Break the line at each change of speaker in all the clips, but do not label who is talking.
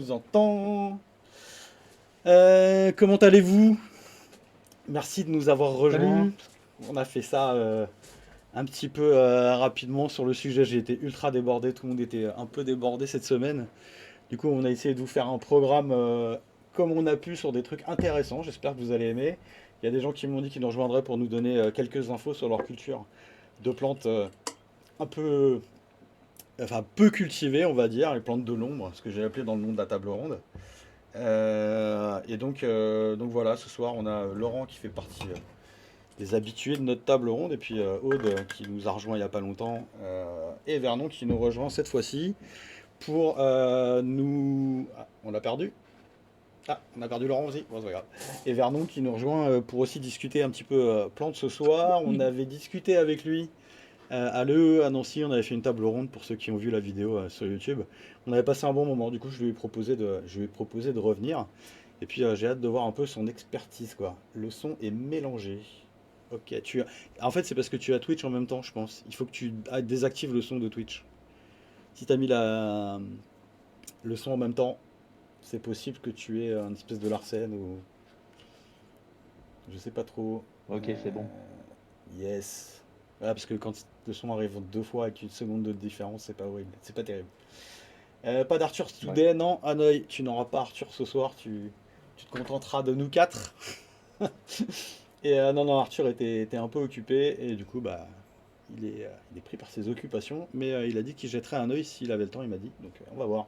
vous entend. Comment allez-vous? Merci de nous avoir rejoints.
Salut!
On a fait ça un petit peu rapidement sur le sujet. J'ai été ultra débordé, tout le monde était un peu débordé cette semaine. Du coup, on a essayé de vous faire un programme comme on a pu sur des trucs intéressants. J'espère que vous allez aimer. Il y a des gens qui m'ont dit qu'ils nous rejoindraient pour nous donner quelques infos sur leur culture de plantes un peu, enfin peu cultivées, on va dire, les plantes de l'ombre, ce que j'ai appelé dans le monde de la table ronde. Et donc voilà, ce soir on a Laurent qui fait partie des habitués de notre table ronde, et puis Aude qui nous a rejoint il n'y a pas longtemps, et Vernon qui nous rejoint cette fois-ci pour nous... Ah, on l'a perdu? Ah, on a perdu Laurent aussi, bon, c'est pas grave. Et Vernon qui nous rejoint pour aussi discuter un petit peu plantes ce soir. On avait discuté avec lui à l'EE à Nancy, on avait fait une table ronde pour ceux qui ont vu la vidéo sur YouTube. On avait passé un bon moment, du coup je lui ai proposé de revenir. Et puis j'ai hâte de voir un peu son expertise quoi. Le son est mélangé. Ok, en fait c'est parce que tu as Twitch en même temps je pense. Il faut que tu désactives le son de Twitch. Si tu as mis le son en même temps, c'est possible que tu aies un espèce de Larsen ou je sais pas trop.
Ok, c'est bon.
Yes. Voilà, parce que quand le son arrive deux fois avec une seconde de différence, c'est pas horrible, c'est pas terrible. Pas d'Arthur
Ouais.
Stoudet, non. Hanoï, tu n'auras pas Arthur ce soir, tu te contenteras de nous quatre. Et non, non, Arthur était un peu occupé, et du coup, bah, il est pris par ses occupations, mais il a dit qu'il jetterait un œil s'il avait le temps, il m'a dit. Donc on va voir.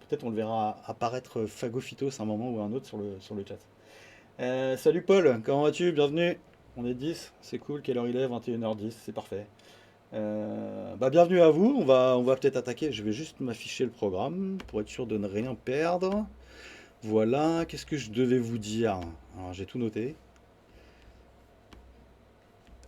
Peut-être on le verra apparaître Fagophytos à un moment ou un autre sur le chat. Salut Paul, comment vas-tu? Bienvenue. On est 10, c'est cool. Quelle heure il est? 21h10, c'est parfait. Bah bienvenue à vous. On va peut-être attaquer. Je vais juste m'afficher le programme pour être sûr de ne rien perdre. Voilà. Qu'est-ce que je devais vous dire? Alors j'ai tout noté.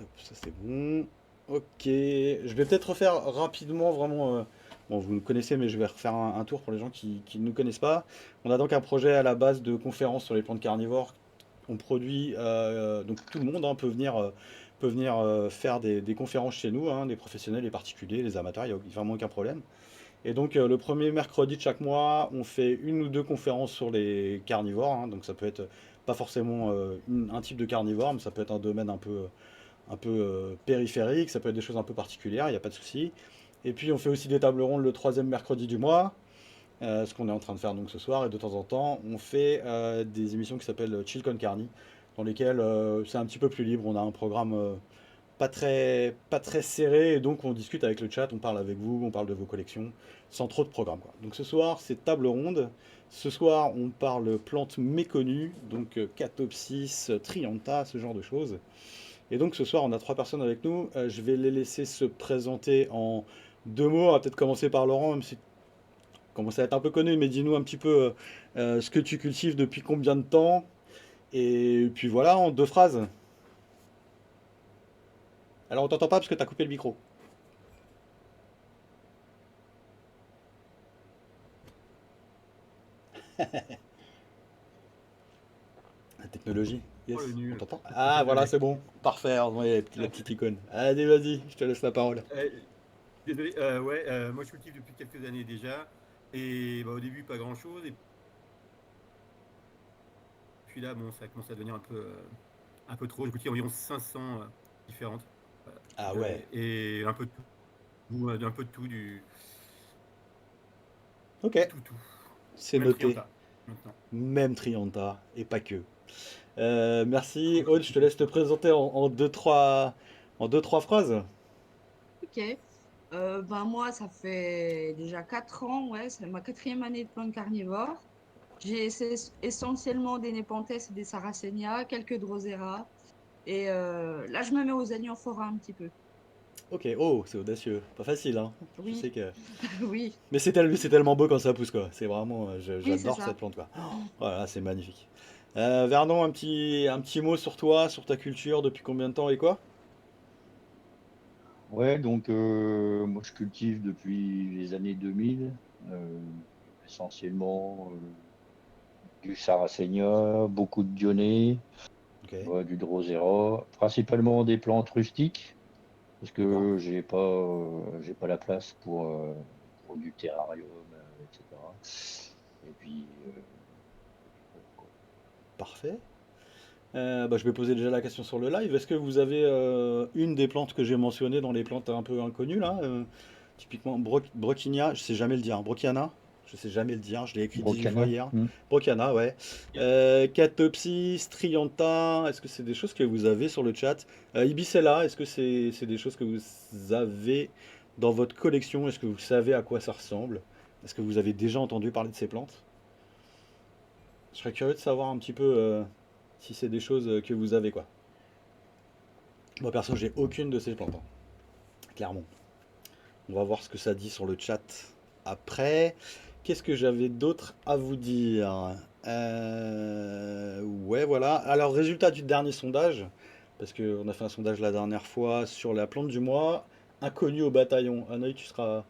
Hop, ça c'est bon. Ok. Je vais peut-être refaire rapidement, vraiment. Bon, vous nous connaissez, mais je vais refaire un tour pour les gens qui ne nous connaissent pas. On a donc un projet à la base de conférence sur les plantes carnivores. On produit, donc tout le monde hein, peut venir faire des conférences chez nous, hein, des professionnels, les particuliers, les amateurs, il n'y a vraiment aucun problème. Et donc le premier mercredi de chaque mois, on fait une ou deux conférences sur les carnivores, hein, donc ça peut être pas forcément un type de carnivore, mais ça peut être un domaine un peu périphérique, ça peut être des choses un peu particulières, il n'y a pas de souci. Et puis on fait aussi des tables rondes le troisième mercredi du mois, ce qu'on est en train de faire donc ce soir, et de temps en temps, on fait des émissions qui s'appellent Chill Con Carni, dans lesquelles c'est un petit peu plus libre. On a un programme pas très serré, et donc on discute avec le chat, on parle avec vous, on parle de vos collections, sans trop de programme, quoi. Donc ce soir, c'est table ronde. Ce soir, on parle plantes méconnues, donc Catopsis, Trianta, ce genre de choses. Et donc ce soir, on a trois personnes avec nous. Je vais les laisser se présenter en deux mots. On va peut-être commencer par Laurent, même si commence à être un peu connu, mais dis-nous un petit peu ce que tu cultives depuis combien de temps. Et puis voilà, en deux phrases. Alors on t'entend pas parce que t'as coupé le micro. La technologie,
Oh le
yes, on
nul.
t'entend. Ah voilà,
Désolé.
c'est bon. Parfait, ouais, la petite icône. Allez, vas-y, je te laisse la parole.
Désolé. Ouais, moi je cultive depuis quelques années déjà. Et bah, au début, pas grand-chose. Et puis là, bon, ça commence à devenir un peu trop. Je cultive environ 500 différentes. Voilà.
Ah ouais,
Et un peu de tout, un peu de tout,
ok,
du tout.
c'est
Même
noté.
Trianta, maintenant.
Même Trianta, et pas que. Merci, Aude, je te laisse te présenter en deux, trois phrases.
Ok. Ben moi, ça fait déjà 4 ans, ouais, c'est ma quatrième année de plantes carnivores. C'est essentiellement des Nepenthes et des Sarracenia, quelques Drosera. Et là, je me mets aux Anianphora un petit peu.
Ok, oh, c'est audacieux. Pas facile, hein. Je sais
Oui,
que.
oui,
Mais c'est tellement beau quand ça pousse, quoi. C'est vraiment.
oui, c'est
J'adore cette
ça.
plante, quoi. Oh, voilà, c'est magnifique. Vernon, un petit mot sur toi, sur ta culture, depuis combien de temps et quoi?
Ouais, donc moi je cultive depuis les années 2000, euh, essentiellement du Sarracenia, beaucoup de Dionée,
Ok,
ouais, du Drosera, principalement des plantes rustiques, parce
d'accord.
que j'ai pas la place pour du terrarium, etc. Et puis,
Parfait. Je vais poser déjà la question sur le live. Est-ce que vous avez une des plantes que j'ai mentionnées dans les plantes un peu inconnues là typiquement Brochinia, je sais jamais le dire. Brochiana, je sais jamais le dire. Je l'ai écrit 18 fois
Brocana.
hier. Brochiana, ouais. Catopsis, Trianta, est-ce que c'est des choses que vous avez sur le chat? Ibicella, est-ce que c'est des choses que vous avez dans votre collection? Est-ce que vous savez à quoi ça ressemble? Est-ce que vous avez déjà entendu parler de ces plantes? Je serais curieux de savoir un petit peu si c'est des choses que vous avez, quoi. Moi, perso, j'ai aucune de ces plantes, hein, clairement. On va voir ce que ça dit sur le chat après. Qu'est-ce que j'avais d'autre à vous dire? Ouais, voilà. Alors, résultat du dernier sondage, parce qu'on a fait un sondage la dernière fois sur la plante du mois, inconnue au bataillon. Hanoï, tu seras...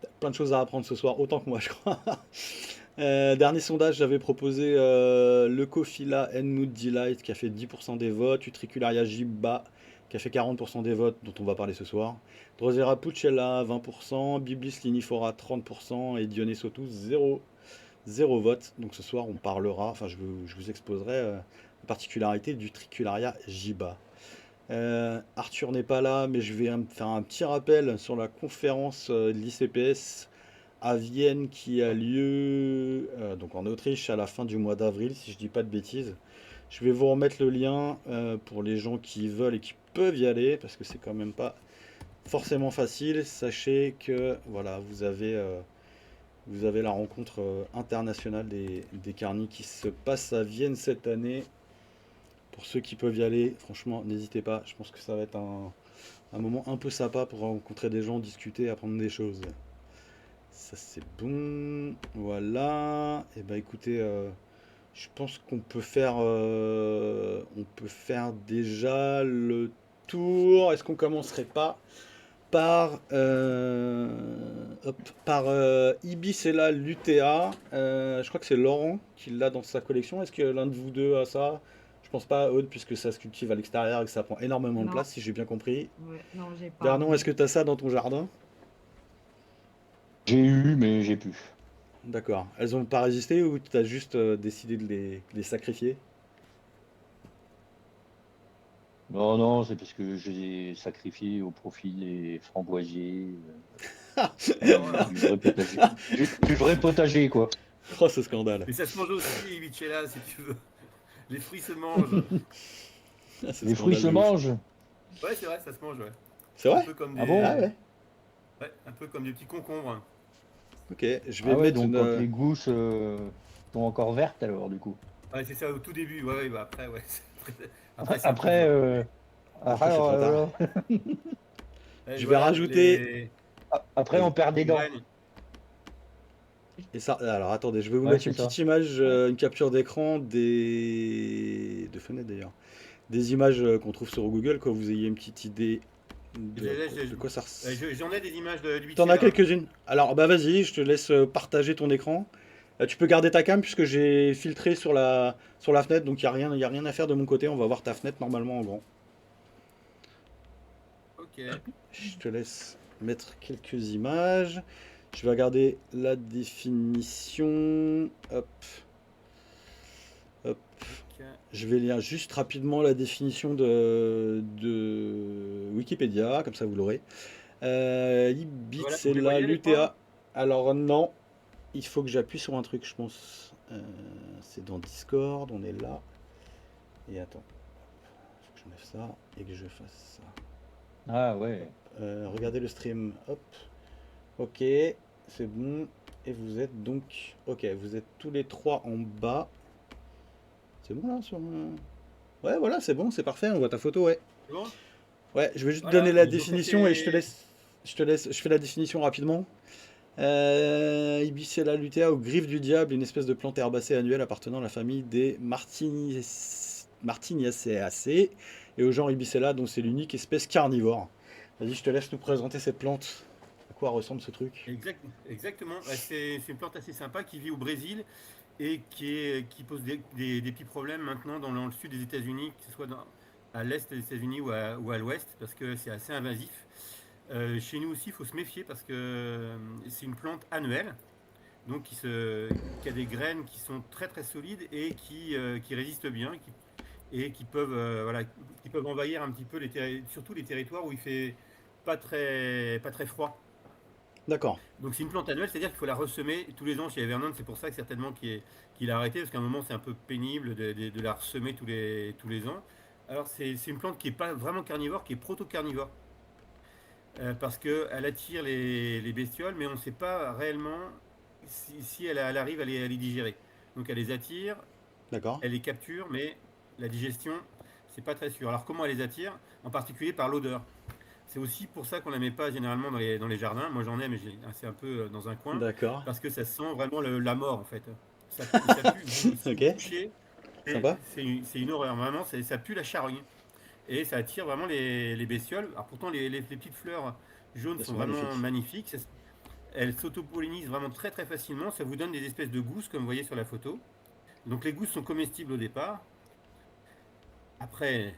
t'as plein de choses à apprendre ce soir, autant que moi, je crois. Dernier sondage, j'avais proposé Leucophila Mood Delight qui a fait 10% des votes, Utricularia Gibba qui a fait 40% des votes, dont on va parler ce soir, Drosera Pucella 20%, Biblis linifora 30% et Dionysotus 0 vote. Donc ce soir, on parlera, enfin je vous exposerai la particularité du Tricularia Gibba. Arthur n'est pas là, mais je vais faire un petit rappel sur la conférence de l'ICPS à Vienne qui a lieu donc en Autriche à la fin du mois d'avril, si je dis pas de bêtises. Je vais vous remettre le lien pour les gens qui veulent et qui peuvent y aller, parce que c'est quand même pas forcément facile. Sachez que voilà, vous avez la rencontre internationale des carnis qui se passe à Vienne cette année. Pour ceux qui peuvent y aller, franchement, n'hésitez pas. Je pense que ça va être un moment un peu sympa pour rencontrer des gens, discuter, apprendre des choses. Ça c'est bon, voilà. Et bah écoutez, je pense on peut faire déjà le tour. Est-ce qu'on commencerait pas par, par Ibicella lutea? Je crois que c'est Laurent qui l'a dans sa collection. Est-ce que l'un de vous deux a ça? Je pense pas à Aude puisque ça se cultive à l'extérieur et que ça prend énormément de
Non,
place, si j'ai bien compris.
ouais, non, j'ai pas.
Vernon, est-ce que tu as ça dans ton jardin?
J'ai eu, mais j'ai pu.
D'accord. Elles ont pas résisté ou tu as juste décidé de les sacrifier?
Non, non, c'est parce que je les ai sacrifiés au profit des framboisiers.
Alors,
Du vrai potager. Du vrai potager, quoi.
Oh, ce scandale.
mais ça se mange aussi, Michela, si tu veux. Les fruits se mangent.
Ah, ce
Les fruits
scandale
se
de ouf.
mangent.
Ouais, c'est vrai, ça se mange, ouais.
C'est
Un
vrai?
peu comme
Ah
des,
Ah
bon?
ouais.
ouais, un peu comme des petits concombres.
Ok, je vais
Ah ouais,
mettre
donc
une.
quand les gousses sont encore vertes, alors, du coup.
Ouais, c'est ça au tout début. Ouais, ouais, bah après, ouais. Après, c'est plus
Après,
dur.
Après, c'est trop tard.
Ouais,
Je vais
voilà,
rajouter.
après, on
Vas-y.
perd des
les
dents.
graines.
Et ça. Alors attendez, je vais vous
Ouais,
mettre
c'est
une petite
ça.
image,
Ouais.
une capture d'écran de fenêtre d'ailleurs. Des images qu'on trouve sur Google, que vous ayez une petite idée de quoi ça ressemble.
J'en ai des images de
T'en as
Michela.
quelques-unes. Alors bah vas-y, je te laisse partager ton écran. Tu peux garder ta cam puisque j'ai filtré sur la fenêtre, donc y a rien à faire de mon côté. On va voir ta fenêtre normalement en grand.
Ok.
Je te laisse mettre quelques images. Je vais regarder la définition. Hop, hop.
Ok.
Je vais lire juste rapidement la définition de Wikipédia, comme ça vous l'aurez.
Voilà, vous les
Ibicella
voyez, les trois?
lutea. Alors non, il faut que j'appuie sur un truc, je pense. C'est dans Discord, on est là. Et attends, faut que je mette ça et que je fasse ça.
Ah ouais.
Regardez le stream. Hop. Ok, c'est bon. Et vous êtes donc... Ok, vous êtes tous les trois en bas. C'est bon là sur... Ouais, voilà, c'est bon, c'est parfait. On voit ta photo, ouais.
C'est bon?
Ouais, je vais juste donner
Voilà.
la
Donc ça,
définition et
c'est.
je fais la définition rapidement. Ibicella lutea aux griffes du diable, une espèce de plante herbacée annuelle appartenant à la famille des Martiniaceae et au genre Ibicella, dont c'est l'unique espèce carnivore. Vas-y, je te laisse nous présenter cette plante. À quoi ressemble ce truc?
Exactement. Bah, c'est une plante assez sympa qui vit au Brésil et qui pose des petits problèmes maintenant dans le sud des États-Unis, que ce soit à l'est des États-Unis ou à l'ouest, parce que c'est assez invasif. Chez nous aussi, il faut se méfier parce que c'est une plante annuelle. donc qui a des graines qui sont très très solides et qui résistent bien et qui peuvent, voilà, qui peuvent envahir un petit peu surtout les territoires où il fait pas très froid.
D'accord.
Donc c'est une plante annuelle, c'est-à-dire qu'il faut la ressemer tous les ans chez Evernon. C'est pour ça que certainement qu'il a arrêté, parce qu'à un moment c'est un peu pénible de la ressemer tous les ans. Alors c'est une plante qui n'est pas vraiment carnivore, qui est proto-carnivore. Parce qu'elle attire les bestioles, mais on ne sait pas réellement si elle arrive à les digérer. Donc elle les attire,
D'accord.
elle les capture, mais la digestion, c'est pas très sûr. Alors comment elle les attire? En particulier par l'odeur. C'est aussi pour ça qu'on ne la met pas généralement dans les jardins. Moi j'en ai, mais c'est un peu dans un coin,
D'accord.
parce que ça sent vraiment la mort en fait. Ça pue, si
Ok.
vous touchez,
Sympa.
c'est une horreur, vraiment, ça pue la charogne. Et ça attire vraiment les bestioles. Alors pourtant les petites fleurs jaunes
Elles
sont
sont
vraiment
magnifiques.
magnifiques. Elles s'autopollinisent vraiment très très facilement. Ça vous donne des espèces de gousses comme vous voyez sur la photo. Donc les gousses sont comestibles au départ. Après,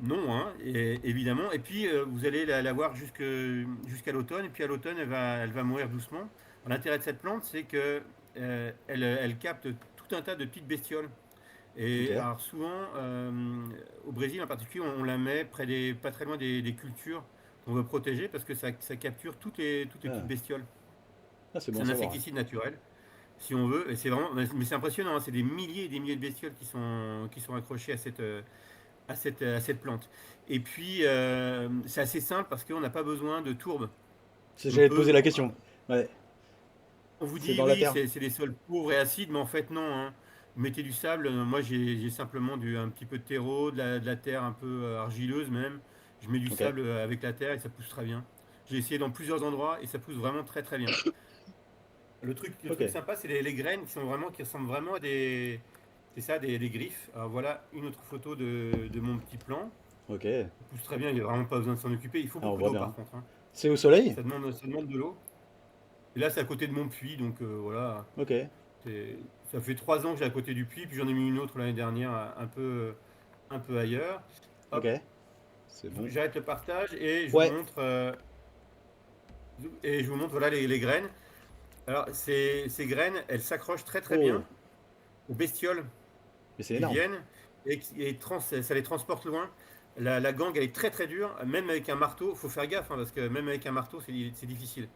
non, hein, évidemment. Et puis, vous allez la voir jusqu'à l'automne. Et puis, à l'automne, elle va mourir doucement. L'intérêt de cette plante, c'est que elle capte tout un tas de petites bestioles.
Ok.
Et alors, souvent, au Brésil en particulier, on la met pas très loin des cultures qu'on veut protéger parce que ça capture toutes les petites
Ah,
bestioles.
ah, c'est bon
C'est
à
un
savoir.
insecticide naturel, si on veut. Et c'est vraiment, mais c'est impressionnant, hein, c'est des milliers et des milliers de bestioles qui sont accrochées à cette plante. Et puis, c'est assez simple parce qu'on n'a pas besoin de tourbe. On
J'allais te poser
peut,
la question. Ouais.
on vous
C'est
dit
dans la
oui,
terre.
c'est des sols pauvres et acides, mais en fait non, hein. Vous mettez du sable, moi j'ai simplement un petit peu de terreau, de la terre un peu argileuse même. Je mets du
Ok.
sable avec la terre et ça pousse très bien. J'ai essayé dans plusieurs endroits et ça pousse vraiment très très bien. Le
Ok.
truc sympa, c'est les graines qui ressemblent vraiment à c'est ça, des griffes. Alors voilà une autre photo de mon petit plant.
Ok.
Ça pousse très bien, il n'y a vraiment pas besoin de s'en occuper. Il faut
Ah, on
beaucoup
voit
d'eau
bien.
par contre, hein.
C'est au soleil?
Ça demande de l'eau. Et là, c'est à côté de mon puits, donc voilà.
Ok.
Ça fait 3 ans que j'ai à côté du puits, puis j'en ai mis une autre l'année dernière, un peu ailleurs.
Ok.
Hop,
C'est bon.
j'arrête le partage
Ouais.
et je vous montre voilà les graines. Alors ces graines, elles s'accrochent très très
Oh.
bien aux bestioles
Mais c'est
qui
énorme.
viennent ça les transporte loin. La gangue, elle est très très dure, même avec un marteau. Faut faire gaffe, hein, parce que même avec un marteau, c'est difficile.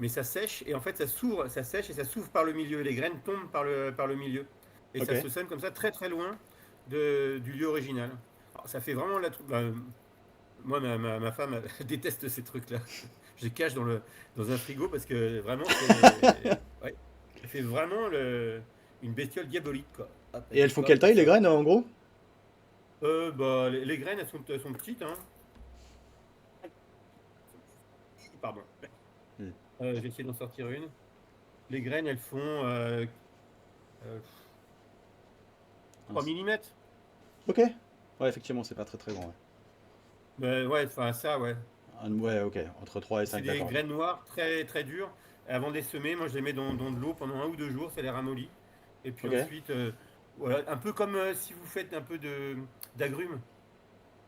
Mais ça sèche et en fait ça sèche et ça s'ouvre par le milieu. Les graines tombent par le milieu et ça
Ok.
se sème comme ça très très loin du lieu original. Alors, ça fait vraiment moi ma femme elle déteste ces trucs-là. Je les cache dans un frigo parce que vraiment ouais, ça fait vraiment une bestiole diabolique quoi. Hop,
Et
elle
elles
bouge
font
pas
quelle
comme
taille les
ça.
graines en gros?
Bah, les graines elles sont petites hein. Pardon.
Hmm.
J'ai essayé d'en sortir une. Les graines elles font euh, 3
Mince.
mm.
Ok. Ouais, effectivement, c'est pas très très grand. Ouais.
Ouais, enfin ça, ouais.
Ouais, ok. Entre 3 et
C'est
5,
des
d'accord.
graines noires très très dures. Avant de les semer, moi je les mets dans de l'eau pendant 1 ou 2 jours, ça les ramollit. Et puis
Ok.
ensuite, voilà, un peu comme si vous faites un peu d'agrumes.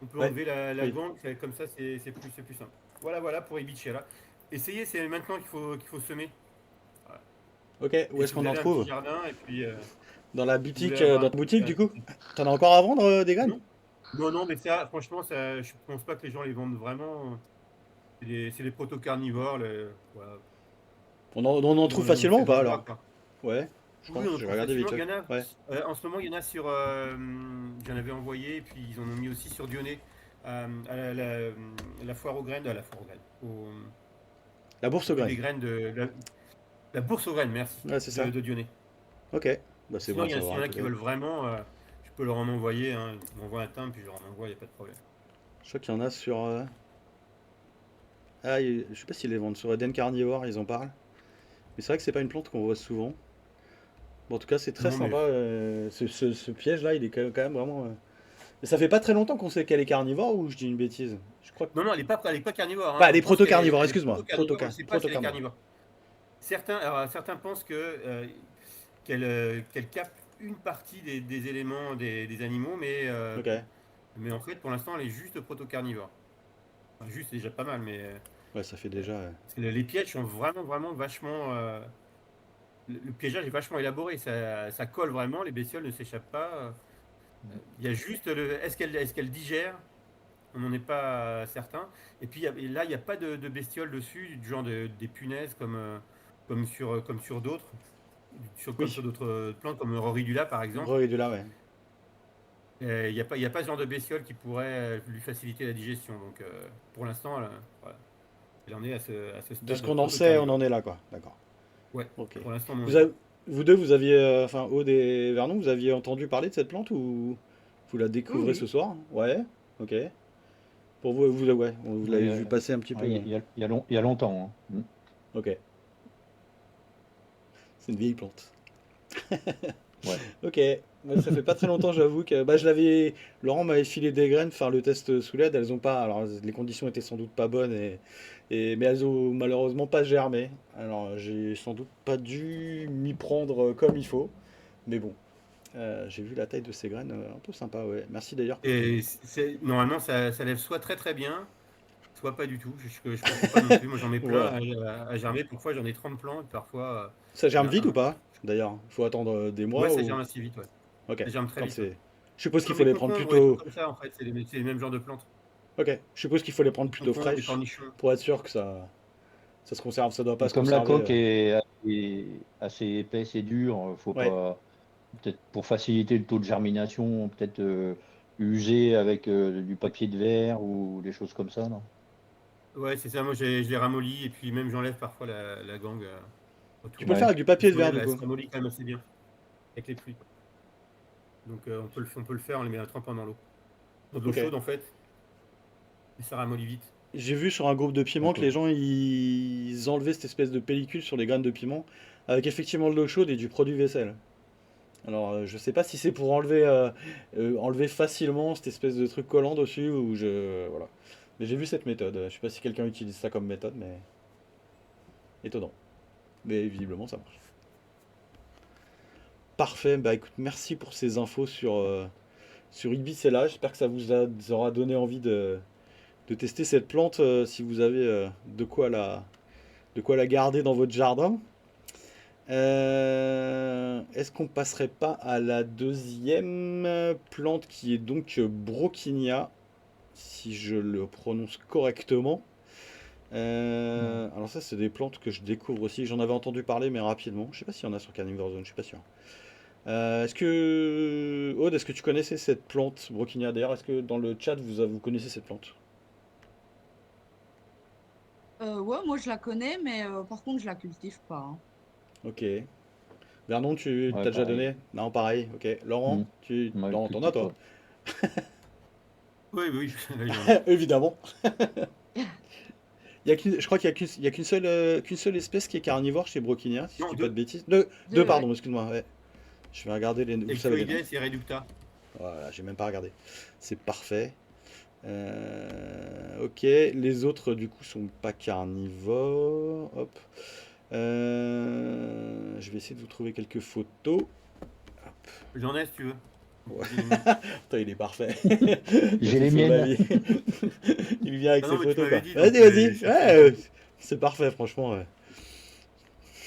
On peut
Ouais.
enlever la
Oui.
gangue, comme ça c'est plus simple. Voilà, voilà pour Ibichella. Essayez, c'est maintenant qu'il faut semer. Voilà.
Ok. Où
Et
est-ce
si vous
qu'on en
avez un petit
trouve?
jardin, et puis
Dans la
vous voulez
boutique,
avoir
dans ta boutique
un
du coup?
petit-
T'en as encore à vendre des graines?
Non, non, non, mais ça, franchement, ça, je pense pas que les gens les vendent vraiment. C'est des proto-carnivores. Voilà.
On en trouve
On
facilement
fait
ou
de
pas alors?
l'élevage, quoi.
Ouais, je
Oui,
pense.
on en
Je vais
trouve
regarder vite
facilement.
fait. Ouais.
En ce moment, il y en a sur. J'en avais envoyé, et puis ils en ont mis aussi sur Dionée, à la foire aux graines, à la foire aux graines,
La bourse
au
aux
truc
graines.
des graines la bourse aux graines, merci,
Ouais, c'est ça.
de Dionée.
Ok. Bah c'est bon
Sinon,
à
s'il
savoir
y en
en
a
tout
qui
cas.
veulent vraiment, je peux leur en envoyer, hein. Ils m'envoient un timbre, puis je leur en envoie, il n'y a pas de problème.
Je crois qu'il y en a sur. Ah, je sais pas s'ils les vendent. Sur Eden Carnivore, ils en parlent. Mais c'est vrai que c'est pas une plante qu'on voit souvent. Bon, en tout cas, c'est très
Non, mais.
sympa. Ce piège-là, il est quand même vraiment. Mais ça fait pas très longtemps qu'on sait qu'elle est carnivore ou je dis une bêtise? Je crois que.
Non, non, elle est pas carnivore,
Bah,
hein.
elle
On
est
pense
proto-carnivore,
qu'elle est
excuse-moi.
proto-carnivore, on ne sait pas si elle est
Proto-carnivore.
carnivore. Certains pensent qu'elle capte une partie des éléments des animaux,
Ok.
mais en fait, pour l'instant, elle est juste proto-carnivore. Enfin, juste, c'est déjà pas mal, mais
Ouais, ça fait déjà.
parce que les pièges sont vraiment, vraiment vachement. le piégeage est vachement élaboré. Ça colle vraiment, les bestioles ne s'échappent pas. Il y a juste est-ce qu'elle digère? On n'en est pas certain. Et puis là, il n'y a pas de bestioles dessus, du genre des punaises comme sur d'autres, comme
Oui,
sur d'autres plantes, comme Roridula par exemple.
Roy est de là, ouais.
Il y a pas ce genre de bestiole qui pourrait lui faciliter la digestion. Donc pour l'instant, voilà. Elle en est à ce
De ce
stade
qu'on en sait, on
proto-carnivore.
en est là, quoi. D'accord.
Ouais,
Ok.
pour l'instant, on en
Vous,
est là.
vous deux, vous aviez, enfin, Aude et Vernon, vous aviez entendu parler de cette plante ou vous la
Oui,
découvrez ce
oui.
soir? Ouais, ok. Pour vous, ouais, vous
Ouais,
l'avez vu passer un petit peu.
il y a longtemps, hein.
Ok, c'est une vieille plante.
Ouais.
Ok, moi, ça fait pas très longtemps, j'avoue que bah, je l'avais. Laurent m'avait filé des graines, faire le test sous l'aide. Elles ont pas. Alors, les conditions étaient sans doute pas bonnes, mais elles ont malheureusement pas germé. Alors, j'ai sans doute pas dû m'y prendre comme il faut. Mais bon, j'ai vu la taille de ces graines, un peu sympa, ouais. Merci d'ailleurs pour ton.
Et normalement, ça lève soit très très bien, soit pas du tout. Je comprends pas non plus. Moi, j'en ai plein
Voilà.
à germer. Parfois, j'en ai 30 plants. Et parfois,
Ça
il y
germe
en a
vite ou
un.
pas? D'ailleurs, il faut attendre des
Ouais,
mois
ça
ou.
germe assez vite. Ouais.
Ok,
Ça germe très
quand
vite. Ouais.
c'est. Je suppose qu'il
Comme
faut
les
les prendre
concombres, les trucs
plutôt.
comme ça, en fait, c'est les mêmes genres de plantes.
Ok, je suppose qu'il faut les prendre plutôt
Concombres, les
fraîches
cornichons.
pour être sûr que ça se conserve. Ça doit pas
Et
se
comme la
conserver.
coque est assez épaisse et dure, faut
Ouais.
pas, peut-être pour faciliter le taux de germination, peut-être user avec du papier de verre ou des choses comme ça, non?
Ouais, c'est ça. Moi, je les ramollis et puis même j'enlève parfois la gangue
Tu peux le
autour.
faire
Ouais.
avec du papier
Parce
de
qu'elle
verre du
elle se
coup.
ramollit quand même assez bien avec les pluies. Donc on peut le faire, on les met en trempant dans l'eau. Dans de l'eau
Ok.
chaude en fait, et ça ramollit vite.
J'ai vu sur un groupe de piment que les
D'accord.
gens ils enlevaient cette espèce de pellicule sur les graines de piment avec effectivement de l'eau chaude et du produit vaisselle. Alors je sais pas si c'est pour enlever facilement cette espèce de truc collant dessus ou je voilà. Mais j'ai vu cette méthode. Je sais pas si quelqu'un utilise ça comme méthode, mais étonnant. Mais visiblement ça marche. Parfait. Bah écoute, merci pour ces infos sur Ibicella. J'espère que vous aura donné envie de tester cette plante si vous avez de quoi la garder dans votre jardin. Est-ce qu'on passerait pas à la deuxième plante qui est donc Brochinia, si je le prononce correctement? Alors ça, c'est des plantes que je découvre aussi. J'en avais entendu parler, mais rapidement. Je sais pas s'il y en a sur Carnivore Zone, je suis pas sûr. Aude, est-ce que tu connaissais cette plante Brochinia? D'ailleurs, est-ce que dans le chat vous connaissez cette plante?
Ouais, moi je la connais, mais par contre je la cultive pas, hein.
Ok. Vernon, tu
Ouais,
t'as déjà
pareil.
donné? Non, pareil. Ok. Laurent,
Hmm.
tu
Ouais,
non, t'en as
cultive
toi?
pas.
Oui, oui, oui, j'en ai.
Évidemment. Je crois qu'il y a qu'une seule espèce qui est carnivore chez Brochinia, si je
Non,
dis pas de
deux.
bêtises. Deux,
Deux, ouais.
pardon, excuse-moi. Ouais. Je vais regarder vous savez les noms.
Ectoides et Reducta.
Voilà, j'ai même pas regardé. C'est parfait. Ok, les autres du coup sont pas carnivores. Hop. Je vais essayer de vous trouver quelques photos. Hop.
J'en ai si tu veux.
Ouais.
J'ai les miennes.
Putain, il est parfait. Il a
J'ai
tout
les
sauvé ma
miennes.
vie. Il vient avec
Ah
ses
non, mais tu
photos
m'avais
quoi.
dit, donc
Vas-y,
j'ai
vas-y.
cherché un
Ouais,
peu.
c'est parfait, franchement. Ouais.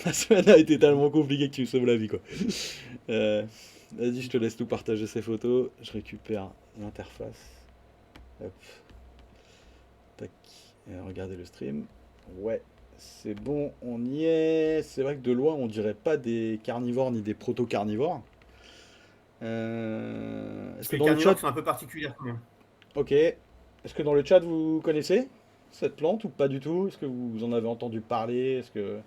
La semaine a été tellement compliquée que tu me sauves la vie quoi. Euh, Vas-y, je te laisse tout partager ces photos. Je récupère l'interface. Hop, tac. Et regardez le stream. Ouais, c'est bon, on y est. C'est vrai que de loin, on dirait pas des carnivores ni des proto-carnivores. Est-ce
Parce
que
que les
dans le
carnivores
chat,
sont un peu particulières quand même.
ok. Est-ce que dans le chat vous connaissez cette plante ou pas du tout? Est-ce que vous en avez entendu parler? Est-ce que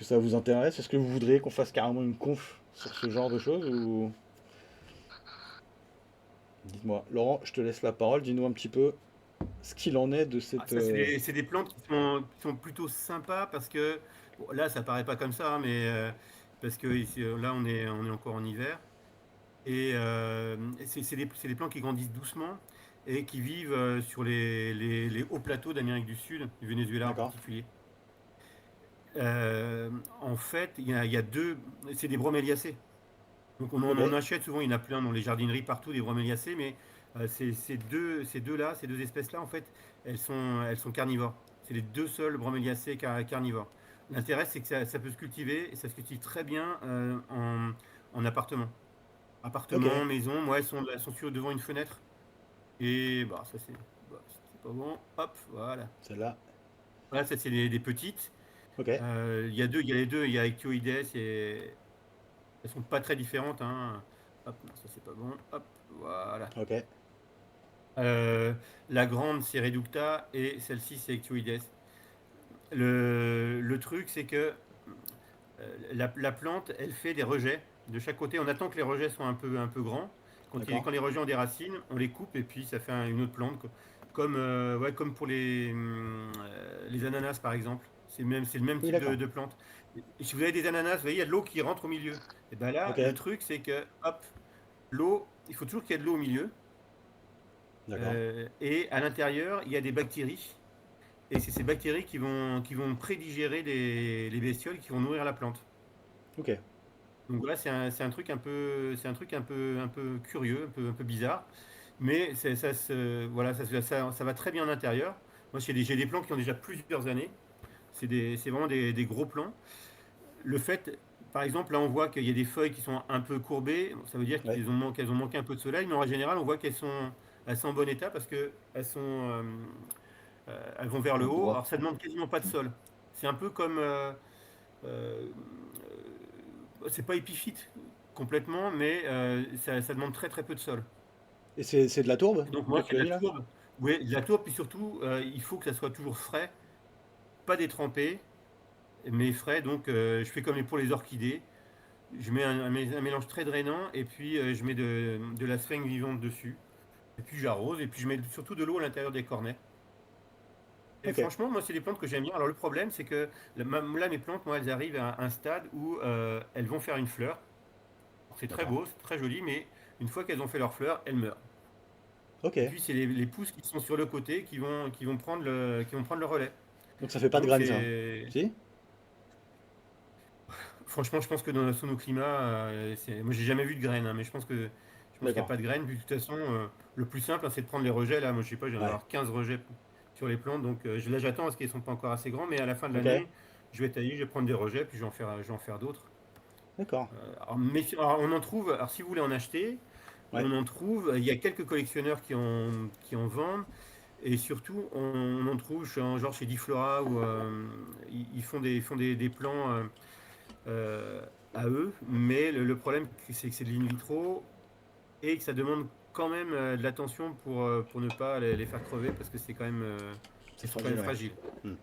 ça vous intéresse? Est-ce que vous voudriez qu'on fasse carrément une conf sur ce genre de choses ou dites-moi. Laurent, je te laisse la parole. Dis-nous un petit peu ce qu'il en est de
Ah,
cette.
ça, c'est des plantes qui sont plutôt sympas parce que, bon, là, ça paraît pas comme ça, hein, mais parce que ici, là, on est encore en hiver. Et c'est des plantes qui grandissent doucement et qui vivent sur les hauts plateaux d'Amérique du Sud, du Venezuela en
D'accord.
particulier. En fait, il y a deux, c'est des broméliacées. Donc on
Ok.
en achète souvent, il y en a plein dans les jardineries partout, des broméliacées, mais ces deux espèces-là, en fait, elles sont carnivores. C'est les deux seules broméliacées carnivores. L'intérêt, c'est que ça peut se cultiver, et ça se cultive très bien en appartement.
Ok,
Appartement, maison, moi, elles sont devant une fenêtre. Et bah, ça, c'est pas bon. Hop, voilà.
celle-là.
Voilà, ça, c'est des petites.
Ok,
Il y a les deux, il y a Ictioides et elles sont pas très différentes, hein. Hop, non, ça, c'est pas bon. Hop, voilà.
ok,
Euh, la grande, c'est Reducta et celle-ci, c'est Ictioides. Le truc, c'est que la plante, elle fait des rejets de chaque côté. On attend que les rejets soient un peu grands.
d'accord.
Quand les rejets ont des racines, on les coupe et puis ça fait une autre plante. Comme, ouais, comme pour les ananas, par exemple. C'est le même
Oui,
type
d'accord.
de plante. Et si vous avez des ananas, vous voyez, il y a de l'eau qui rentre au milieu. Et bien là,
Ok,
le truc, c'est que, hop, l'eau, il faut toujours qu'il y ait de l'eau au milieu.
d'accord.
Et à l'intérieur, il y a des bactéries. Et c'est ces bactéries qui vont prédigérer les bestioles qui vont nourrir la plante.
Ok,
Donc voilà, c'est un truc un peu curieux, un peu bizarre, mais voilà, ça va très bien en intérieur. Moi, j'ai des plants qui ont déjà plusieurs années. C'est vraiment des gros plants. Le fait, par exemple, là, on voit qu'il y a des feuilles qui sont un peu courbées. Ça veut dire
ouais,
qu'elles ont manqué un peu de soleil, mais en général, on voit elles sont en bon état parce que elles vont vers le
En
haut.
droite.
Alors, ça demande quasiment pas de sol. C'est un peu comme euh, c'est pas épiphyte complètement, mais ça demande très très peu de sol.
et c'est de la tourbe
Et donc
que
moi, c'est
tu
de
as
la
mis là?
tourbe. Oui, de la tourbe, puis surtout, il faut que ça soit toujours frais, pas détrempé, mais frais. Donc je fais comme pour les orchidées. Je mets un mélange très drainant, et puis je mets de la sphène vivante dessus. Et puis j'arrose, et puis je mets surtout de l'eau à l'intérieur des cornets. Et
Ok,
franchement, moi, c'est des plantes que j'aime bien. Alors le problème, c'est que là, mes plantes, moi, elles arrivent à un stade où elles vont faire une fleur. C'est très
d'accord.
beau, c'est très joli, mais une fois qu'elles ont fait leur fleur, elles meurent.
Ok,
Et puis c'est les pousses qui sont sur le côté qui vont prendre le relais.
donc ça fait pas de
Donc
graines ça?
c'est
Si?
franchement, je pense que dans nos climats, moi j'ai jamais vu de graines, hein, mais je pense qu'il n'y a
D'accord.
pas de graines. Puis, de toute façon, le plus simple, hein, c'est de prendre les rejets. Là, moi je sais pas, j'ai
Ouais,
avoir 15 rejets sur les plantes, donc là j'attends parce qu'ils sont pas encore assez grands, mais à la fin de
ok,
l'année, je vais tailler, je vais prendre des rejets, puis je vais en faire d'autres.
d'accord.
Alors, on en trouve. Alors si vous voulez en acheter,
Ouais,
on en trouve. Il y a quelques collectionneurs qui en vendent. Et surtout, on en trouve genre chez Diflora où ils font des plans euh, à eux, mais le problème c'est que c'est de l'in vitro et que ça demande quand même de l'attention pour ne pas les faire crever parce que c'est quand même
c'est
elles sont quand même
fragile, ouais.
fragiles.
Hmm.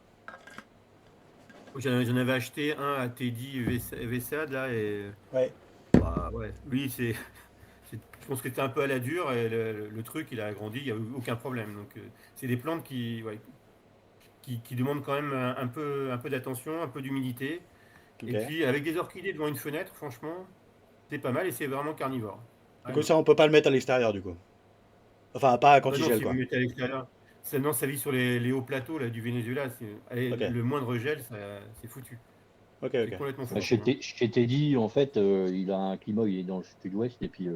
J'en avais acheté un à Teddy Vessade là et
Ouais,
bah ouais, lui je pense que c'était un peu à la dure et le truc il a grandi, il n'y a eu aucun problème. Donc c'est des plantes ouais, qui demande quand même un peu d'attention, un peu d'humidité.
ok.
Et puis avec des orchidées devant une fenêtre, franchement, c'est pas mal et c'est vraiment carnivore.
Donc
Vraiment.
ça, on peut pas le mettre à l'extérieur du coup. Enfin, pas quand
Ah
il
non,
gèle
si vous
quoi.
mettez à l'extérieur, non, ça vit sur les hauts plateaux là, du Venezuela. Allez,
Ok,
le moindre gel, c'est foutu.
ok,
C'est
ok.
complètement
Bah,
foutu, hein.
chez Teddy, en fait, il a un climat, il est dans le sud-ouest, et puis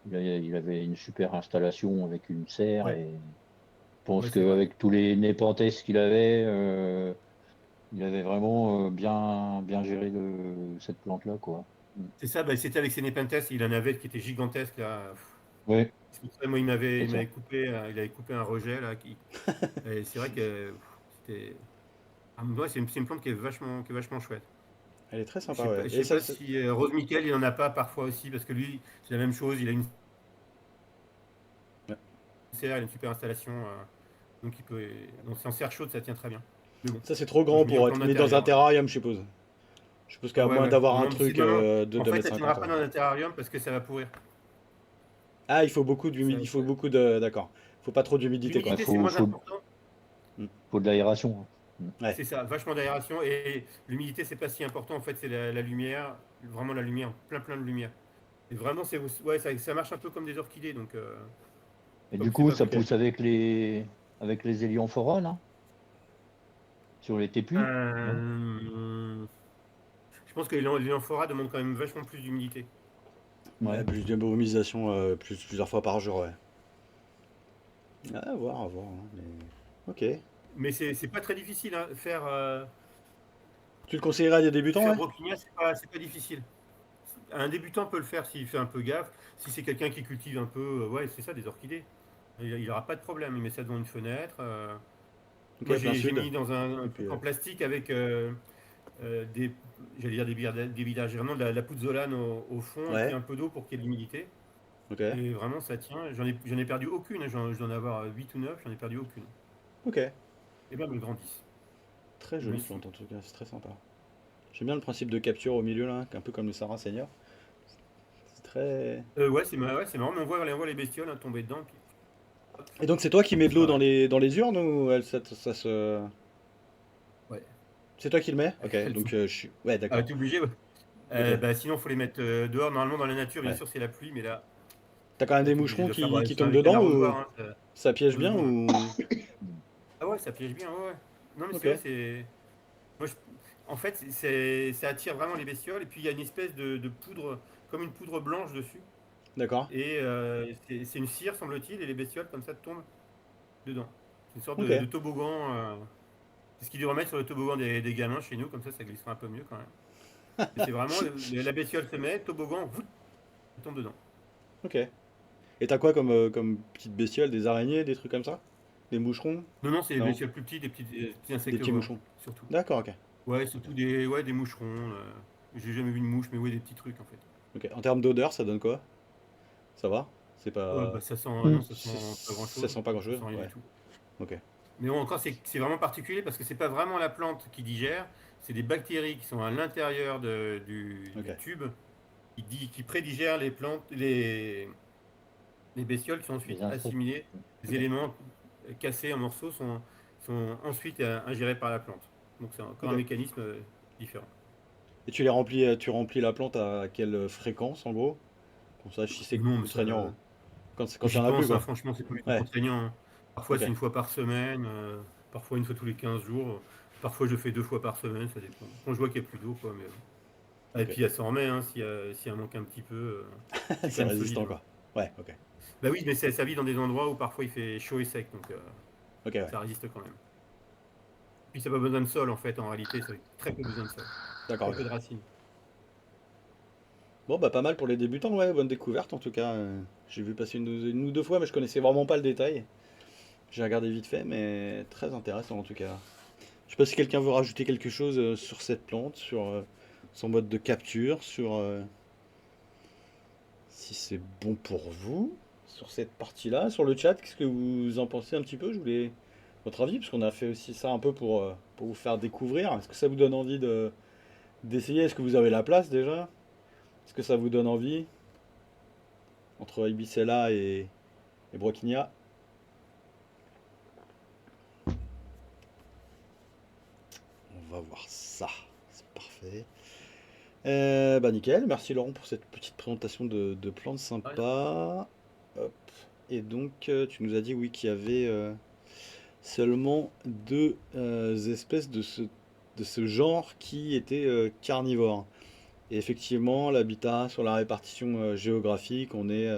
il avait une super installation avec une serre,
Ouais,
et je pense
Ouais, c'est vrai.
qu'avec tous les népenthes qu'il avait, il avait vraiment bien géré cette plante-là, quoi. Mm.
C'est ça, bah, c'était avec ses Nepenthes, il en avait qui était gigantesque là.
Ouais,
C'est pour ça, moi,
c'est
il
ça.
m'avait coupé, il avait coupé un rejet là. Et c'est vrai que c'était. Ah, ouais, c'est une plante qui est vachement chouette.
elle est très
Je
sympa, ouais.
je
Et
sais pas si Rose Miquel, il en a pas parfois aussi, parce que lui, c'est la même chose, il a une
ouais.
serre, il a une super installation, donc il peut. Donc c'est en serre chaude, ça tient très bien. Mais bon,
Ça, c'est trop
moi je
grand
mets en
pour
plan
être mis dans un
d'intérieur, hein.
terrarium, je suppose. Je suppose
Ah
qu'à
ouais,
moins
ouais.
d'avoir
Non,
un
non,
truc
non.
de
En fait, ça
2,50
tiendra
m.
pas dans un terrarium parce que ça va pourrir.
Ah, il faut beaucoup d'humidité,
Ça-
il faut
ça-
beaucoup de. D'accord. Il faut pas trop d'humidité, quoi.
Bah,
L'humidité, c'est moins important.
Hmm.
faut de l'aération, hein. Mm.
Ouais,
C'est ça, vachement d'aération. Et l'humidité, c'est pas si important. En fait, c'est la lumière, vraiment la lumière, plein de lumière. Et vraiment, ouais, ça marche un peu comme des orchidées, donc
Et du
c'est
coup,
pas
ça
plus.
ok.
pousse avec les éliomphoras, là, sur les tépus, non?
Euh, je pense que les amphoras demandent quand même vachement plus d'humidité.
Ouais,
Ouais.
plus de brumisation plusieurs fois par jour, ouais. Ah, à voir, hein, mais... Ok.
Mais c'est pas très difficile à faire.
Tu le conseillerais à des débutants,
Faire
ouais?
Broquignat, c'est pas difficile. Un débutant peut le faire s'il fait un peu gaffe. Si c'est quelqu'un qui cultive un peu, ouais, c'est ça, des orchidées. Il aura pas de problème. Il met ça devant une fenêtre.
Ok,
Moi,
plein
j'ai
sud.
mis dans un
Et puis,
truc en plastique avec des, j'allais dire des villages, vraiment de la pouzzolane au fond et puis
ouais,
un peu d'eau pour qu'il y ait de l'humidité.
ok,
Et vraiment, ça tient. J'en ai perdu aucune, hein. Je dois en avoir 8 ou 9, j'en ai perdu aucune.
ok.
Et même elles grandissent.
Très jolie
Merci.
plante en tout cas, c'est très sympa. J'aime bien le principe de capture au milieu là, un peu comme le Sarracenia. C'est très.
Ouais, c'est marrant, mais on voit les bestioles, hein, tomber dedans, puis hop,
Et donc c'est toi qui mets de l'eau
disparaître.
dans les urnes ou ça se.
Ouais,
C'est toi qui le mets? Ok,
elles
donc
sont.
je suis. Ouais,
Ah,
d'accord.
t'es obligé, ouais.
Ok,
Bah, sinon, il faut les mettre dehors. Normalement, dans la nature, bien
ouais.
sûr, c'est la pluie, mais
T'as quand même
là
des
t'es obligé
moucherons
de le faire. Bah,
qui
c'est
tombent
avec un
dedans ou
arrosoir, hein,
ça piège
au
bien
besoin.
ou.
Ah ouais, ça piège bien, ouais, ouais. Non, mais
Ok,
c'est vrai, c'est. Moi, en fait, ça attire vraiment les bestioles, et puis il y a une espèce de poudre, comme une poudre blanche dessus.
d'accord.
Et c'est une cire, semble-t-il, et les bestioles, comme ça, tombent dedans. C'est une sorte
Ok,
de toboggan. C'est ce qu'ils devraient mettre sur le toboggan des gamins chez nous, comme ça glissera un peu mieux quand même. Et c'est vraiment, la bestiole se met, toboggan, voûte, elle tombe dedans.
ok. Et t'as quoi comme petite bestiole? Des araignées, des trucs comme ça? Des moucherons?
Non, non, c'est des
Non?
bestioles plus petites, des petits
Des petits
insectivores,
moucherons.
surtout.
D'accord, ok.
Ouais, surtout ouais, des moucherons. J'ai jamais vu une mouche, mais ouais, des petits trucs en fait.
Ok. En termes d'odeur, ça donne quoi? Ça va? C'est pas.
Bah, ça sent, non, ça sent pas
Ça
grand-chose.
sent pas
Ça
grand-chose?
sent rien du
Ouais.
tout.
Ok.
Mais bon, encore, c'est vraiment particulier parce que c'est pas vraiment la plante qui digère, c'est des bactéries qui sont à l'intérieur
Ok.
du tube qui prédigèrent les plantes, les bestioles qui sont
Les
ensuite
insectes.
assimilées. Les
Ok.
éléments cassés en morceaux sont ensuite ingérés par la plante. Donc c'est encore un
Ok.
mécanisme différent.
Et tu remplis la plante à quelle fréquence en gros? Pour ça, si c'est
Non, mais ça,
contraignant. Quand il y
j'y
en a plus,
pense, hein,
quoi.
franchement, c'est pas du tout
Ouais.
contraignant, hein. Parfois,
Ok.
c'est une fois par semaine, parfois une fois tous les 15 jours. Parfois, je fais 2 fois par semaine, ça dépend. Quand je vois qu'il n'y a plus d'eau, quoi. Mais, et
Ok.
puis, elle s'en remet, hein, s'il y a un manque un petit peu. C'est quand
C'est
même solide,
résistant,
hein.
quoi. Ouais. Ok.
Bah oui, mais ça vit dans des endroits où parfois il fait chaud et sec, donc
Ok. Ouais.
ça résiste quand même. Puis, ça n'a pas besoin de sol, en fait, en réalité, ça a très peu besoin de sol.
D'accord.
Très
Ok.
peu de racines.
Bon, bah pas mal pour les débutants, ouais. Bonne découverte en tout cas. J'ai vu passer une ou deux fois, mais je connaissais vraiment pas le détail. J'ai regardé vite fait, mais très intéressant en tout cas. Je sais pas si quelqu'un veut rajouter quelque chose sur cette plante, sur son mode de capture, sur si c'est bon pour vous, sur cette partie-là, sur le chat. Qu'est-ce que vous en pensez un petit peu? Je voulais votre avis, parce qu'on a fait aussi ça un peu pour vous faire découvrir. Est-ce que ça vous donne envie d'essayer? Est-ce que vous avez la place déjà? Est-ce que ça vous donne envie entre Ibicella et Broquinia? On va voir ça. C'est parfait. Bah nickel, merci Laurent pour cette petite présentation de plantes
Ouais.
sympas. Hop. Et donc tu nous as dit oui qu'il y avait seulement deux espèces de ce genre qui étaient carnivores. Et effectivement, l'habitat sur la répartition géographique, on est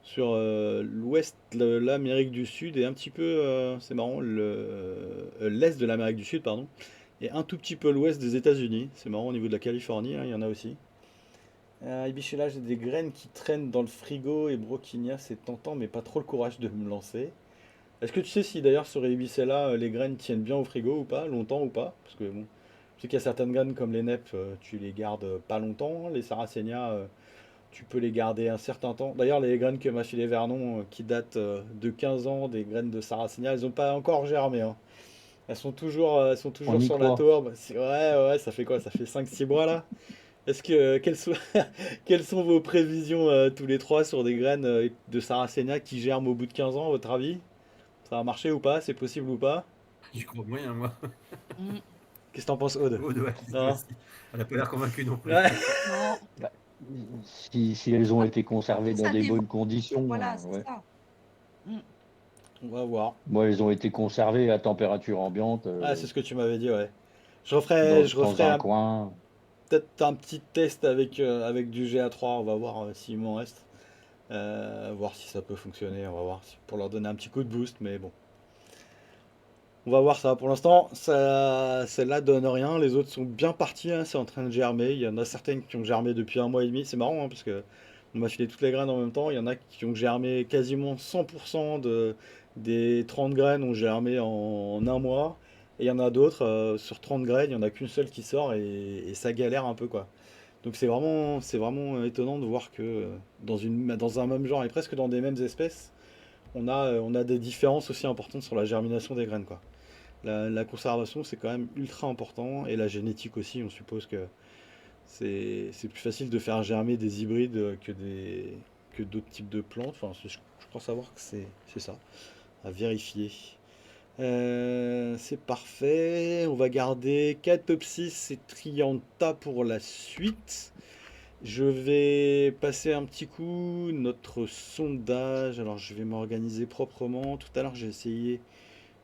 sur l'ouest de l'Amérique du Sud et un petit peu, c'est marrant, l'est de l'Amérique du Sud, pardon, et un tout petit peu l'ouest des États-Unis. C'est marrant au niveau de la Californie, hein, il y en a aussi. Ibichella, j'ai des graines qui traînent dans le frigo et Broquinia, c'est tentant, mais pas trop le courage de me lancer. Est-ce que tu sais si d'ailleurs sur Ibicella, les graines tiennent bien au frigo ou pas, longtemps ou pas? Parce que bon, je sais qu'il y a certaines graines comme les neps, tu les gardes pas longtemps. Les Sarracenia, tu peux les garder un certain temps. D'ailleurs, les graines que m'a filé Vernon, qui datent de 15 ans, des graines de Sarracenia, elles n'ont pas encore germé, hein. Elles sont
On
toujours
y
sur la
croit.
tourbe. Ouais, ouais, ça fait quoi? Ça fait 5 6 mois là? Est-ce que quelles sont vos prévisions tous les trois sur des graines de Sarracenia qui germent au bout de 15 ans, à votre avis? Ça va marcher ou pas? C'est possible ou pas?
J'y crois moyen, moi.
Mm.
Qu'est-ce que t'en penses, Aude?
Aude, ouais, c'est
Non?
aussi. Elle n'a pas l'air convaincue non plus.
Ouais.
Non.
Bah, si elles ont
Après,
été conservées dans
ça
des
dépend.
bonnes conditions,
Voilà, c'est
ouais.
ça. Mm.
On va voir.
Moi, elles ont été conservées à température ambiante,
Ah, c'est ce que tu m'avais dit, ouais. Je
dans
referai
un coin.
peut-être un petit test avec du GA3. On va voir s'il m'en reste. Voir si ça peut fonctionner. On va voir pour leur donner un petit coup de boost. Mais bon. On va voir ça. Pour l'instant, celle-là donne rien. Les autres sont bien partis, hein, c'est en train de germer. Il y en a certaines qui ont germé depuis un mois et demi. C'est marrant, hein, parce que on m'a filé toutes les graines en même temps. Il y en a qui ont germé quasiment 100% des 30 graines ont germé en un mois. Et il y en a d'autres, sur 30 graines, il n'y en a qu'une seule qui sort et ça galère un peu, quoi. Donc c'est vraiment étonnant de voir que dans un même genre et presque dans des mêmes espèces, on a des différences aussi importantes sur la germination des graines, quoi. La conservation, c'est quand même ultra important, et la génétique aussi. On suppose que c'est plus facile de faire germer des hybrides que d'autres types de plantes. Enfin, je crois savoir que c'est ça, à vérifier. C'est parfait. On va garder Catopsis et Trianta pour la suite. Je vais passer un petit coup notre sondage. Alors, je vais m'organiser proprement. Tout à l'heure, j'ai essayé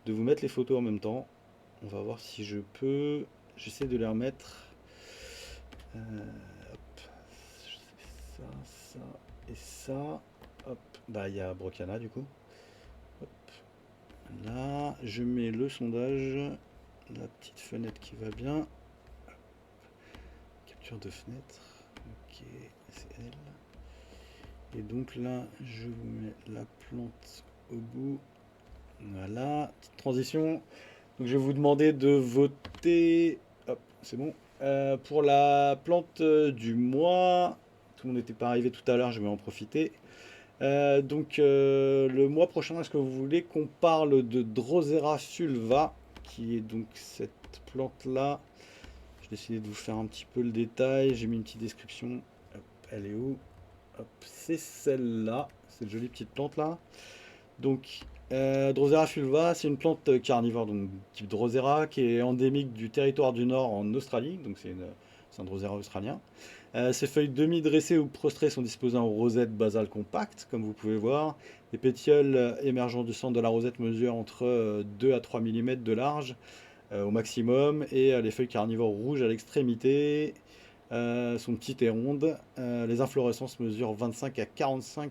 de vous mettre les photos en même temps. On va voir si je peux. J'essaie de les remettre. Hop. Ça, ça et ça. Hop. Bah, il y a Brocana du coup. Hop. Là, je mets le sondage. La petite fenêtre qui va bien. Capture de fenêtre. Ok, c'est elle. Et donc là, je vous mets la plante au bout. Voilà, petite transition. Donc je vais vous demander de voter. Hop, c'est bon. Pour la plante du mois. Tout le monde n'était pas arrivé tout à l'heure, je vais en profiter. Le mois prochain, est-ce que vous voulez qu'on parle de Drosera fulva, qui est donc cette plante-là? Je vais essayer de vous faire un petit peu le détail. J'ai mis une petite description. Hop, elle est où? Hop, c'est celle-là, cette jolie petite plante-là. Donc, Drosera fulva, c'est une plante carnivore, donc type Drosera, qui est endémique du territoire du Nord en Australie. Donc, c'est un Drosera australien. Ses feuilles demi-dressées ou prostrées sont disposées en rosette basale compacte, comme vous pouvez voir. Les pétioles émergeant du centre de la rosette mesurent entre 2 à 3 mm de large au maximum, et les feuilles carnivores rouges à l'extrémité sont petites et rondes. Les inflorescences mesurent 25 à 45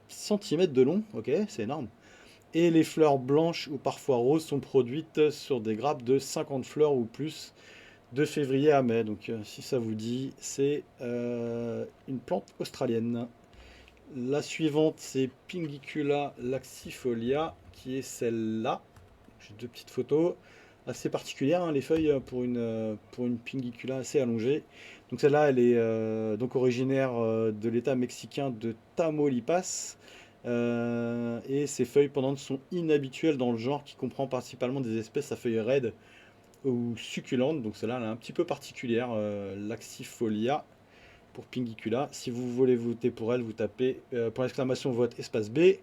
cm de long, ok, c'est énorme. Et les fleurs blanches ou parfois roses sont produites sur des grappes de 50 fleurs ou plus de février à mai. Donc si ça vous dit, c'est une plante australienne. La suivante, c'est Pingicula laxifolia, qui est celle-là. J'ai deux petites photos assez particulières, hein, les feuilles pour une Pingicula assez allongée. Donc celle-là, elle est donc originaire de l'état mexicain de Tamaulipas. Et ses feuilles pendantes sont inhabituelles dans le genre, qui comprend principalement des espèces à feuilles raides ou succulentes. Donc celle-là, elle est un petit peu particulière, Laxifolia pour Pingicula. Si vous voulez voter pour elle, vous tapez pour l'exclamation vote espace B.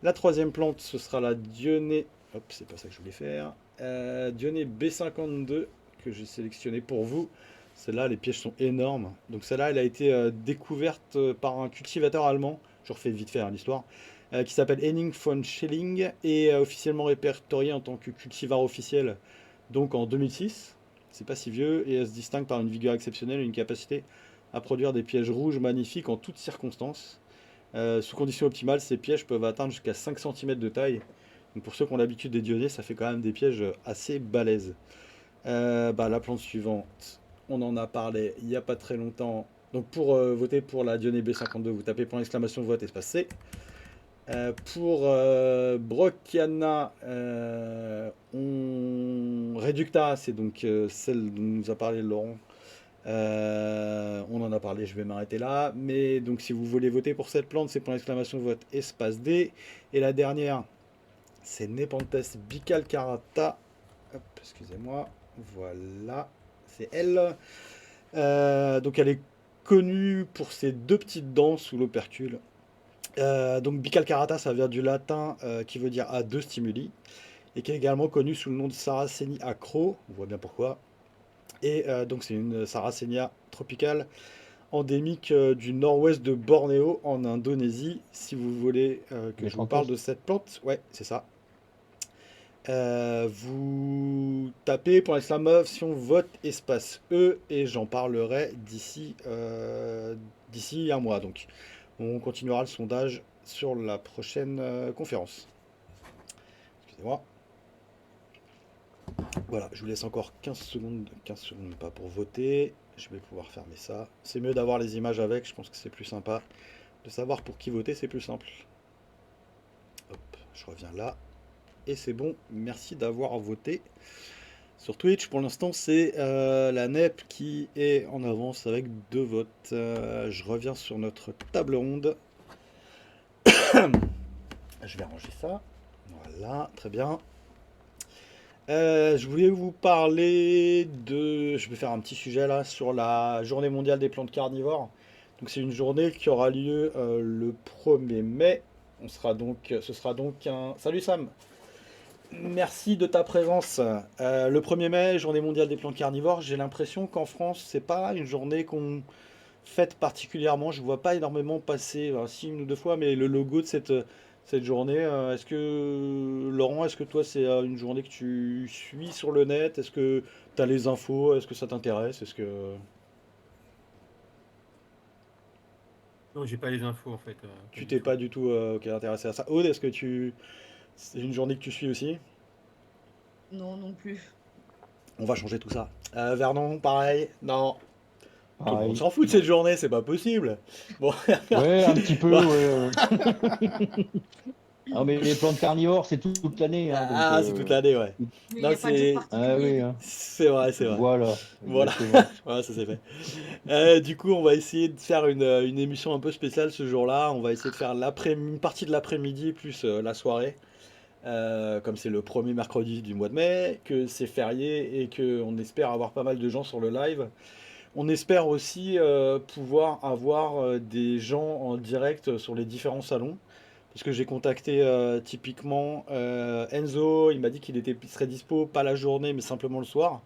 La troisième plante, ce sera la Dionée. Hop, c'est pas ça que je voulais faire. Dionée B52 que j'ai sélectionné pour vous. Celle-là, les pièges sont énormes. Donc celle-là, elle a été découverte par un cultivateur allemand. Je refais vite fait hein, l'histoire. Qui s'appelle Henning von Schelling et officiellement répertoriée en tant que cultivar officiel donc en 2006. C'est pas si vieux et elle se distingue par une vigueur exceptionnelle et une capacité à produire des pièges rouges magnifiques en toutes circonstances. Sous conditions optimales, ces pièges peuvent atteindre jusqu'à 5 cm de taille. Donc pour ceux qui ont l'habitude des dionnées, ça fait quand même des pièges assez balèzes. La plante suivante, on en a parlé il n'y a pas très longtemps. Donc pour voter pour la Dionée B52, vous tapez point d'exclamation vote espace C. Pour Brocchiana, Reducta, c'est donc celle dont nous a parlé Laurent. On en a parlé, je vais m'arrêter là. Mais donc si vous voulez voter pour cette plante, c'est point d'exclamation vote espace D. Et la dernière, c'est Nepenthes bicalcarata. Hop, excusez-moi. Voilà, c'est elle. Donc elle est connue pour ses deux petites dents sous l'opercule. Donc bicalcarata, ça vient du latin qui veut dire à deux stimuli, et qui est également connu sous le nom de Sarracenia acro, on voit bien pourquoi. Et donc c'est une Sarracenia tropicale endémique du nord-ouest de Bornéo en Indonésie. Si vous voulez que je vous parle de cette plante, ouais, c'est ça. Vous tapez pour l'exclamation vote espace E et j'en parlerai d'ici un mois. Donc on continuera le sondage sur la prochaine conférence. Excusez-moi. Voilà, je vous laisse encore 15 secondes pas pour voter. Je vais pouvoir fermer ça. C'est mieux d'avoir les images avec, je pense que c'est plus sympa. De savoir pour qui voter, c'est plus simple. Hop, je reviens là. Et c'est bon, merci d'avoir voté. Sur Twitch, pour l'instant, c'est la NEP qui est en avance avec 2 votes. Je reviens sur notre table ronde. Je vais ranger ça. Voilà, très bien. Je voulais vous parler de... Je vais faire un petit sujet là sur la journée mondiale des plantes carnivores. Donc c'est une journée qui aura lieu le 1er mai. Ce sera donc un... Salut Sam! Merci de ta présence. Le 1er mai, journée mondiale des plantes carnivores, j'ai l'impression qu'en France, c'est pas une journée qu'on fête particulièrement. Je vois pas énormément passer, si une ou deux fois, mais le logo de cette journée, est-ce que, Laurent, est-ce que toi, c'est une journée que tu suis sur le net? Est-ce que tu as les infos? Est-ce que ça t'intéresse? Est-ce que
Non, j'ai pas les infos en fait. Pas
tu
du
t'es
tout.
pas du tout ok, intéressé à ça? Aude, est-ce que c'est une journée que tu suis aussi?
Non, non plus.
On va changer tout ça. Vernon, pareil? Non. Tout le monde
Pareil.
s'en fout de cette journée, c'est pas possible. Bon,
Ouais, un petit peu,
bon.
ouais. Ah, mais les plantes carnivores, c'est toute l'année, hein, donc.
Ah, c'est toute l'année, ouais.
Mais il
Non,
n'y a pas de jour
Ah
particulier,
oui,
du
hein.
coup.
c'est vrai, c'est vrai.
Voilà,
Voilà,
exactement.
voilà, ça c'est fait. Du coup, on va essayer de faire une émission un peu spéciale ce jour-là. On va essayer de faire une partie de l'après-midi plus la soirée. Comme c'est le premier mercredi du mois de mai, que c'est férié et qu'on espère avoir pas mal de gens sur le live. On espère aussi pouvoir avoir des gens en direct sur les différents salons. Parce que j'ai contacté typiquement Enzo, il m'a dit il serait dispo pas la journée mais simplement le soir.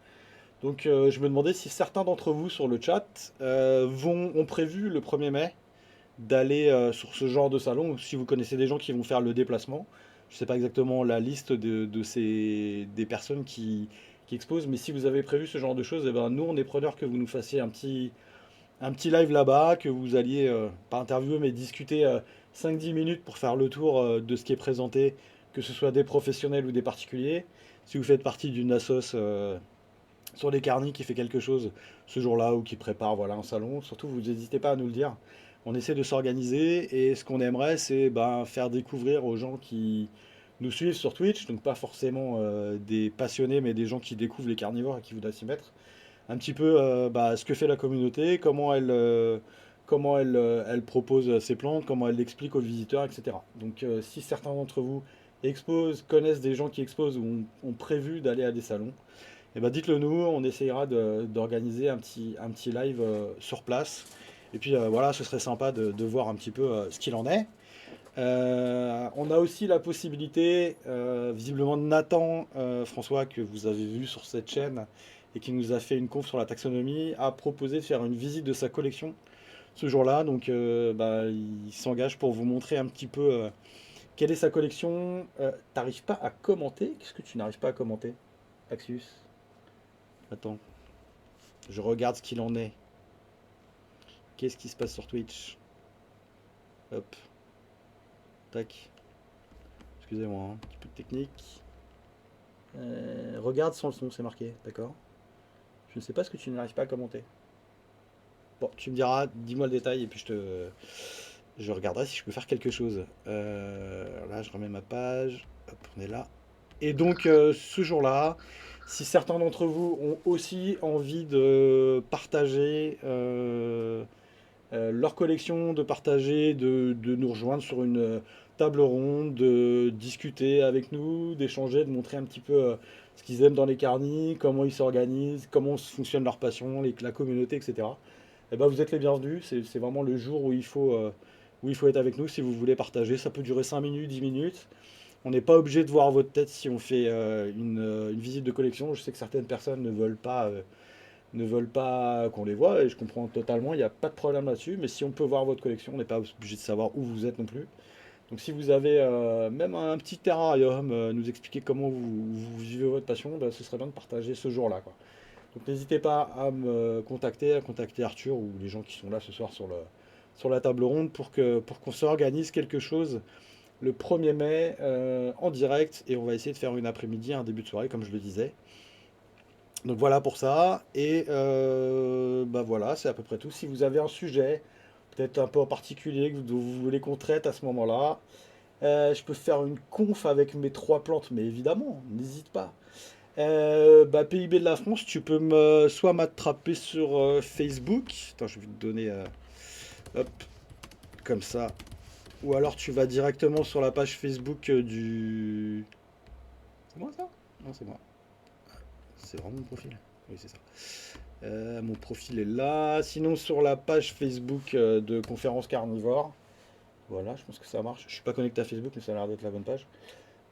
Donc je me demandais si certains d'entre vous sur le chat ont prévu le 1er mai d'aller sur ce genre de salon, ou si vous connaissez des gens qui vont faire le déplacement. Je ne sais pas exactement la liste des personnes qui exposent, mais si vous avez prévu ce genre de choses, eh ben, nous on est preneurs que vous nous fassiez un petit live là-bas, que vous alliez, pas interviewer, mais discuter 5-10 minutes pour faire le tour de ce qui est présenté, que ce soit des professionnels ou des particuliers. Si vous faites partie d'une assoce sur les carnets qui fait quelque chose ce jour-là ou qui prépare voilà, un salon, surtout vous n'hésitez pas à nous le dire. On essaie de s'organiser et ce qu'on aimerait, c'est ben, faire découvrir aux gens qui nous suivent sur Twitch, donc pas forcément des passionnés, mais des gens qui découvrent les carnivores et qui voudraient s'y mettre, un petit peu bah, ce que fait la communauté, elle propose ses plantes, comment elle l'explique aux visiteurs, etc. Donc si certains d'entre vous exposent, connaissent des gens qui exposent ou ont prévu d'aller à des salons, eh ben dites-le nous, on essayera d'organiser un petit live sur place. Et puis voilà, ce serait sympa de voir un petit peu ce qu'il en est. On a aussi la possibilité, visiblement Nathan François, que vous avez vu sur cette chaîne et qui nous a fait une conf sur la taxonomie, a proposé de faire une visite de sa collection ce jour-là. Donc bah, il s'engage pour vous montrer un petit peu quelle est sa collection. T'arrives pas à commenter? Qu'est-ce que tu n'arrives pas à commenter, Axius? Attends, je regarde ce qu'il en est. Qu'est-ce qui se passe sur Twitch? Hop, tac. Excusez-moi, un petit peu de technique. Regarde sans le son, c'est marqué, d'accord? Je ne sais pas ce que tu n'arrives pas à commenter. Bon, tu me diras, dis-moi le détail et puis je regarderai si je peux faire quelque chose. Là, je remets ma page. Hop, on est là. Et donc, ce jour-là, si certains d'entre vous ont aussi envie de partager leur collection, de partager, de nous rejoindre sur une table ronde, de discuter avec nous, d'échanger, de montrer un petit peu ce qu'ils aiment dans les carnets, comment ils s'organisent, comment fonctionne leur passion, la communauté, etc. Eh ben, vous êtes les bienvenus. C'est vraiment le jour où il faut être avec nous si vous voulez partager. Ça peut durer 5 minutes, 10 minutes. On n'est pas obligé de voir votre tête si on fait une visite de collection. Je sais que certaines personnes ne veulent pas qu'on les voit et je comprends totalement, il n'y a pas de problème là-dessus. Mais si on peut voir votre collection, on n'est pas obligé de savoir où vous êtes non plus. Donc si vous avez même un petit terrarium, nous expliquer comment vous vivez votre passion, bah, ce serait bien de partager ce jour-là, quoi. Donc n'hésitez pas à me contacter, à contacter Arthur ou les gens qui sont là ce soir sur la table ronde pour qu'on s'organise quelque chose le 1er mai en direct et on va essayer de faire une après-midi, un début de soirée comme je le disais. Donc voilà pour ça. Et bah voilà, c'est à peu près tout. Si vous avez un sujet, peut-être un peu en particulier, que vous voulez qu'on traite à ce moment-là, je peux faire une conf avec mes 3 plantes, mais évidemment, n'hésite pas. Bah, PIB de la France, tu peux soit m'attraper sur Facebook. Attends, je vais te donner, hop, comme ça. Ou alors tu vas directement sur la page Facebook du... C'est moi ça? Non, c'est moi. C'est vraiment mon profil. Oui, c'est ça. Mon profil est là. Sinon, sur la page Facebook de Conférence Carnivore. Voilà, je pense que ça marche. Je suis pas connecté à Facebook, mais ça a l'air d'être la bonne page.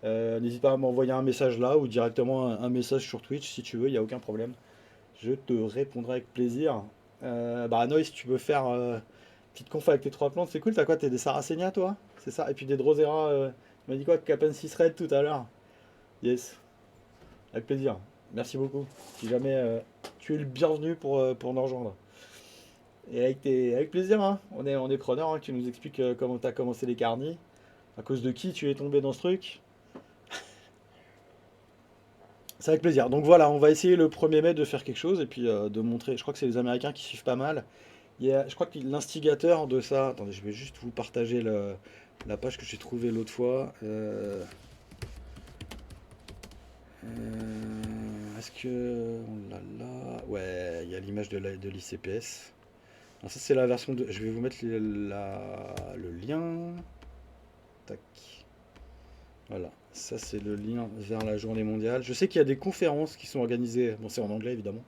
N'hésite pas à m'envoyer un message là ou directement un message sur Twitch si tu veux, il n'y a aucun problème. Je te répondrai avec plaisir. Bah, Noise, si tu veux faire petite conf avec tes 3 plantes, c'est cool. T'as quoi? T'as des Sarracenia, toi? C'est ça? Et puis des Drosera. Tu m'as dit quoi? Capen 6 Red tout à l'heure. Yes, avec plaisir. Merci beaucoup. Si jamais tu es le bienvenu pour nous rejoindre. Et avec plaisir, hein. On est preneur, hein, que tu nous expliques comment tu as commencé les carnis. À cause de qui tu es tombé dans ce truc. C'est avec plaisir. Donc voilà, on va essayer le 1er mai de faire quelque chose et puis de montrer. Je crois que c'est les Américains qui suivent pas mal. Je crois que l'instigateur de ça. Attendez, je vais juste vous partager la page que j'ai trouvée l'autre fois. Est-ce que. On l'a là. Ouais, il y a l'image de l'ICPS. Alors ça, c'est la version de. Je vais vous mettre le lien. Tac. Voilà. Ça, c'est le lien vers la journée mondiale. Je sais qu'il y a des conférences qui sont organisées. Bon, c'est en anglais évidemment.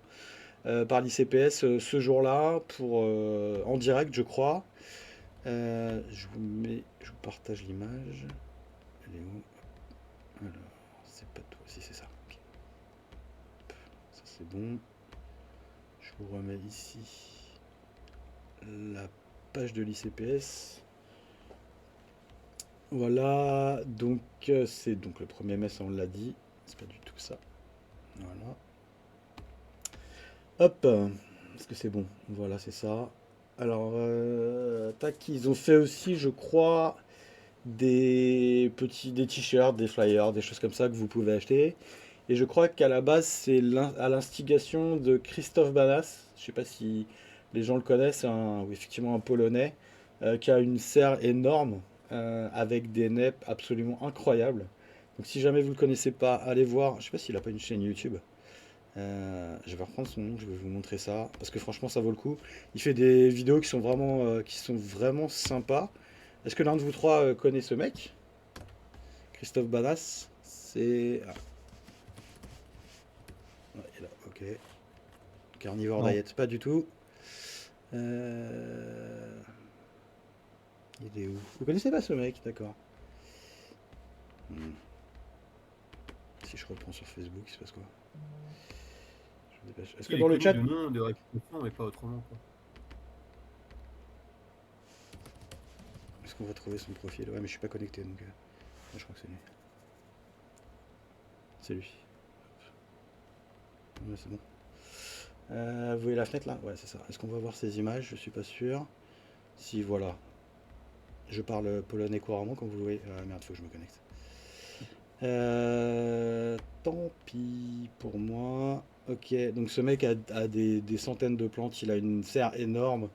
Par l'ICPS ce jour-là en direct, je crois. Je vous partage l'image. Elle est où? Alors, c'est pas tout. Si, c'est ça. Ok. Ça, c'est bon. Je vous remets ici la page de l'ICPS. Voilà. Donc, c'est donc le 1er mai, ça on l'a dit. C'est pas du tout ça. Voilà. Hop. Est-ce que c'est bon? Voilà, c'est ça. Alors, tac, ils ont fait aussi, je crois, des t-shirts, des flyers, des choses comme ça que vous pouvez acheter. Et je crois qu'à la base, c'est à l'instigation de Christophe Banas. Je sais pas si les gens le connaissent, oui, effectivement un Polonais, qui a une serre énorme avec des neps absolument incroyables. Donc si jamais vous le connaissez pas, allez voir. Je sais pas s'il a pas une chaîne YouTube. Je vais reprendre son nom, je vais vous montrer ça, parce que franchement ça vaut le coup. Il fait des vidéos qui sont vraiment sympas. Est-ce que l'un de vous trois connaît ce mec? Christophe Banas, c'est... Ah, ouais, il est là, ok. Carnivore
Non.
Diet, pas du tout. Il est où? Vous connaissez pas ce mec, d'accord. Si je reprends sur Facebook, il se passe quoi? Je me dépêche. Est-ce que
Il est
dans le
connu
chat...
de nom, de réputation, mais pas autrement, quoi.
Est-ce qu'on va trouver son profil? Ouais, mais je suis pas connecté, donc... je crois que c'est lui. C'est lui. Ouais, c'est bon. Vous voyez la fenêtre là? Ouais, c'est ça. Est-ce qu'on va voir ces images? Je suis pas sûr. Si, voilà. Je parle polonais couramment, comme vous le voyez. Ah merde, faut que je me connecte. Tant pis pour moi. Ok, donc ce mec a des centaines de plantes. Il a une serre énorme.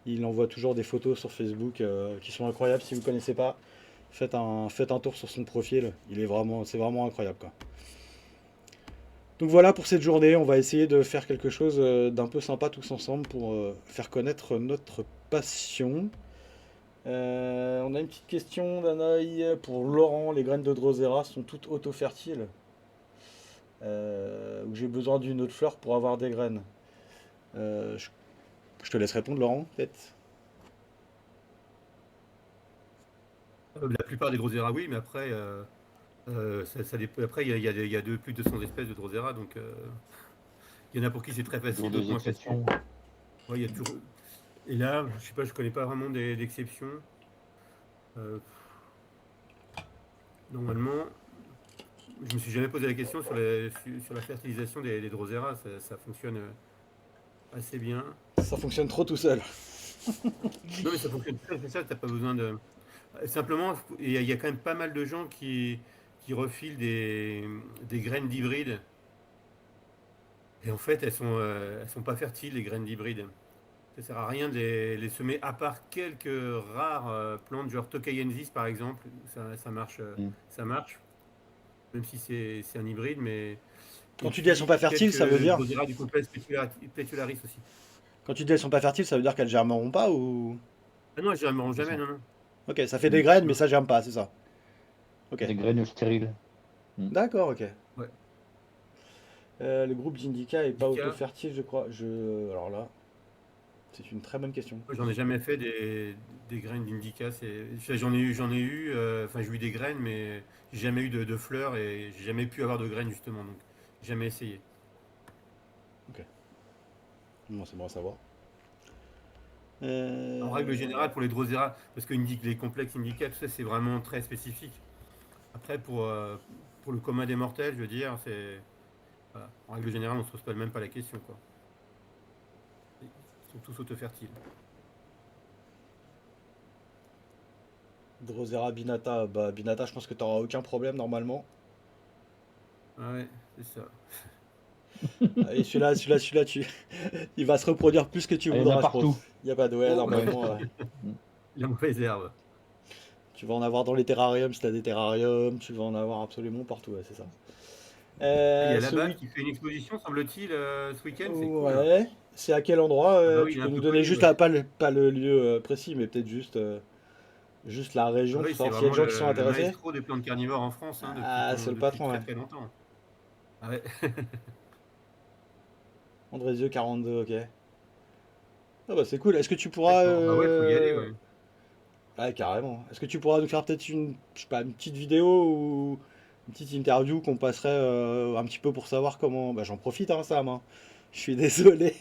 Il envoie toujours des photos sur Facebook qui sont incroyables. Si vous ne connaissez pas, faites un tour sur son profil. C'est vraiment incroyable, quoi. Donc voilà pour cette journée, on va essayer de faire quelque chose d'un peu sympa tous ensemble pour faire connaître notre passion. On a une petite question d'un œil pour Laurent. Les graines de Drosera sont toutes auto-fertiles ou j'ai besoin d'une autre fleur pour avoir des graines? Je te laisse répondre, Laurent, peut-être.
La plupart des Drosera, oui, mais après, après il y a plus de 200 espèces de Drosera, donc il y en a pour qui c'est très facile,
Toujours
d'autres
des
moins facile.
exceptions.
Ouais, il y a toujours... Et là, je sais pas, je connais pas vraiment d'exceptions. Normalement, je me suis jamais posé la question sur la fertilisation des Drosera, ça fonctionne assez bien.
Ça fonctionne trop tout seul.
Non, mais ça fonctionne très, c'est ça, t'as pas besoin de... Simplement, il y a quand même pas mal de gens qui refilent des graines d'hybrides. Et en fait, elles sont pas fertiles, les graines d'hybrides. Ça sert à rien de les semer, à part quelques rares plantes, genre Tokaiensis par exemple.
Mm.
Ça marche, même si c'est un hybride, mais.
Quand
Et
tu dis elles sont
puis
pas fertiles, ça veut
quelques
dire.
Drosera du complexe Petularis aussi.
Quand tu dis elles sont pas fertiles, ça veut dire qu'elles germeront pas ou.
Ah non, je ne mange
C'est
jamais,
ça.
non, non.
Ok, ça fait des
Mm.
graines, mais
Non.
ça germe pas, c'est ça. Ok.
Des graines stériles. Mm.
D'accord, ok.
Ouais.
Le groupe d'Indica est pas
Indica,
auto-fertile, je crois. Alors là, c'est une très bonne question.
moi, j'en ai jamais fait des graines d'Indica. J'en ai eu, enfin, j'ai eu des graines, mais j'ai jamais eu de fleurs et j'ai jamais pu avoir de graines, justement. Donc, j'ai jamais essayé.
Bon, c'est bon à savoir.
En règle générale, pour les Drosera, parce que les complexes Indica, tout ça, c'est vraiment très spécifique. Après, pour le commun des mortels, je veux dire, voilà. En règle générale, on se pose même pas la question, quoi. Ils sont tous auto-fertiles.
Drosera Binata, bah Binata, je pense que t'auras aucun problème normalement.
Ah ouais, c'est ça.
Et celui-là, il va se reproduire plus que tu
Ah, il y en a
voudras, je
partout.
pense. Il y a pas de ouais,
Oh,
Ouais.
normalement,
Mm.
la mauvaise herbe.
tu vas en avoir dans les terrariums si t'as des terrariums, tu vas en avoir absolument partout, ouais, c'est ça.
Il y a
Ce
là-bas
week,
qui fait une exposition, semble-t-il, ce week-end, c'est cool.
ouais, c'est à quel endroit
Ah bah oui,
tu
il est
peux
un
nous
peu
donner
connu,
juste
ouais.
pas le lieu précis, mais peut-être juste la
Ah
région pour
oui, c'est
savoir s'il y a des
vraiment
gens qui sont
le
intéressés.
maestro des plantes carnivores en France, hein,
Ah, c'est le
depuis
patron,
très
ouais.
très longtemps. Ah ouais.
Andrézieux 42, ok. Ah bah c'est cool. Est-ce que tu pourras...
D'accord. Bah ouais, faut y aller, ouais.
Ouais, carrément. Est-ce que tu pourras nous faire peut-être je sais pas, une petite vidéo ou une petite interview qu'on passerait un petit peu pour savoir comment... Bah j'en profite, hein, Sam, hein. Je suis désolé,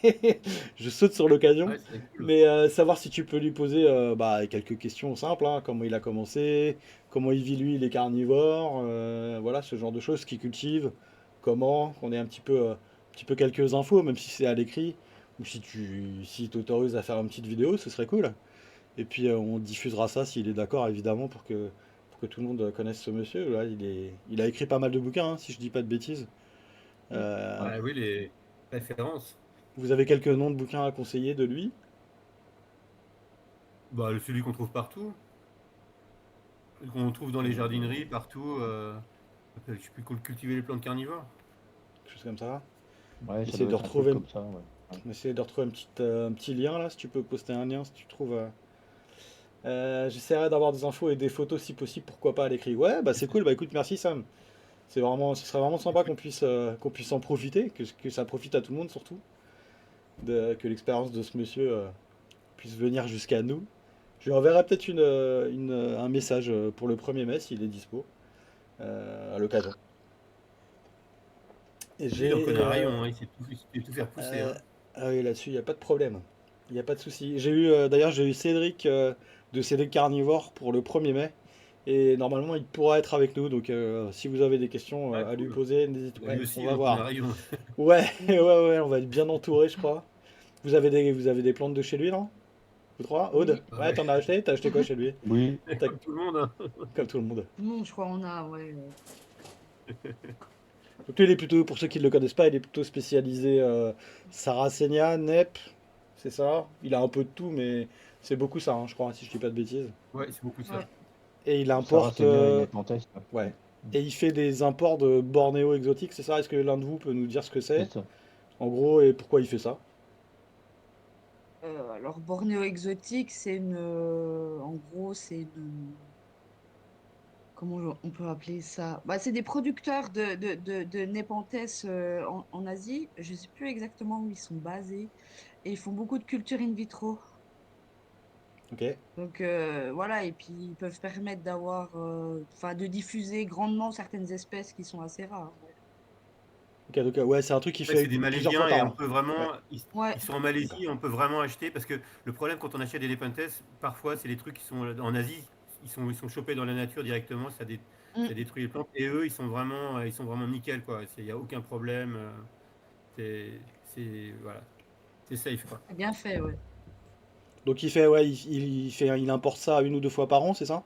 je saute sur l'occasion.
Ouais, c'est cool.
Mais savoir si tu peux lui poser bah, quelques questions simples, hein, comment il a commencé, comment il vit lui les carnivores, voilà, ce genre de choses, ce qu'il cultive, comment, qu'on ait un petit peu quelques infos, même si c'est à l'écrit, ou si t'autorises à faire une petite vidéo, ce serait cool. Et puis on diffusera ça s'il est d'accord, évidemment, pour que tout le monde connaisse ce monsieur. Là, il a écrit pas mal de bouquins, hein, si je dis pas de bêtises. Euh,
Ouais.
Ah oui, les références.
vous avez quelques noms de bouquins à conseiller de lui?
Bah, celui qu'on trouve partout, qu'on trouve dans les jardineries, partout. Je sais plus, cultiver les plantes carnivores.
Quelque chose comme ça.
Ouais, ça
J'essaie
doit
de
être un truc
retrouver,
comme ça. Ouais. Ouais.
essayer de retrouver un petit lien là, si tu peux poster un lien, si tu trouves. J'essaierai d'avoir des infos et des photos si possible, pourquoi pas à l'écrit. Ouais, bah c'est cool, bah écoute, merci Sam. Ce serait vraiment sympa qu'on puisse en profiter, que ça profite à tout le monde surtout, que l'expérience de ce monsieur puisse venir jusqu'à nous. Je lui enverrai peut-être un message pour le 1er mai s'il est dispo, à l'occasion. Et
Lui, il en
j'ai.
connaît un rayon, hein, il sait tout faire pousser,
Euh,
hein.
ah oui, là-dessus, il n'y a pas de problème. Il n'y a pas de souci. D'ailleurs, j'ai eu Cédric de Cédric Carnivore pour le 1er mai. Et normalement, il pourra être avec nous. Donc, si vous avez des questions
Ah,
à lui
cool.
poser, n'hésitez
Lui
pas. On
aussi, il
va
en connaît un
voir.
rayon.
Ouais, ouais, on va être bien entouré, je crois. Vous avez des plantes de chez lui, non? Vous trois? Aude?
Oui,
Bah
Ouais,
ouais,
t'en as acheté? T'as acheté quoi chez lui?
Oui,
T'as-
comme tout le monde, hein.
Comme tout le monde.
tout le monde, je crois, on a, ouais.
Donc, lui, il est plutôt, pour ceux qui ne le connaissent pas, il est plutôt spécialisé Sarracenia, NEP, c'est ça? Il a un peu de tout, mais c'est beaucoup ça, hein, je crois, si je dis pas de bêtises.
Ouais, c'est beaucoup ça.
Ouais.
Et il
Sarah
importe.
Senior et Nepenthes.
Ouais. Et il fait des imports de Bornéo exotiques, c'est ça? Est-ce que l'un de vous peut nous dire ce que c'est?
C'est ça.
En gros, et pourquoi il fait ça?
Alors, Bornéo exotique, c'est en gros, c'est une. Comment on peut appeler ça? Bah, c'est des producteurs de Nepenthes en Asie. Je ne sais plus exactement où ils sont basés. Et ils font beaucoup de culture in vitro.
Ok.
Donc voilà, et puis ils peuvent permettre enfin, de diffuser grandement certaines espèces qui sont assez rares.
Ok, donc ouais, c'est un truc qu'il
Ouais, c'est
fait
des
plusieurs fois
Malaisiens et
par
on
an.
peut vraiment.
Ouais,
Ouais,
Ils sont en
d'accord.
Malaisie et on peut vraiment acheter parce que le problème quand on achète des Nepenthes, parfois c'est des trucs qui sont en Asie, ils sont chopés dans la nature directement,
mm,
ça détruit les plantes et eux ils sont vraiment nickel quoi. Il n'y a aucun problème. Voilà, c'est safe quoi.
c'est bien fait, ouais.
Donc il fait, ouais, il importe ça une ou deux fois par an, c'est ça?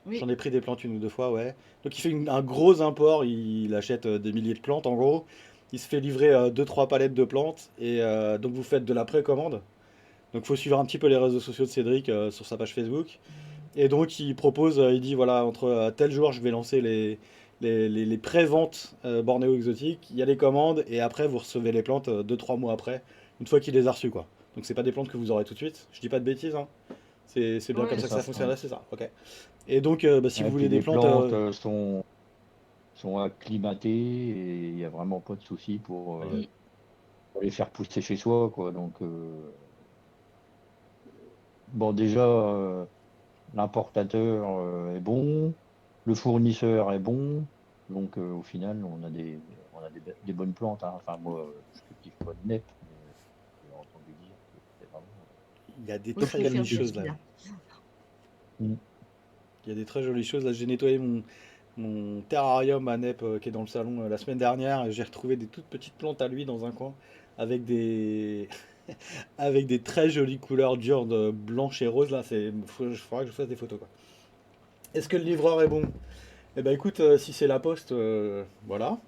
Oui,
J'en ai pris des plantes une ou deux fois, ouais. Donc il fait un gros import, il achète des milliers de plantes en gros. il se fait livrer 2-3 palettes de plantes et donc vous faites de la précommande. Donc il faut suivre un petit peu les réseaux sociaux de Cédric sur sa page Facebook. Et donc il propose, il dit voilà, entre tel jour je vais lancer les pré-ventes Bornéo exotiques, il y a les commandes et après vous recevez les plantes 2-3 mois après, une fois qu'il les a reçues quoi. Donc c'est pas des plantes que vous aurez tout de suite, je dis pas de bêtises, hein. C'est bien comme
Ouais,
C'est
ça que
ça.
ça
c'est ça.
fonctionne, c'est ça, ok. Et donc si
Et
vous
puis
voulez des
les
plantes,
plantes sont acclimatées et il n'y a vraiment pas de souci
allez.
Mm.
pour les faire pousser chez soi, quoi. Donc, bon, déjà, l'importateur est bon, le fournisseur est bon, donc au final, on a des bonnes plantes, hein. Enfin, moi, je cultive pas de NEP, mais j'ai entendu dire que c'était vraiment
Il y a des
Faut se
très
méfier
jolies
un peu de
choses là.
celui-là.
Mm.
Il y a des très jolies choses là. J'ai nettoyé mon terrarium à Nep qui est dans le salon la semaine dernière et j'ai retrouvé des toutes petites plantes à lui dans un coin avec des avec des très jolies couleurs dures de blanche et rose là. Faudra que je fasse des photos quoi. Est-ce que le livreur est bon? Eh ben écoute, si c'est la poste, voilà.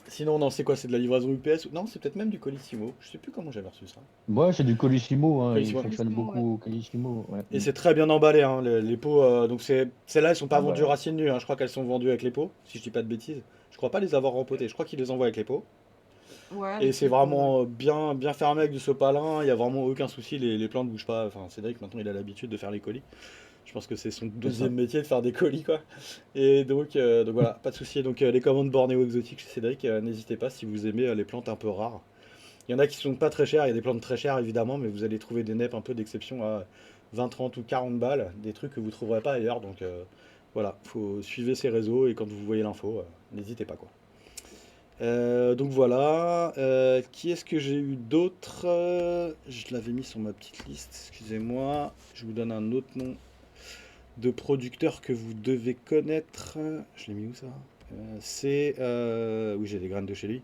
Sinon, non, c'est quoi? C'est de la livraison UPS? Non, c'est peut-être même du Colissimo. Je sais plus comment j'avais reçu ça.
Moi, c'est du Colissimo, hein, il
Colissimo.
fonctionne
Colissimo, ouais.
beaucoup au Colissimo. Ouais.
Et
Mm.
c'est très bien emballé, hein, les pots. Donc celles-là, elles sont pas
Ah
vendues
bah,
racines nues, hein. Je crois qu'elles sont vendues avec les pots, si je dis pas de bêtises. Je crois pas les avoir rempotées. Je crois qu'ils les envoient avec les pots.
Ouais,
Et
avec
c'est
les pots, ouais.
vraiment bien, bien fermé avec du sopalin. Il y a vraiment aucun souci. Les plants ne bougent pas. Enfin, Cédric, maintenant, il a l'habitude de faire les colis. Je pense que c'est son
c'est ça.
deuxième métier de faire des colis, quoi. Et donc voilà, pas de souci. Donc les commandes bornéo exotiques chez Cédric, n'hésitez pas si vous aimez les plantes un peu rares. Il y en a qui sont pas très chères, il y a des plantes très chères évidemment, mais vous allez trouver des neps un peu d'exception à 20, 30 ou 40 balles, des trucs que vous trouverez pas ailleurs. Donc voilà, faut suivre ces réseaux et quand vous voyez l'info, n'hésitez pas quoi. Donc voilà, qui est-ce que j'ai eu d'autre? Je l'avais mis sur ma petite liste, excusez-moi. Je vous donne un autre nom de producteur que vous devez connaître. Je l'ai mis où ça? Oui, j'ai des graines de chez lui.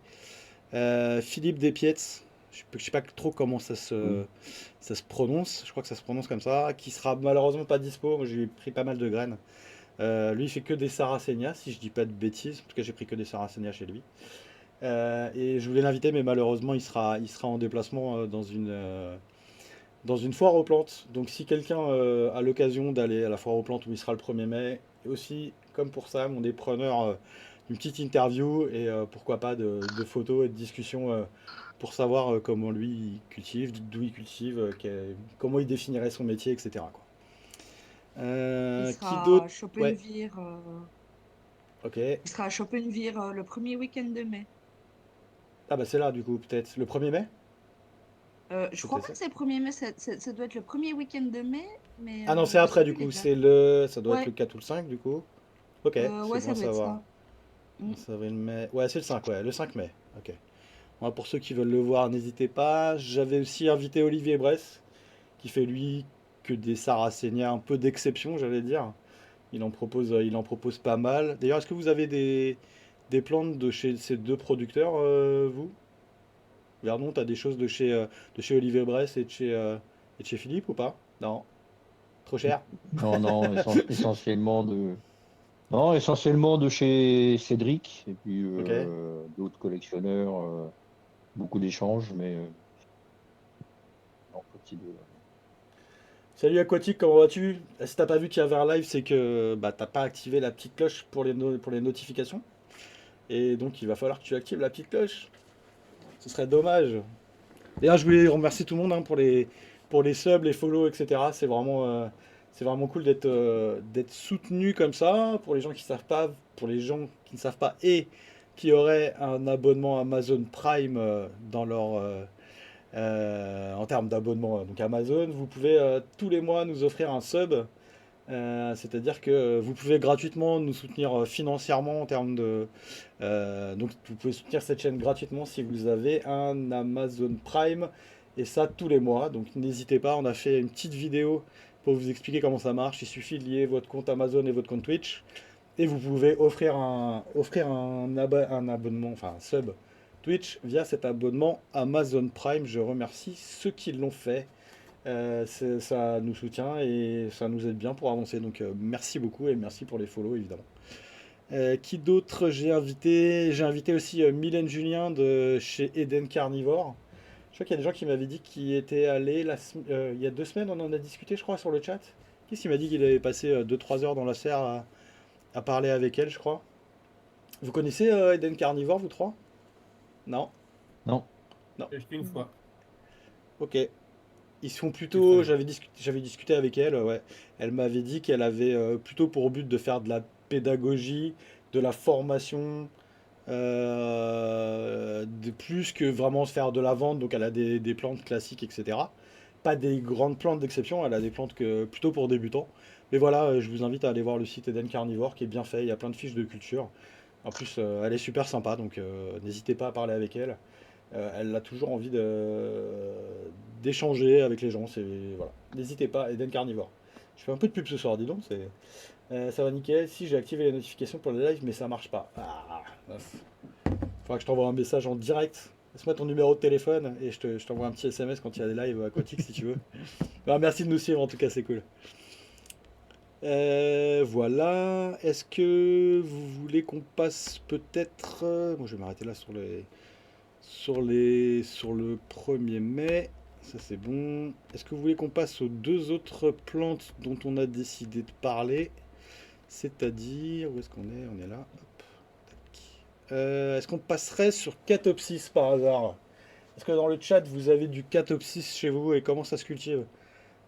Philippe Despietz, je sais pas trop comment
Oui.
ça se prononce, je crois que ça se prononce comme ça, qui sera malheureusement pas dispo. Moi j'ai pris pas mal de graines. Lui il fait que des Sarracenia, si je dis pas de bêtises. En tout cas j'ai pris que des Sarracenia chez lui. Et je voulais l'inviter, mais malheureusement il sera en déplacement dans une foire aux plantes. Donc si quelqu'un a l'occasion d'aller à la foire aux plantes où il sera le 1er mai, et aussi comme pour Sam, on est preneur d'une petite interview et pourquoi pas de photos et de discussions pour savoir comment lui il cultive, d'où il cultive, comment il définirait son métier, etc. quoi.
Il
Qui
sera
d'autre?
à
Ouais,
Schopenvire,
ok.
il sera à Schopenvire le premier week-end de mai.
Ah bah c'est là du coup, peut-être. Le 1er mai?
Je
C'est
crois
peut-être
pas
ça.
que c'est le premier mai, ça doit être le premier week-end de mai, mais
Ah non, c'est
je sais
après du
plus
coup,
l'exact.
ça doit être le
Ouais,
4 ou le 5 du coup. Ok, c'est
ouais,
bon
ça
à
doit être
savoir.
ça. Mm.
Mars, avril, mai. Ouais, c'est le 5, ouais, le 5 mai. Ok. Moi, pour ceux qui veulent le voir, n'hésitez pas. J'avais aussi invité Olivier Bress, qui fait lui que des Sarracenia un peu d'exception, j'allais dire. Il en propose pas mal. D'ailleurs, est-ce que vous avez des plantes de chez ces deux producteurs, vous? Vernon, t'as des choses de chez Olivier Bress et de chez Philippe ou pas? Non, trop cher?
Non, non, essentiellement de chez Cédric et puis
Ok.
d'autres collectionneurs, beaucoup d'échanges, mais non, pas de ces deux-là.
Salut Aquatique, comment vas-tu? Si t'as pas vu qu'il y avait un live, c'est que bah, t'as pas activé la petite cloche pour les notifications. Et donc il va falloir que tu actives la petite cloche. Ce serait dommage. D'ailleurs, je voulais remercier tout le monde hein, pour les subs, les follow, etc. C'est vraiment cool d'être soutenu comme ça. Pour les gens qui savent pas, pour les gens qui ne savent pas et qui auraient un abonnement Amazon Prime en termes d'abonnement donc Amazon, vous pouvez tous les mois nous offrir un sub. C'est-à-dire que vous pouvez gratuitement nous soutenir financièrement en termes donc vous pouvez soutenir cette chaîne gratuitement si vous avez un Amazon Prime et ça tous les mois. Donc n'hésitez pas, on a fait une petite vidéo pour vous expliquer comment ça marche. Il suffit de lier votre compte Amazon et votre compte Twitch et vous pouvez offrir un abonnement, enfin un sub Twitch via cet abonnement Amazon Prime. Je remercie ceux qui l'ont fait. Ça nous soutient et ça nous aide bien pour avancer. Donc merci beaucoup et merci pour les follow évidemment. Qui d'autre j'ai invité? J'ai invité aussi Mylène Julien de chez Eden Carnivore. Je crois qu'il y a des gens qui m'avaient dit qu'ils étaient allés il y a 2 semaines, on en a discuté, je crois, sur le chat. Qu'est-ce qu'il m'a dit qu'il avait passé 2-3 heures dans la serre à parler avec elle, je crois. Vous connaissez Eden Carnivore, vous trois? Non?
Non.
Non.
J'ai acheté une fois.
Ok. Ils sont
C'est très
plutôt,
bien.
j'avais discuté avec elle, ouais. Elle m'avait dit qu'elle avait plutôt pour but de faire de la pédagogie, de la formation, de plus que vraiment se faire de la vente. Donc elle a des plantes classiques, etc. Pas des grandes plantes d'exception, elle a des plantes plutôt pour débutants. Mais voilà, je vous invite à aller voir le site Eden Carnivore qui est bien fait, il y a plein de fiches de culture. En plus, elle est super sympa, donc n'hésitez pas à parler avec elle. Elle a toujours envie d'échanger avec les gens. Voilà. N'hésitez pas, Eden Carnivore. Je fais un peu de pub ce soir, dis donc. Ça va nickel. Si j'ai activé les notifications pour les lives, mais ça marche pas. Ah, mince. Faudra que je t'envoie un message en direct. Laisse-moi ton numéro de téléphone et je t'envoie un petit SMS quand il y a des lives aquatiques si tu veux. Alors, merci de nous suivre, en tout cas, c'est cool. Voilà. Est-ce que vous voulez qu'on passe peut-être. Moi, je vais m'arrêter là sur le 1er mai. Ça, c'est bon. Est-ce que vous voulez qu'on passe aux 2 autres plantes dont on a décidé de parler? C'est-à-dire, où est-ce qu'on est? On est là. Hop. Tac. Est-ce qu'on passerait sur Catopsis par hasard? Est-ce que dans le chat, vous avez du Catopsis chez vous et comment ça se cultive?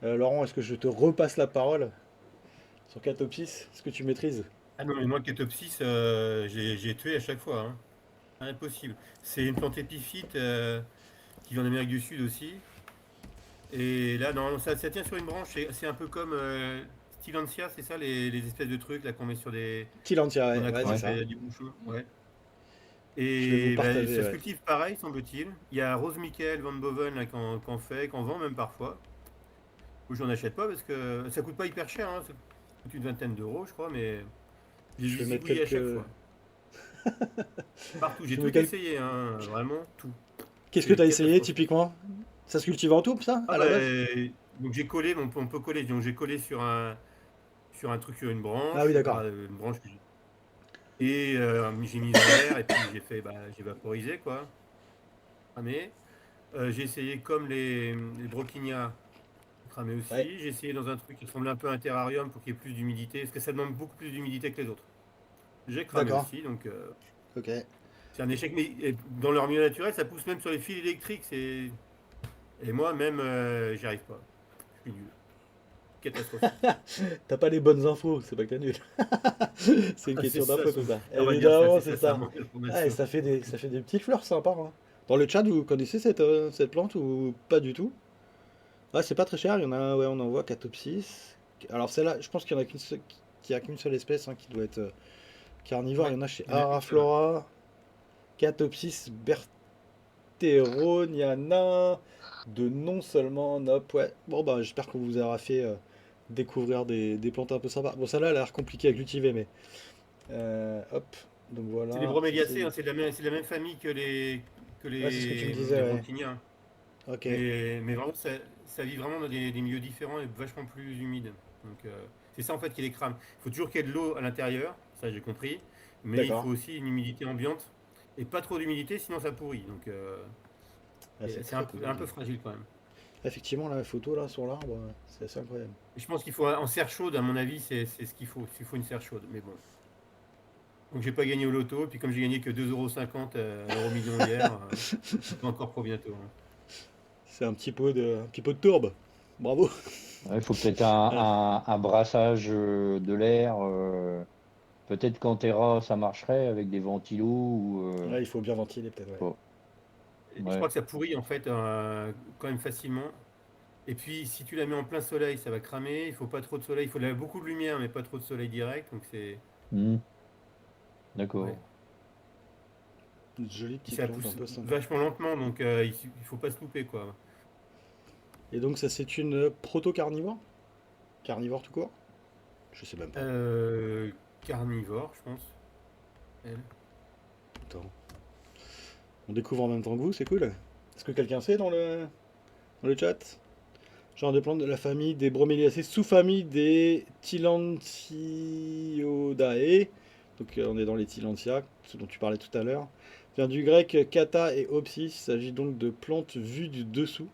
Laurent, est-ce que je te repasse la parole sur Catopsis? Est-ce que tu maîtrises?
Ah non, mais moi, Ketopsis, j'ai tué à chaque fois, hein. Impossible. C'est une plante épiphyte qui vient d'Amérique du Sud aussi. Et là, non, ça tient sur une branche. C'est un peu comme Stylentia, c'est ça, les espèces de trucs là qu'on met sur des.
Tilantia,
Qu'on
ouais, c'est
accroche
ça.
du bouchon. Ouais.
Je vais vous
Et bah,
partager,
ça se
ouais.
cultive pareil, semble-t-il. Il y a Rose Michael Van Boven là, qu'on fait, qu'on vend même parfois. Ou j'en achète pas parce que ça coûte pas hyper cher, hein. Ça coûte une vingtaine d'euros, je crois, mais j'ai
Je vais mettre
zigouillé à chaque
quelques.
fois. Partout, j'ai
Je mets
tout
quelques...
essayé, hein, vraiment tout.
Qu'est-ce que
C'est
tu as essayé
catastrophique.
typiquement? Ça se cultive en toupe, ça,
Ah
à
bah,
la base?
donc j'ai collé, on peut coller, donc j'ai collé sur un truc, sur une
Ah oui,
branche,
d'accord.
une branche et j'ai mis dans l'air et puis j'ai vaporisé quoi, cramé. J'ai essayé comme les broquignats, cramé
Ouais,
aussi. J'ai essayé dans un truc qui ressemble un peu à un terrarium pour qu'il y ait plus d'humidité, parce que ça demande beaucoup plus d'humidité que les autres. J'ai cramé
d'accord.
aussi, donc
Ok.
c'est un échec. Mais dans leur milieu naturel, ça pousse même sur les fils électriques. Et moi même, j'y arrive pas. Je suis nul. Catastrophique.
T'as pas les bonnes infos, c'est pas que t'es nul. C'est une
C'est
question
ça,
d'info tout ça.
on va dire ça,
Évidemment,
c'est
c'est
ça, ça
ça.
manque
Ah, et
d'information.
ça fait des petites fleurs sympas, hein. Dans le chat, vous connaissez cette plante ou pas du tout? Ah, c'est pas très cher, il y en a, ouais, on en voit Catopsis. Alors celle-là, je pense qu'il y en a qu'il y a qu'une seule espèce hein, qui doit être carnivore. Il
Ouais,
y en a chez
il y en a qu'une seule, ouais.
Araflora, Catopsis bertherone, il y en a de nom seulement, hop, ouais. Bon bah j'espère qu'on vous aura fait découvrir des plantes un peu sympas. Bon, celle-là, elle a l'air compliquée à cultiver, mais hop, donc
C'est des
voilà, ça
broméliacées,
c'est.
hein, c'est de la même famille que
Ouais, c'est ce que tu me
les
disais, ouais.
broquinias.
Ok,
Mais vraiment, ça vit vraiment dans des milieux différents et vachement plus humides. Donc, c'est ça en fait qui les crame. Il faut toujours qu'il y ait de l'eau à l'intérieur, ça j'ai compris, mais il
d'accord.
faut aussi une humidité ambiante et pas trop d'humidité, sinon ça pourrit. Donc,
Ah, c'est
c'est
très cool.
un peu fragile quand même.
Effectivement, la photo là sur l'arbre, c'est assez incroyable.
Et je pense qu'il faut en serre chaude, à mon avis, c'est ce qu'il faut. Il faut une serre chaude, mais bon. Donc, j'ai pas gagné au loto, puis comme j'ai gagné que 2,50 € à l'euro million hier, c'est pas encore pour bientôt, hein.
C'est un petit pot de tourbe. Bravo.
Ouais, il faut peut-être
Ah,
un brassage de l'air. Peut-être qu'en terra, ça marcherait avec des ventilos ou.
ouais, il faut bien ventiler peut-être, ouais.
Bon,
Et je
ouais.
crois que ça pourrit en fait quand même facilement. Et puis si tu la mets en plein soleil, ça va cramer. Il faut pas trop de soleil. Il faut beaucoup de lumière, mais pas trop de soleil direct. Donc c'est
Hmm,
ouais.
d'accord.
Une jolie
Puis
petite
ça
plante un
pousse
peu sympa.
vachement lentement, donc il faut pas se louper quoi.
Et donc ça c'est une proto-carnivore? Carnivore tout court? Je sais même pas.
Euh, Carnivore, je pense. Elle.
Attends. On découvre en même temps que vous, c'est cool. Est-ce que quelqu'un sait dans le chat? Genre de plantes de la famille des broméliacées, sous-famille des Tillandsioidae, Donc on est dans les Tillandsia, ce dont tu parlais tout à l'heure. Vient du grec kata et opsis. Il s'agit donc de plantes vues du dessous.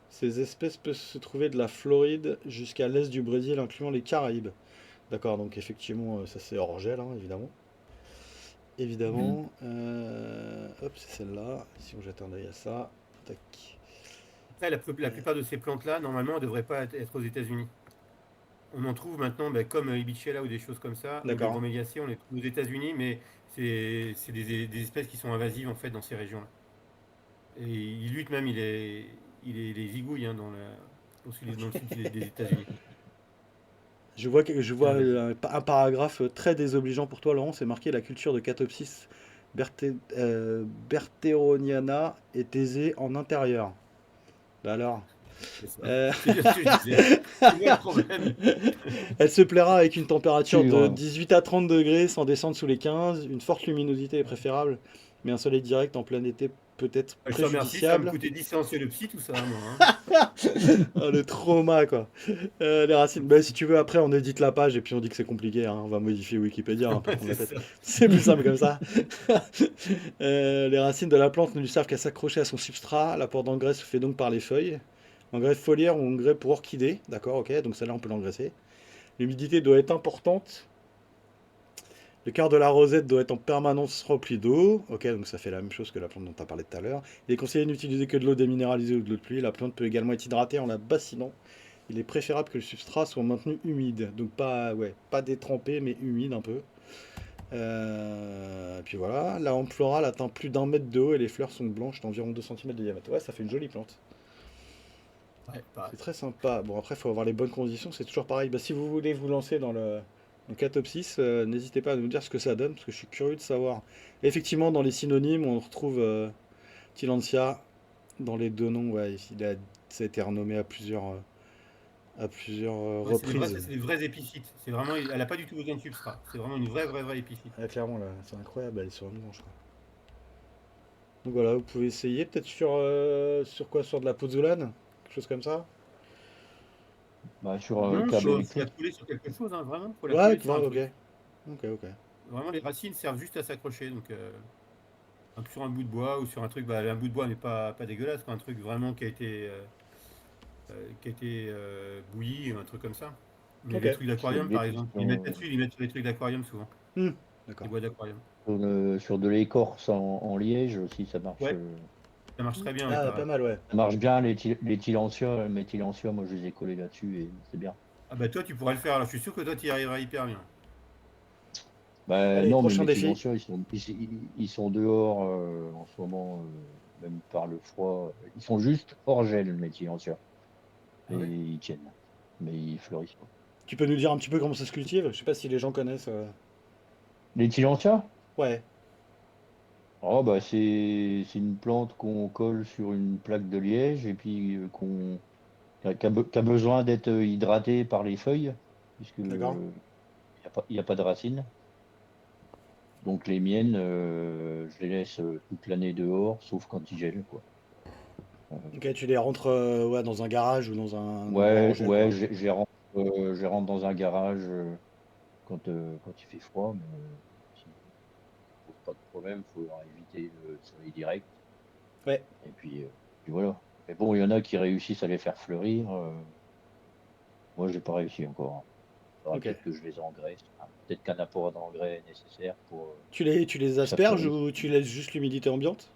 Ces espèces peuvent se trouver de la Floride jusqu'à l'est du Brésil, incluant les Caraïbes. D'accord, donc effectivement, ça c'est hors gel, hein, évidemment. Évidemment. Hop, c'est celle-là. Si on jette un œil à ça. Tac.
Après, la plupart de ces plantes-là, normalement, ne devraient pas être aux États-Unis. On en trouve maintenant, comme Ibichella ou des choses comme ça, ou les
D'accord.
broméliacées, on les trouve aux États-Unis, mais c'est des espèces qui sont invasives en fait dans ces régions-là. Et il lutte même, il les zigouille dans le sud des États-Unis.
Je vois
C'est invasif.
un paragraphe très désobligeant pour toi, Laurent. C'est marqué la culture de Catopsis berteroniana est aisée en intérieur. Bah alors.
C'est ça.
Euh,
C'est bien ce que je disais. C'est moi le problème.
Elle se plaira avec une température de
Sûr.
18 à 30 degrés sans descendre sous les 15. Une forte luminosité est préférable, mais un soleil direct en plein été peut être
Je te remercie, ça va me
préjudiciable.
coûter 10 séances chez le psy, tout ça, moi.
Ah, le trauma, quoi. Les racines. Bah, si tu veux, après, on édite la page et puis on dit que c'est compliqué, hein. On va modifier Wikipédia, hein, pour prendre
C'est
la tête.
ça.
C'est plus simple comme ça. Les racines de la plante ne lui servent qu'à s'accrocher à son substrat. L'apport d'engrais se fait donc par les feuilles. Engrais foliaire ou engrais pour orchidée. D'accord, ok. Donc celle-là, on peut l'engraisser. L'humidité doit être importante. Le quart de la rosette doit être en permanence rempli d'eau. Ok, donc ça fait la même chose que la plante dont tu as parlé tout à l'heure. Il est conseillé d'utiliser que de l'eau déminéralisée ou de l'eau de pluie. La plante peut également être hydratée en la bassinant. Il est préférable que le substrat soit maintenu humide. Donc pas détrempé, mais humide un peu. Puis voilà. La hampe florale atteint plus d'1 mètre de haut et les fleurs sont blanches d'environ 2 cm de diamètre. Ouais, ça fait une jolie plante.
Ouais, pareil.
C'est très sympa. Bon, après, il faut avoir les bonnes conditions. C'est toujours pareil. Bah, si vous voulez vous lancer dans le Catopsis, n'hésitez pas à nous dire ce que ça donne, parce que je suis curieux de savoir. Effectivement, dans les synonymes, on retrouve Tillandsia. Dans les deux noms, ouais, ça a été renommé à plusieurs
Ouais,
reprises.
c'est des vrais épiphytes. C'est vraiment, elle n'a pas du tout besoin de substrat. C'est vraiment une vraie épiphyte.
Ah, clairement, là, c'est incroyable, elle est sur une branche, quoi. Donc voilà, vous pouvez essayer, peut-être sur quoi? Sur de la pozzolane? Quelque chose comme ça?
Bah, sur
Non,
câble
faut la
électrique.
coller sur quelque chose, hein, vraiment. Faut la
Ouais,
coller
tu
sur un
vois, ok.
truc.
Ok, ok.
Vraiment, les racines servent juste à s'accrocher. Donc, sur un bout de bois ou sur un truc, un bout de bois, mais pas dégueulasse, quoi, un truc vraiment qui a été bouilli, un truc comme ça. Mais
Ok.
les trucs
Sur
d'aquarium,
de
par exemple, ils mettent
l'écorce,
là-dessus, ils mettent sur les trucs d'aquarium souvent,
Hmm,
les
d'accord.
bois d'aquarium.
sur de l'écorce en liège aussi, ça marche.
Ouais, ça marche très bien, ouais,
Ah, pas
pareil.
mal, ouais.
Ça marche bien, les Tillandsia, mes Tillandsia, moi je les ai collés là-dessus et c'est bien.
Ah bah toi, tu pourrais le faire. Alors, je suis sûr que toi, tu y arriveras hyper bien.
Bah,
Allez,
non, mais
prochain
mes
défi.
Tillandsia, ils sont dehors en ce moment, même par le froid. Ils sont juste hors gel, mes Tillandsia.
Ah
Et
ouais.
ils tiennent. Mais ils fleurissent pas.
Tu peux nous dire un petit peu comment ça se cultive? Je sais pas si les gens connaissent.
Les Tillandsia?
Ouais,
Oh, bah, c'est une plante qu'on colle sur une plaque de liège et puis qui a besoin d'être hydratée par les feuilles, puisque
d'accord.
il y a pas de racines. Donc les miennes, je les laisse toute l'année dehors, sauf quand ils gèlent, quoi. Euh,
Ok, tu les rentres ouais, dans un garage ou dans un endroit en
ouais,
gel,
ouais,
quoi.
je les rentre dans un garage quand il fait froid, mais sinon, ça pose pas de problème, faut leur éviter le soleil direct.
Ouais,
Et puis voilà. Mais bon, il y en a qui réussissent à les faire fleurir. Moi, j'ai pas réussi encore, hein. Faudra
ok.
peut-être que je les engraisse. Enfin, peut-être qu'un apport d'engrais est nécessaire pour
Tu les
que ça
asperges
fleurisse.
ou tu laisses juste l'humidité ambiante?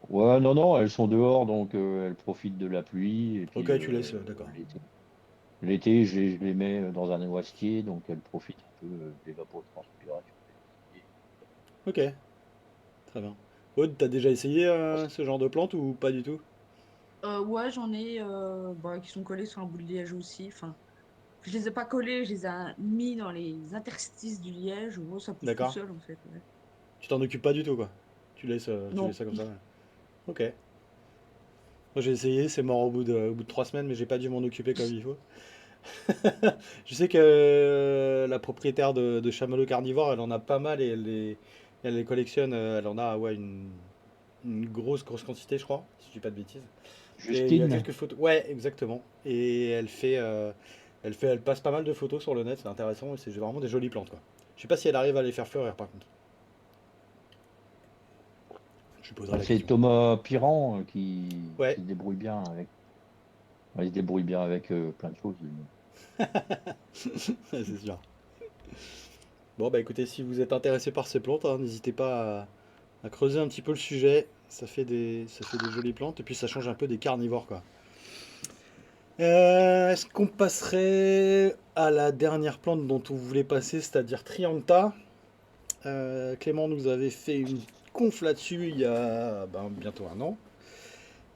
Ouais, non, non, elles sont dehors, donc elles profitent de la pluie. Et puis
Ok, tu laisses, d'accord.
l'été, je les mets dans un noisetier, donc elles profitent un peu de l'évapotranspiration.
Ok, très bien. Aude, t'as déjà essayé ce genre de plante ou pas du tout?
Ouais, j'en ai qui sont collés sur un bout de liège aussi. Enfin, je les ai pas collés, je les ai mis dans les interstices du liège. Oh, ça pousse tout
D'accord.
seul en fait. Ouais.
Tu t'en occupes pas du tout, quoi. Tu laisses
Non.
ça comme ça. Ouais. Ok. Moi j'ai essayé, c'est mort au bout de 3 semaines, mais j'ai pas dû m'en occuper comme il faut. Je sais que la propriétaire de chamallows carnivores, elle en a pas mal et elle les collectionne. Elle en a ouais, une grosse quantité, je crois, si je dis pas de bêtises. Et il y a
Justine,
quelques photos. Ouais, exactement. Et elle passe pas mal de photos sur le net, c'est intéressant et c'est vraiment des jolies plantes, quoi. Je sais pas si elle arrive à les faire fleurir par contre. Je lui poserai la
C'est
question.
Thomas Piran
Ouais,
qui se débrouille bien avec. Ouais, il se débrouille bien avec plein de choses. Lui.
c'est sûr. Bon, bah écoutez, si vous êtes intéressé par ces plantes, hein, n'hésitez pas à creuser un petit peu le sujet. Ça fait des jolies plantes et puis ça change un peu des carnivores, quoi. Est-ce qu'on passerait à la dernière plante dont on voulait passer, c'est-à-dire Trianta? Clément nous avait fait une conf là-dessus il y a bientôt un an.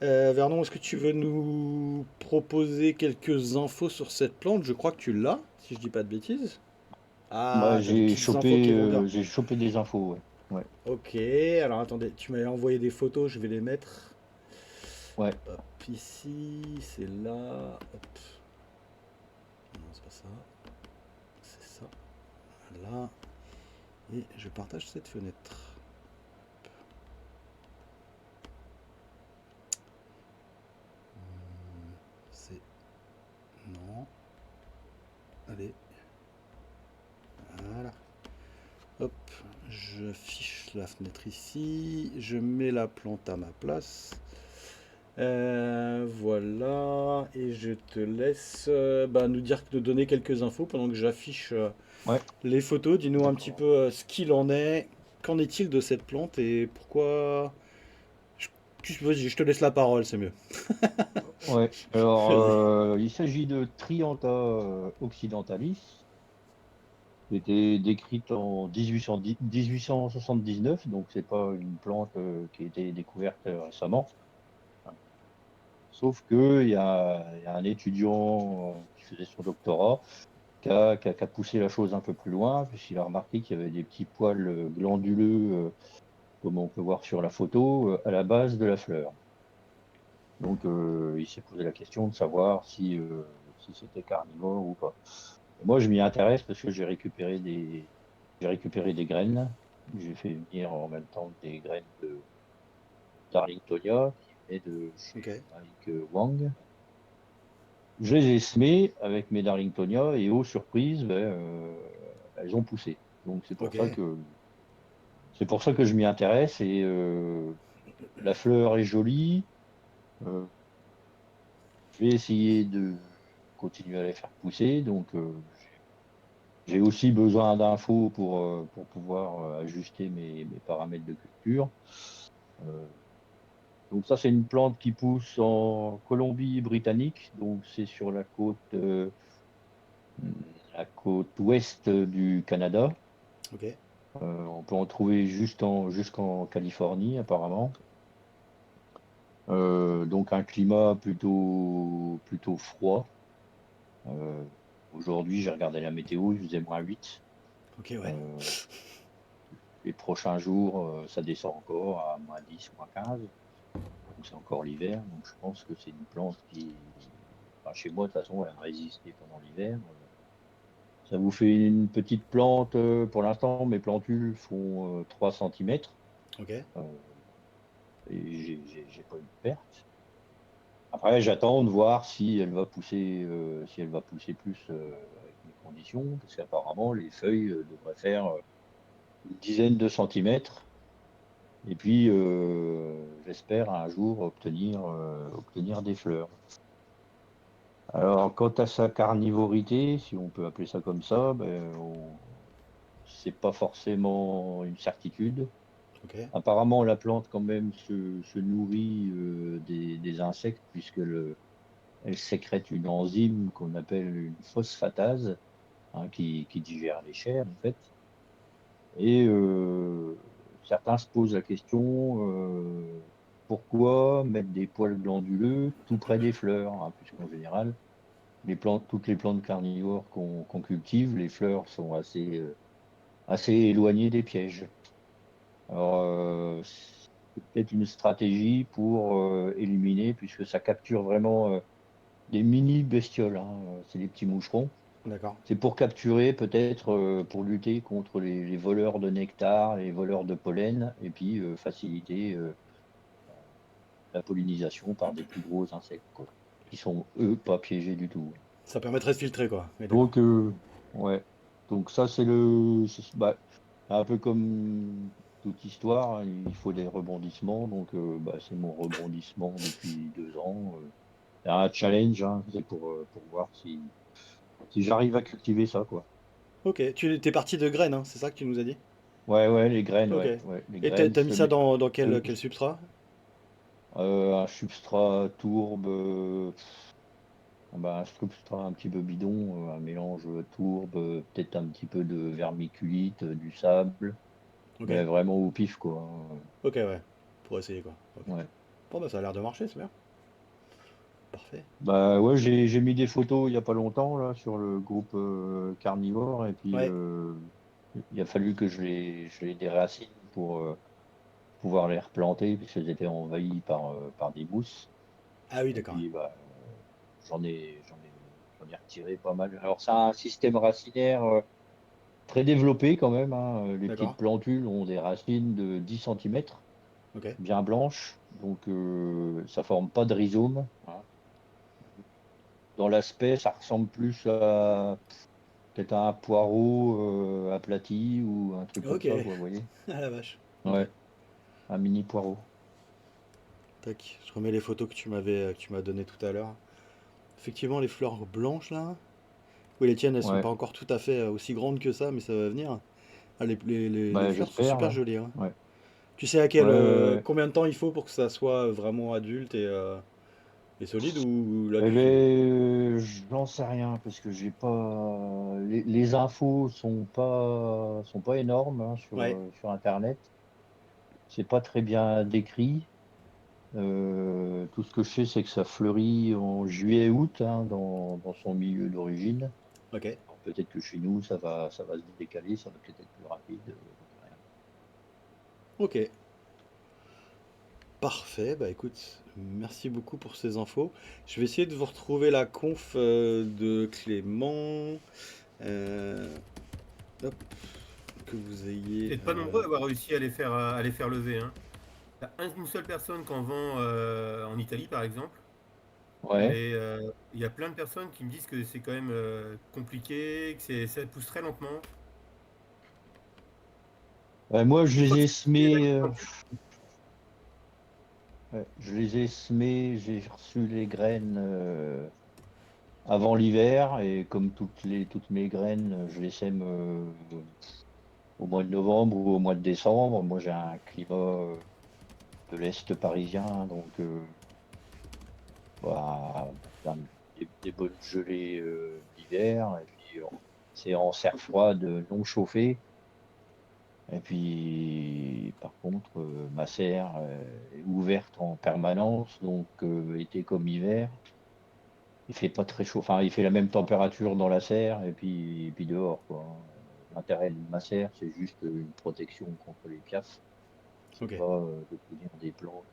Vernon, est-ce que tu veux nous proposer quelques infos sur cette plante? Je crois que tu l'as, si je dis pas de bêtises.
Bah,
Ah, t'as des petites infos qui vont bien.
j'ai chopé des infos, ouais. Ouais,
Ok, alors attendez, tu m'avais envoyé des photos, je vais les mettre.
ouais.
Hop, ici, c'est là. Hop. Non, c'est pas ça. C'est ça. Là. Et je partage cette fenêtre. C'est. Non. Allez. Voilà. Hop. Je fiche la fenêtre ici. Je mets la plante à ma place. Voilà. Et je te laisse nous dire, de donner quelques infos pendant que j'affiche
Ouais,
les photos. Dis-nous un petit
d'accord.
peu ce qu'il en est. Qu'en est-il de cette plante et pourquoi. Je, Vas-y, je te laisse la parole, c'est mieux.
Ouais. Alors,
Vas-y.
il s'agit de Trianta occidentalis, qui a été décrite en 1879, donc c'est pas une plante qui a été découverte récemment. Sauf que il y a un étudiant qui faisait son doctorat qui a poussé la chose un peu plus loin, puisqu'il a remarqué qu'il y avait des petits poils glanduleux, comme on peut voir sur la photo, à la base de la fleur. Donc, il s'est posé la question de savoir si c'était carnivore ou pas. Et moi, je m'y intéresse parce que j'ai récupéré des graines. J'ai fait venir en même temps des graines de Darlingtonia qui venaient de
Ok.
chez Mike Wang. Je les ai semées avec mes Darlingtonia et aux surprises, elles ont poussé. Donc
Ok.
c'est pour ça que je m'y intéresse et la fleur est jolie. Euh, je vais essayer de continuer à les faire pousser. Donc j'ai aussi besoin d'infos pour pouvoir ajuster mes paramètres de culture. Euh, donc ça c'est une plante qui pousse en Colombie-Britannique. Donc c'est sur la côte ouest du Canada.
Ok.
On peut en trouver jusqu'en Californie, apparemment. Donc un climat plutôt froid. Euh, Aujourd'hui, j'ai regardé la météo, il faisait -8.
Ok, ouais.
Euh, les prochains jours, ça descend encore à -10, -15. Donc c'est encore l'hiver. Donc je pense que c'est une plante enfin, chez moi, de toute façon, elle a résisté pendant l'hiver. Ça vous fait une petite plante. Pour l'instant, mes plantules font 3 cm.
Ok.
Et j'ai pas eu de perte. Après, j'attends de voir si elle va pousser plus avec mes conditions, parce qu'apparemment, les feuilles devraient faire une dizaine de centimètres. Et puis, j'espère un jour obtenir des fleurs. Alors, quant à sa carnivorité, si on peut appeler ça comme ça, c'est pas forcément une certitude.
Ok.
Apparemment, la plante quand même se nourrit des insectes, elle sécrète une enzyme qu'on appelle une phosphatase, hein, qui digère les chairs en fait. Et certains se posent la question pourquoi mettre des poils glanduleux tout près des fleurs, hein, puisqu'en général, toutes les plantes carnivores qu'on cultive, les fleurs sont assez éloignées des pièges. Alors, c'est peut-être une stratégie pour éliminer, puisque ça capture vraiment des mini bestioles, hein, c'est des petits moucherons.
D'accord.
C'est pour capturer, peut-être, pour lutter contre les voleurs de nectar, les voleurs de pollen, et puis faciliter la pollinisation par des plus gros insectes, quoi, qui sont, eux, pas piégés du tout.
Ça permettrait de filtrer, quoi. Oui, d'accord.
Donc, ouais. Donc ça, bah, un peu comme toute histoire, hein, il faut des rebondissements. Donc bah, c'est mon rebondissement depuis 2 ans. C'est un challenge, hein, c'est pour voir si j'arrive à cultiver ça, quoi.
Ok, tu t'es parti de graines, hein, c'est ça que tu nous as dit?
Ouais, ouais, les graines,
Ok.
ouais, les
Et t'as
graines,
t'as mis ça dans quel
semées,
substrat?
un substrat tourbe, bah, un substrat un petit peu bidon, un mélange tourbe, peut-être un petit peu de vermiculite, du sable,
Ok.
mais vraiment au pif, quoi, hein.
Ok, ouais. Pour essayer, quoi. Ok.
Ouais.
Bon, bah, ça a l'air de marcher, c'est bien. Parfait.
Bah ouais, j'ai mis des photos il y a pas longtemps là sur le groupe carnivore et puis
Ouais.
il a fallu que je les déracine pour pouvoir les replanter puisqu'elles étaient envahies par des mousses.
Ah oui,
Et
d'accord.
puis bah j'en ai retiré pas mal. Alors ça a un système racinaire très développé quand même, hein. Les petites
D'accord.
plantules ont des racines de 10 centimètres,
Ok.
bien blanches, donc ça forme pas de rhizome, hein. Dans l'aspect, ça ressemble plus à peut-être un poireau aplati ou un truc comme
Ok.
ça, quoi, vous voyez?
Ah la vache. Ok.
Ouais, un mini poireau.
Tac. Je remets les photos que tu m'as données tout à l'heure. Effectivement, les fleurs blanches là. Oui, les tiennes, elles sont
Ouais,
pas encore tout à fait aussi grandes que ça, mais ça va venir. Ah, les
bah,
fleurs sont
j'espère,
super
ouais.
jolies, hein.
Ouais,
Tu sais à
ouais, ouais, ouais.
combien de temps il faut pour que ça soit vraiment adulte et solide ou là
Eh
tu sais?
ben, j'en sais rien parce que j'ai pas les infos sont pas énormes, hein,
Ouais.
sur Internet. C'est pas très bien décrit. Tout ce que je sais, c'est que ça fleurit en juillet-août, hein, dans son milieu d'origine.
Ok.
Alors peut-être que chez nous, ça va se décaler, ça va peut-être être plus rapide, j'en sais rien.
Ok. Parfait. Bah écoute, merci beaucoup pour ces infos. Je vais essayer de vous retrouver la conf de Clément. Euh, hop, que vous ayez.
Vous n'êtes pas nombreux à avoir réussi à les faire lever, hein. T'as une seule personne qui en vend en Italie, par exemple,
Ouais.
mais il y a plein de personnes qui me disent que c'est quand même compliqué, que ça pousse très lentement.
Moi, je
Une
les
fois que
ai
c'est poussé, là,
semés,
il plante plus.
ouais, j'ai reçu les graines avant l'hiver et comme toutes mes graines, je les sème au mois de novembre ou au mois de décembre. Moi, j'ai un climat de l'Est parisien, hein, donc bah, ben, des bonnes gelées l'hiver et puis c'est en serre froide non chauffée. Et puis, par contre, ma serre est ouverte en permanence, donc été comme hiver. Il fait pas très chaud, enfin, il fait la même température dans la serre et puis dehors, quoi, hein. L'intérêt de ma serre, c'est juste une protection contre les piafs. C'est
Ok.
pas d'obtenir des plantes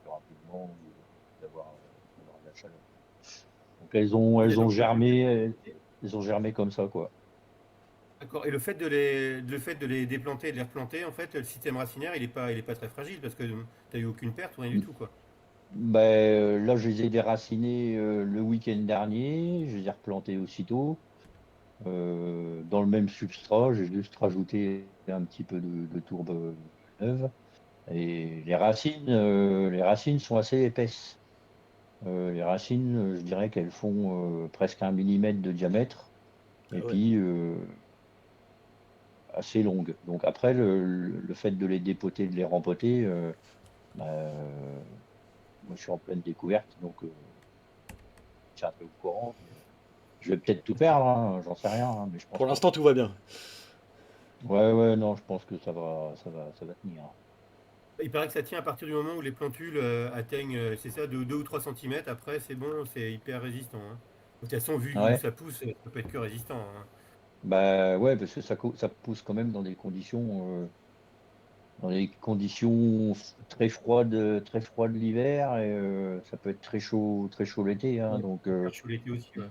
plus rapidement ou d'avoir de la chaleur. Donc elles ont,
Ok,
elles ont
donc
germé, elles ont germé comme ça, quoi.
d'accord. Et le fait de les déplanter et de les replanter, en fait, le système racinaire, il est pas très fragile parce que tu n'as eu aucune perte ou rien du tout, quoi.
Ben, là, je les ai déracinés le week-end dernier, je les ai replantés aussitôt. Dans le même substrat, j'ai juste rajouté un petit peu de tourbe neuve. Et les racines sont assez épaisses. Les racines, je dirais qu'elles font presque 1 millimètre de diamètre et
Ah ouais.
puis assez longues. Donc après, le fait de les dépoter, de les rempoter, bah, moi je suis en pleine découverte, donc je suis un peu au courant. Mais je vais peut-être tout perdre, hein, j'en sais rien, hein, mais je pense
Pour
pas.
l'instant, tout va bien.
Ouais, ouais, non, je pense que ça va tenir.
Il paraît que ça tient à partir du moment où les plantules atteignent, c'est ça, de 2 ou 3 centimètres. Après, c'est bon, c'est hyper résistant, hein. De toute façon, vu où
Ouais,
ça pousse, ça peut être que résistant, hein.
bah ouais, parce que ça pousse quand même dans des conditions très froides l'hiver et ça peut être très chaud l'été, hein,
Ouais.
donc
Hyper chaud l'été aussi, ouais.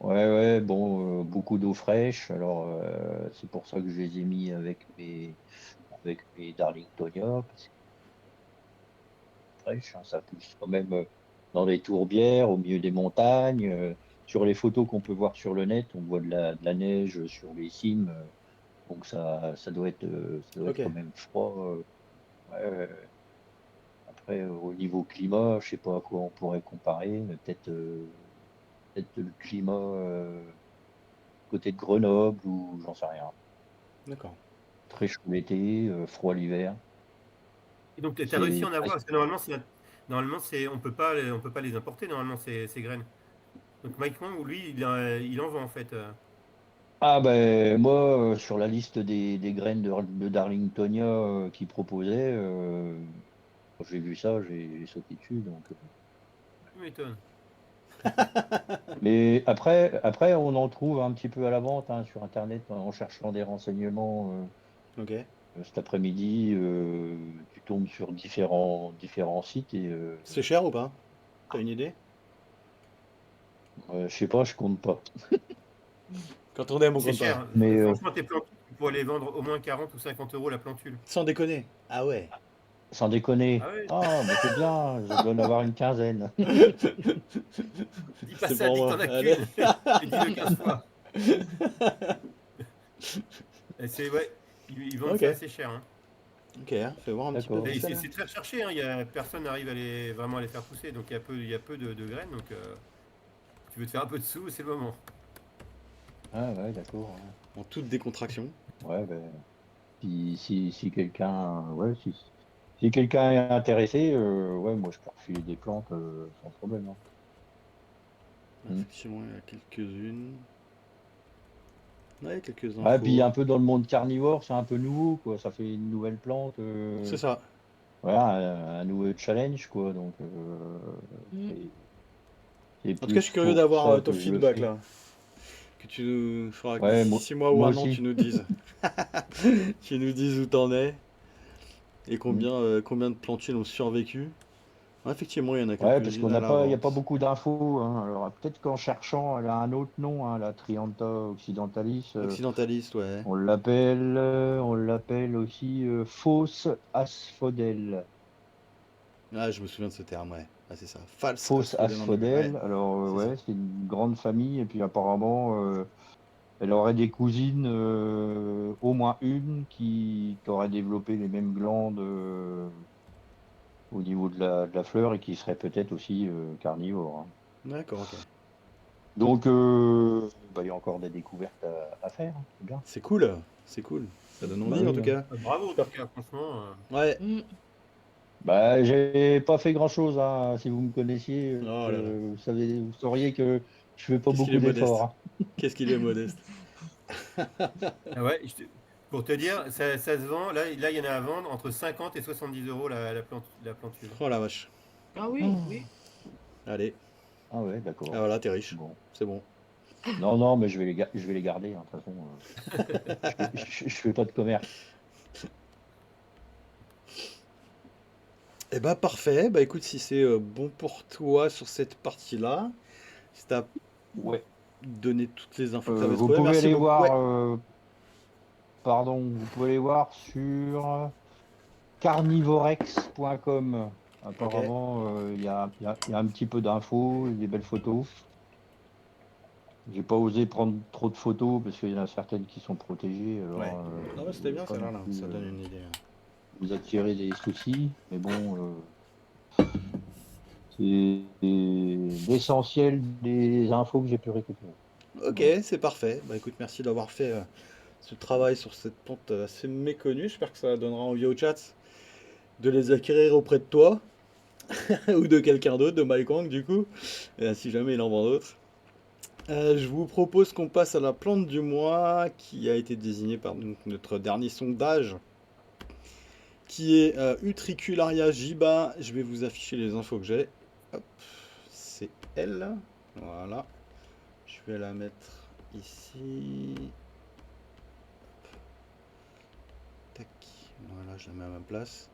ouais, ouais, bon, beaucoup d'eau fraîche. Alors c'est pour ça que je les ai mis avec mes Darlingtonia, parce que fraîche, hein, ça pousse quand même dans des tourbières au milieu des montagnes. sur les photos qu'on peut voir sur le net, on voit de la neige sur les cimes, donc ça doit être
Ok.
quand même froid. Ouais, ouais, ouais. Après, au niveau climat, je sais pas à quoi on pourrait comparer, mais peut-être le climat côté de Grenoble ou j'en sais rien.
D'accord.
Très chaud l'été, froid l'hiver.
Et donc, tu as réussi à
C'est
en avoir,
presque.
parce que normalement on peut pas les importer, normalement, ces graines. Donc, Mike Wang, lui, il en vend, en fait.
Ah ben moi, sur la liste des graines de Darlingtonia qu'ils proposaient, quand j'ai vu ça, j'ai sauté dessus. Donc,
Tu m'étonnes.
mais après, on en trouve un petit peu à la vente hein, sur Internet en cherchant des renseignements.
Ok.
Cet après-midi, tu tombes sur différents sites et
C'est cher ou pas? T'as une idée?
je sais pas, je compte pas.
Quand on aime, on
C'est
compte pas.
cher.
Mais
Franchement, tes plantules, tu pourrais les vendre au moins 40 ou 50 euros la plantule.
Sans déconner. Ah ouais.
sans déconner,
Ah ouais,
ah bah c'est bien, je dois en avoir une quinzaine.
dis pas
C'est
ça,
pour
dis que
moi.
t'en as
Allez.
qu'une. Et dis-le 15 fois. Et ouais, ils vendent
Ok.
ça assez cher, hein.
Ok, fais voir un petit peu
D'accord.
tout
Et
ça
c'est
là.
c'est très recherché, hein. Personne n'arrive vraiment à les faire pousser. Donc il y a peu de graines. Donc si tu veux te faire un peu de sous, c'est le moment.
Ah ouais, d'accord.
En toute décontraction.
Ouais, ben, si quelqu'un si quelqu'un est intéressé, ouais, moi je peux refiler des plantes sans problème. Hein. Mm.
Effectivement, il y a quelques-unes. Ouais, quelques
Ouais, puis
infos.
un peu dans le monde carnivore, c'est un peu nouveau, quoi. Ça fait une nouvelle plante,
C'est ça.
voilà, un nouveau challenge, quoi. Donc
Mm.
c'est c'est
En tout cas, je suis
plus
curieux
pour
d'avoir
ça
ton
que je le
feedback
fais.
là. Que tu. Faudra que
Ouais,
d'ici
moi,
6 mois ou
moi
un an, tu
aussi.
nous dises. Tu nous dises où t'en es et
Mm.
combien de plantules ont survécu. Ouais, effectivement, il y en a
Ouais, parce
quelques-unes
qu'on
à
n'a
la
pas, il n'y a pas
vente.
beaucoup d'infos. Hein. Alors peut-être qu'en cherchant, elle a un autre nom, hein, la Trianta occidentalis.
Occidentaliste, ouais.
On l'appelle aussi fausse asphodèle.
Ah, je me souviens de ce terme, ouais. Ah, c'est ça. False
Fausse
asphodèle en anglais. Ouais,
asphodèle. Alors
c'est ça.
ouais, c'est une grande famille et puis apparemment, elle aurait des cousines, au moins une qui aurait développé les mêmes glandes au niveau de la fleur et qui serait peut-être aussi carnivore. Hein.
D'accord, ok.
Donc, bah, il y a encore des découvertes à faire. Hein. C'est bien.
C'est cool. C'est cool. Ça donne
Bah
envie en
oui.
tout
Hein.
cas.
Bravo, en tout
J'espère
cas, franchement.
Ouais.
Mm.
Bah, j'ai pas fait grand-chose. Hein. Si vous me connaissiez,
Oh là là.
vous sauriez que je fais pas
Qu'est-ce qu'il est
beaucoup
modeste.
d'efforts. Hein.
Qu'est-ce qu'il est modeste.
Ah ouais, pour te dire, ça se vend. Là, il y en a à vendre entre 50 et 70 euros la plantule.
Oh la vache.
Ah oui,
Ah
oui.
Allez.
Ah ouais,
Ah
d'accord.
voilà, t'es riche.
Bon.
C'est bon.
Non, non, mais je vais les garder. Hein. De toute façon, je fais pas de commerce.
Eh bah parfait. Bah écoute, si c'est bon pour toi sur cette partie-là, si t'as
Ouais.
donné toutes les infos que t'avais
Vous
trouvées,
pouvez
merci
aller
beaucoup. Ouais.
voir, pardon, vous pouvez aller voir sur carnivorex.com.
Ok.
Apparemment, il y a un petit peu d'infos, des belles photos. J'ai pas osé prendre trop de photos parce qu'il y en a certaines qui sont protégées.
Ouais.
Alors,
Non, bah,
je
c'était
voulais
bien
pas non
celle-là, là.
plus
Ça donne une idée.
vous attirer des soucis. Mais bon, c'est l'essentiel des infos que j'ai pu récupérer.
Ok,
Voilà.
c'est parfait. Bah écoute, merci d'avoir fait ce travail sur cette plante assez méconnue. J'espère que ça donnera envie au chat de les acquérir auprès de toi ou de quelqu'un d'autre, de Mike Wang du coup, si jamais il en vend d'autres. Je vous propose qu'on passe à la plante du mois qui a été désignée par notre dernier sondage qui est Utricularia giba. Je vais vous afficher les infos que j'ai. Hop, c'est elle. Voilà. Je vais la mettre ici. Tac. Voilà, je la mets à ma place.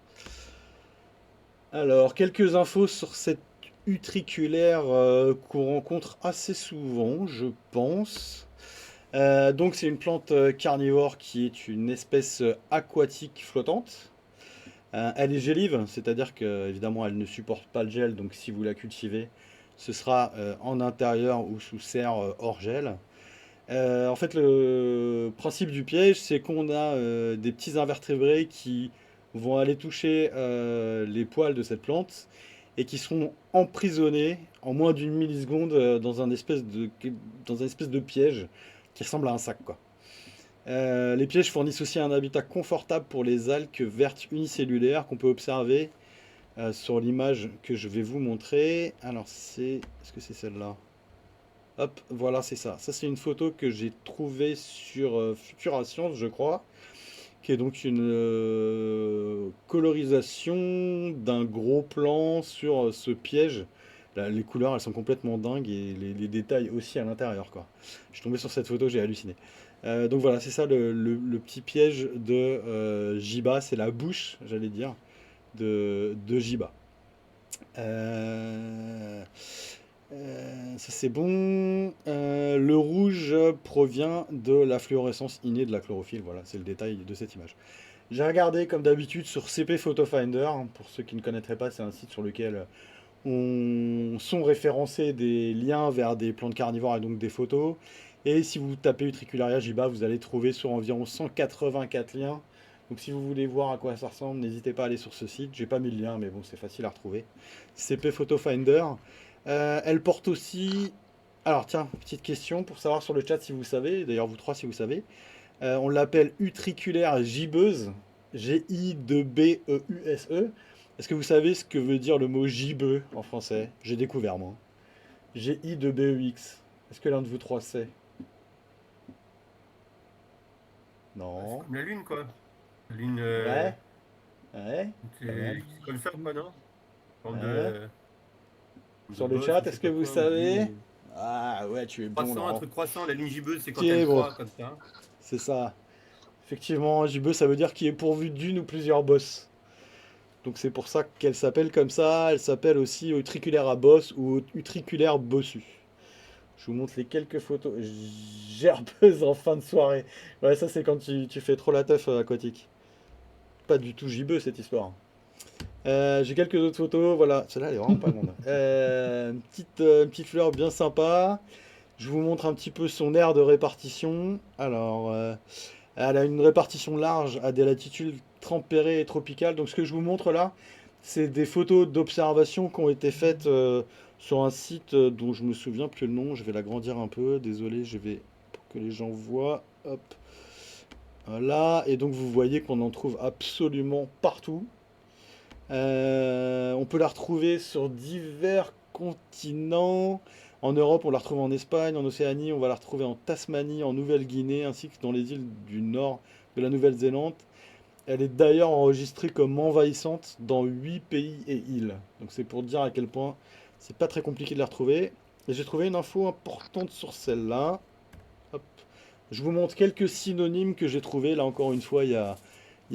Alors, quelques infos sur cette utriculaire qu'on rencontre assez souvent, je pense. Donc, c'est une plante carnivore qui est une espèce aquatique flottante. Elle est gélive, c'est-à-dire que évidemment elle ne supporte pas le gel, donc si vous la cultivez, ce sera en intérieur ou sous serre hors gel. En fait, le principe du piège, c'est qu'on a des petits invertébrés qui vont aller toucher les poils de cette plante et qui seront emprisonnés en moins d'une milliseconde dans un espèce de piège qui ressemble à un sac, quoi. Les pièges fournissent aussi un habitat confortable pour les algues vertes unicellulaires qu'on peut observer sur l'image que je vais vous montrer. Alors, est-ce que c'est celle-là? Hop, voilà, c'est ça. Ça, c'est une photo que j'ai trouvée sur Futura Science, je crois, qui est donc une colorisation d'un gros plan sur ce piège. Là, les couleurs, elles sont complètement dingues et les détails aussi à l'intérieur, quoi. Je suis tombé sur cette photo, j'ai halluciné. Donc voilà, c'est ça le petit piège de Jiba, c'est la bouche, j'allais dire, de Jiba. Ça c'est bon. Le rouge provient de la fluorescence innée de la chlorophylle. Voilà, c'est le détail de cette image. J'ai regardé comme d'habitude sur CP Photo Finder. Pour ceux qui ne connaîtraient pas, c'est un site sur lequel sont référencés des liens vers des plantes carnivores et donc des photos. Et si vous tapez Utricularia jiba, vous allez trouver sur environ 184 liens. Donc si vous voulez voir à quoi ça ressemble, n'hésitez pas à aller sur ce site. J'ai pas mis le lien, mais bon, c'est facile à retrouver. CP Photo Finder. Elle porte aussi... Alors tiens, petite question pour savoir sur le chat si vous savez, d'ailleurs vous trois si vous savez. On l'appelle utriculaire gibbeuse, G-I-B-E-U-S-E. Est-ce que vous savez ce que veut dire le mot gibbeux en français? J'ai découvert moi. G-I-B-E-X. Est-ce que l'un de vous trois sait?
C'est
Non.
comme la Lune, quoi. La Lune,
Ouais. Ouais. Pas mal.
c'est comme ça, quoi, non? Forme
Ouais.
de
Sur le
bosse,
chat,
je sais
est-ce que
pas
vous
quoi, ou de
savez?
ligne.
Ah ouais, tu es bon
Croissant, un
Laurent.
truc croissant, la ligne gibbeuse, c'est quand
Qui est
elle
bon.
croît, comme ça.
C'est ça. Effectivement, gibbeux, ça veut dire qu'il est pourvu d'une ou plusieurs bosses. Donc c'est pour ça qu'elle s'appelle comme ça. Elle s'appelle aussi utriculaire à bosse ou utriculaire bossu. Je vous montre les quelques photos. Gerbeuse en fin de soirée. Ouais, ça c'est quand tu fais trop la teuf aquatique. Pas du tout gibbeux cette histoire. J'ai quelques autres photos. Voilà, celle-là elle est vraiment pas grande. Une petite fleur bien sympa. Je vous montre un petit peu son aire de répartition. Alors, elle a une répartition large à des latitudes tempérées et tropicales. Donc ce que je vous montre là, c'est des photos d'observation qui ont été faites sur un site dont je me souviens plus le nom. Je vais l'agrandir un peu. Désolé, je vais pour que les gens voient. Hop. Voilà. Et donc vous voyez qu'on en trouve absolument partout. On peut la retrouver sur divers continents. En Europe, on la retrouve en Espagne, en Océanie, on va la retrouver en Tasmanie, en Nouvelle-Guinée, ainsi que dans les îles du nord de la Nouvelle-Zélande. Elle est d'ailleurs enregistrée comme envahissante dans 8 pays et îles. Donc c'est pour dire à quel point c'est pas très compliqué de la retrouver. Et j'ai trouvé une info importante sur celle-là. Hop. Je vous montre quelques synonymes que j'ai trouvés. Là encore une fois, il y a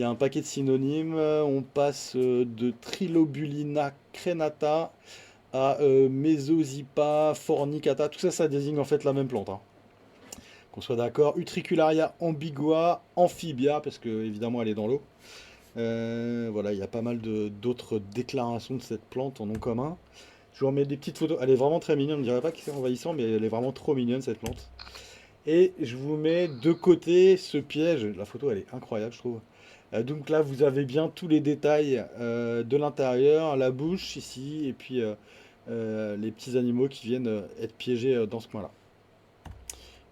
un paquet de synonymes. On passe de Trilobulina crenata à Mesozipa fornicata. Tout ça, ça désigne en fait la même plante, hein. Qu'on soit d'accord. Utricularia ambigua, amphibia, parce que évidemment elle est dans l'eau. Voilà, il y a pas mal d'autres déclarations de cette plante en nom commun. Je vous remets des petites photos. Elle est vraiment très mignonne. On ne dirait pas que c'est envahissant, mais elle est vraiment trop mignonne cette plante. Et je vous mets de côté ce piège. La photo, elle est incroyable, je trouve. Donc là, vous avez bien tous les détails de l'intérieur, la bouche ici, et puis les petits animaux qui viennent être piégés dans ce coin-là.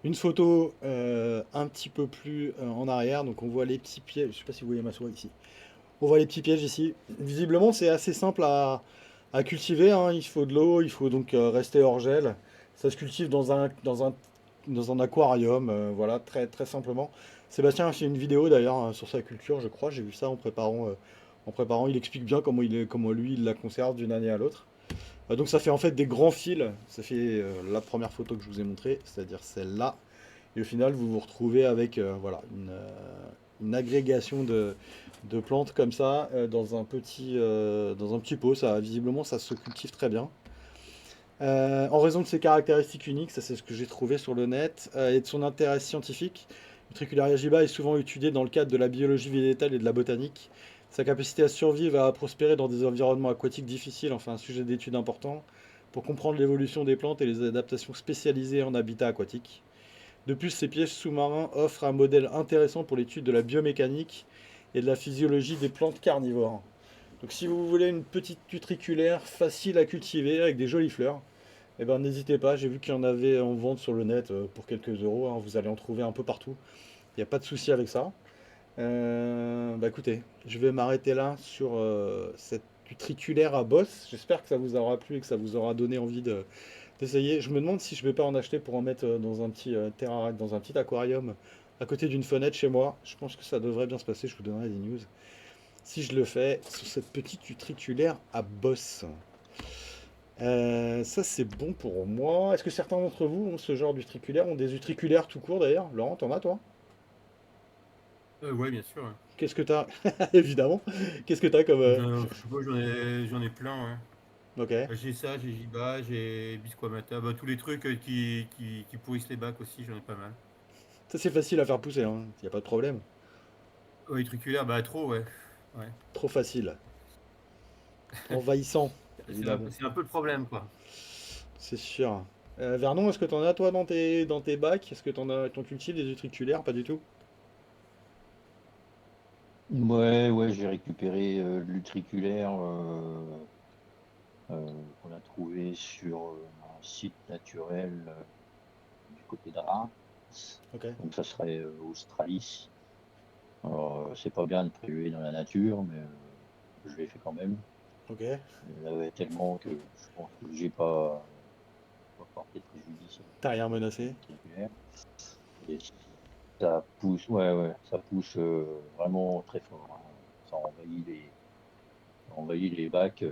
Une photo un petit peu plus en arrière, donc on voit les petits pièges. Je sais pas si vous voyez ma souris ici. On voit les petits pièges ici. Visiblement, c'est assez simple à cultiver, hein. Il faut de l'eau, il faut donc rester hors gel. Ça se cultive dans un aquarium, voilà, très, très simplement. Sébastien a fait une vidéo d'ailleurs sur sa culture, je crois. J'ai vu ça en préparant. Il explique bien comment lui il la conserve d'une année à l'autre. Donc ça fait en fait des grands fils. Ça fait la première photo que je vous ai montrée, c'est-à-dire celle-là. Et au final, vous vous retrouvez avec voilà, une agrégation de plantes comme ça dans un petit pot. Ça, visiblement, ça se cultive très bien. En raison de ses caractéristiques uniques, ça c'est ce que j'ai trouvé sur le net, et de son intérêt scientifique, Utricularia jiba est souvent étudié dans le cadre de la biologie végétale et de la botanique. Sa capacité à survivre et à prospérer dans des environnements aquatiques difficiles en fait un sujet d'étude important, pour comprendre l'évolution des plantes et les adaptations spécialisées en habitat aquatique. De plus, ces pièges sous-marins offrent un modèle intéressant pour l'étude de la biomécanique et de la physiologie des plantes carnivores. Donc si vous voulez une petite utriculaire facile à cultiver avec des jolies fleurs, eh ben, n'hésitez pas, j'ai vu qu'il y en avait en vente sur le net pour quelques euros, hein, vous allez en trouver un peu partout, il n'y a pas de souci avec ça. Bah écoutez, je vais m'arrêter là sur cette utriculaire à bosse. J'espère que ça vous aura plu et que ça vous aura donné envie d'essayer. Je me demande si je vais pas en acheter pour en mettre dans un petit dans un petit aquarium à côté d'une fenêtre chez moi. Je pense que ça devrait bien se passer, je vous donnerai des news. Si je le fais sur cette petite utriculaire à bosse. Ça c'est bon pour moi. Est-ce que certains d'entre vous ont ce genre d'utriculaire, ont des utriculaires tout court d'ailleurs? Laurent, t'en as toi?
Ouais, bien sûr. Ouais.
Qu'est-ce que t'as? Évidemment. Qu'est-ce que t'as comme...
Je sais pas, j'en ai plein. Ouais.
Ok.
J'ai ça, j'ai Jiba, j'ai Bisquamata, bah, tous les trucs qui pourrissent les bacs aussi, j'en ai pas mal.
Ça c'est facile à faire pousser, hein. Y a pas de problème.
Ouais, utriculaire, bah trop, ouais. Ouais.
Trop facile. Envahissant, évidemment.
C'est un peu le problème, quoi.
C'est sûr. Vernon, est-ce que t'en as toi dans tes bacs? Est-ce que t'en cultives des utriculaires? Pas du tout.
Ouais, j'ai récupéré l'utriculaire qu'on a trouvé sur un site naturel du côté de Reims.
Ok.
Donc ça serait Australis. Alors c'est pas bien de prélever dans la nature, mais je l'ai fait quand même.
Ok.
Il y en avait tellement que je pense que j'ai pas porté de préjudice
T'as rien menacé?
triangulaire. Et ça pousse, ouais, ça pousse vraiment très fort, hein. Ça envahit les bacs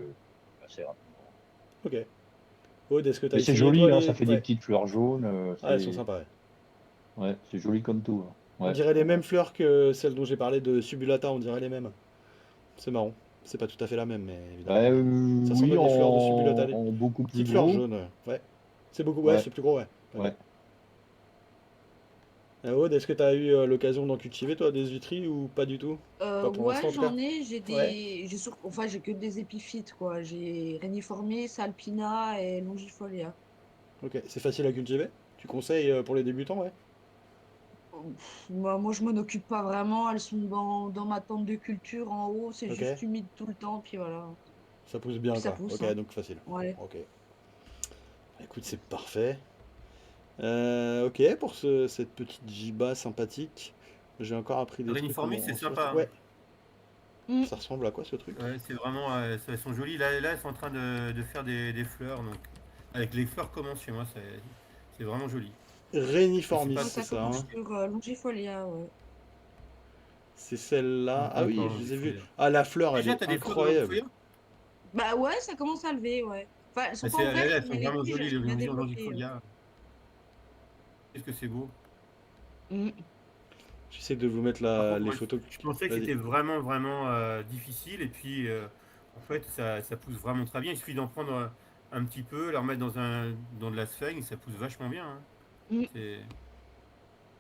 assez rapidement.
Ok. Aude, est-ce que t'as
Mais c'est
essayé
joli,
toi
hein, ça fait des
Ouais.
petites fleurs jaunes.
Ah, elles sont sympas, ouais.
Ouais, c'est joli comme tout, hein.
On
Ouais,
dirait les mêmes fleurs que celles dont j'ai parlé de Subulata, on dirait les mêmes. C'est marrant. C'est pas tout à fait la même, mais évidemment.
ouais,
Ça ressemble
oui,
à des fleurs de Subulata, des
en beaucoup plus
petites fleurs
gros.
jaunes. Ouais. C'est beaucoup. Ouais,
Ouais,
c'est plus gros, ouais. Ok.
ouais.
Aude, est-ce que t'as eu l'occasion d'en cultiver toi des utris ou pas du tout? Pas pour
Ouais,
l'instant en tout cas.
j'en ai,
Ouais.
enfin, j'ai que des épiphytes, quoi. J'ai Reniformis, Alpina et Longifolia.
Ok. C'est facile à cultiver? Tu conseilles pour les débutants, ouais.
Moi, je m'en occupe pas vraiment. Elles sont dans ma tente de culture en haut. C'est
Ok.
juste humide tout le temps, puis voilà.
Ça pousse bien
Puis ça
quoi.
pousse,
Ok,
hein.
donc facile.
Ouais.
Ok. Écoute, c'est parfait. Ok, pour cette petite jiba sympathique, j'ai encore appris des trucs
Réuniformis, c'est
sur le
sympa,
truc.
hein.
Ouais,
Mm.
ça ressemble à quoi ce truc?
Ouais, c'est vraiment, elles sont jolies. Là, elles sont en train de faire des fleurs, donc avec les fleurs commencent chez moi, c'est vraiment joli. Et c'est
Réniformis,
pas
Ouais,
c'est
ça
ça,
commence
hein.
sur Longifolia, ouais.
C'est celle-là. Ah oui,
D'accord,
je les ai vues.
Longifolia.
Ah, la fleur, elle
Déjà,
est
t'as des fleurs de
incroyable.
Longifolia?
Bah ouais, ça commence à lever, ouais. Enfin, elles sont
Bah,
pas ouvertes,
elles
mais
sont
les
vraiment
tiges, elles
jolies, les
sont bien développées.
Longifolia. Qu'est-ce que c'est beau.
Mm.
J'essaie de vous mettre
Par contre,
les
moi,
photos.
je pensais que
Vas-y.
c'était vraiment difficile, et puis en fait, ça pousse vraiment très bien. Il suffit d'en prendre un petit peu, la remettre dans de la sphaigne, et ça pousse vachement bien, hein.
Mm.
C'est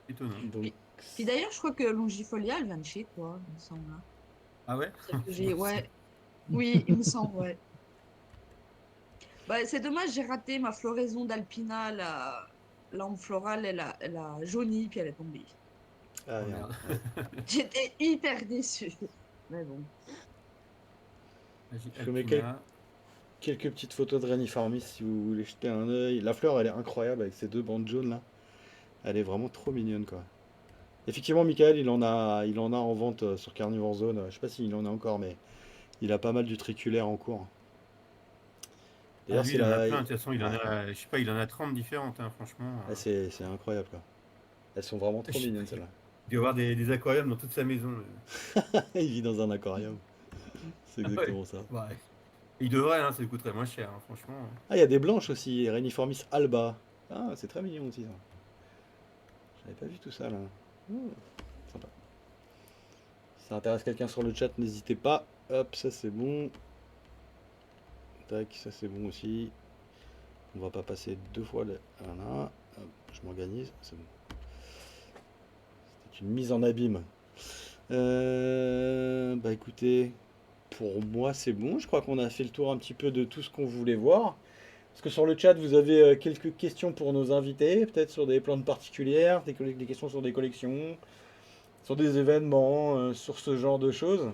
étonnant.
Donc,
Puis d'ailleurs, je crois que Longifolia, elle vient de chez toi, il me semble, hein.
Ah ouais?
Celle que
C'est
j'ai,
possible.
ouais. Oui, il me semble, ouais. Bah, c'est dommage, j'ai raté ma floraison d'Alpina, la lampe florale, elle a jauni, puis elle est tombée.
ah
Oh
merde.
merde.
Ouais.
J'étais hyper déçue. Mais bon.
Là, j'ai
Je vous mets
Alpina.
quelques petites photos de Reniformis si vous voulez jeter un œil. La fleur, elle est incroyable avec ces deux bandes jaunes là. Elle est vraiment trop mignonne quoi. Effectivement, Michael, il en a en vente sur Carnivore Zone. Je sais pas s'il en a encore, mais il a pas mal d'utriculaires en cours.
Ah,
D'ailleurs,
lui,
c'est
il en a
la.
plein. De toute façon, il en
Ouais,
a, je sais pas, il en a 30 différentes, hein, franchement.
ouais, c'est incroyable quoi. Elles sont vraiment
Je
trop
sais pas,
mignonnes
il
celles-là.
doit y avoir des aquariums dans toute sa maison.
Il vit dans un aquarium. C'est
Ah ouais.
exactement ça.
Ouais. Il devrait, hein, ça lui coûterait moins cher, hein, franchement.
Ah, il y a des blanches aussi, Reniformis alba. Ah, c'est très mignon aussi ça. J'avais pas vu tout ça là. Hmm, sympa. Si ça intéresse quelqu'un sur le chat, n'hésitez pas. Hop, ça c'est bon. Tac, ça c'est bon aussi. On va pas passer deux fois le. Voilà. Hop, je m'organise. C'est bon. C'était une mise en abîme. Bah écoutez, pour moi c'est bon. Je crois qu'on a fait le tour un petit peu de tout ce qu'on voulait voir. Est-ce que sur le chat, vous avez quelques questions pour nos invités, peut-être sur des plantes particulières, des questions sur des collections, sur des événements, sur ce genre de choses?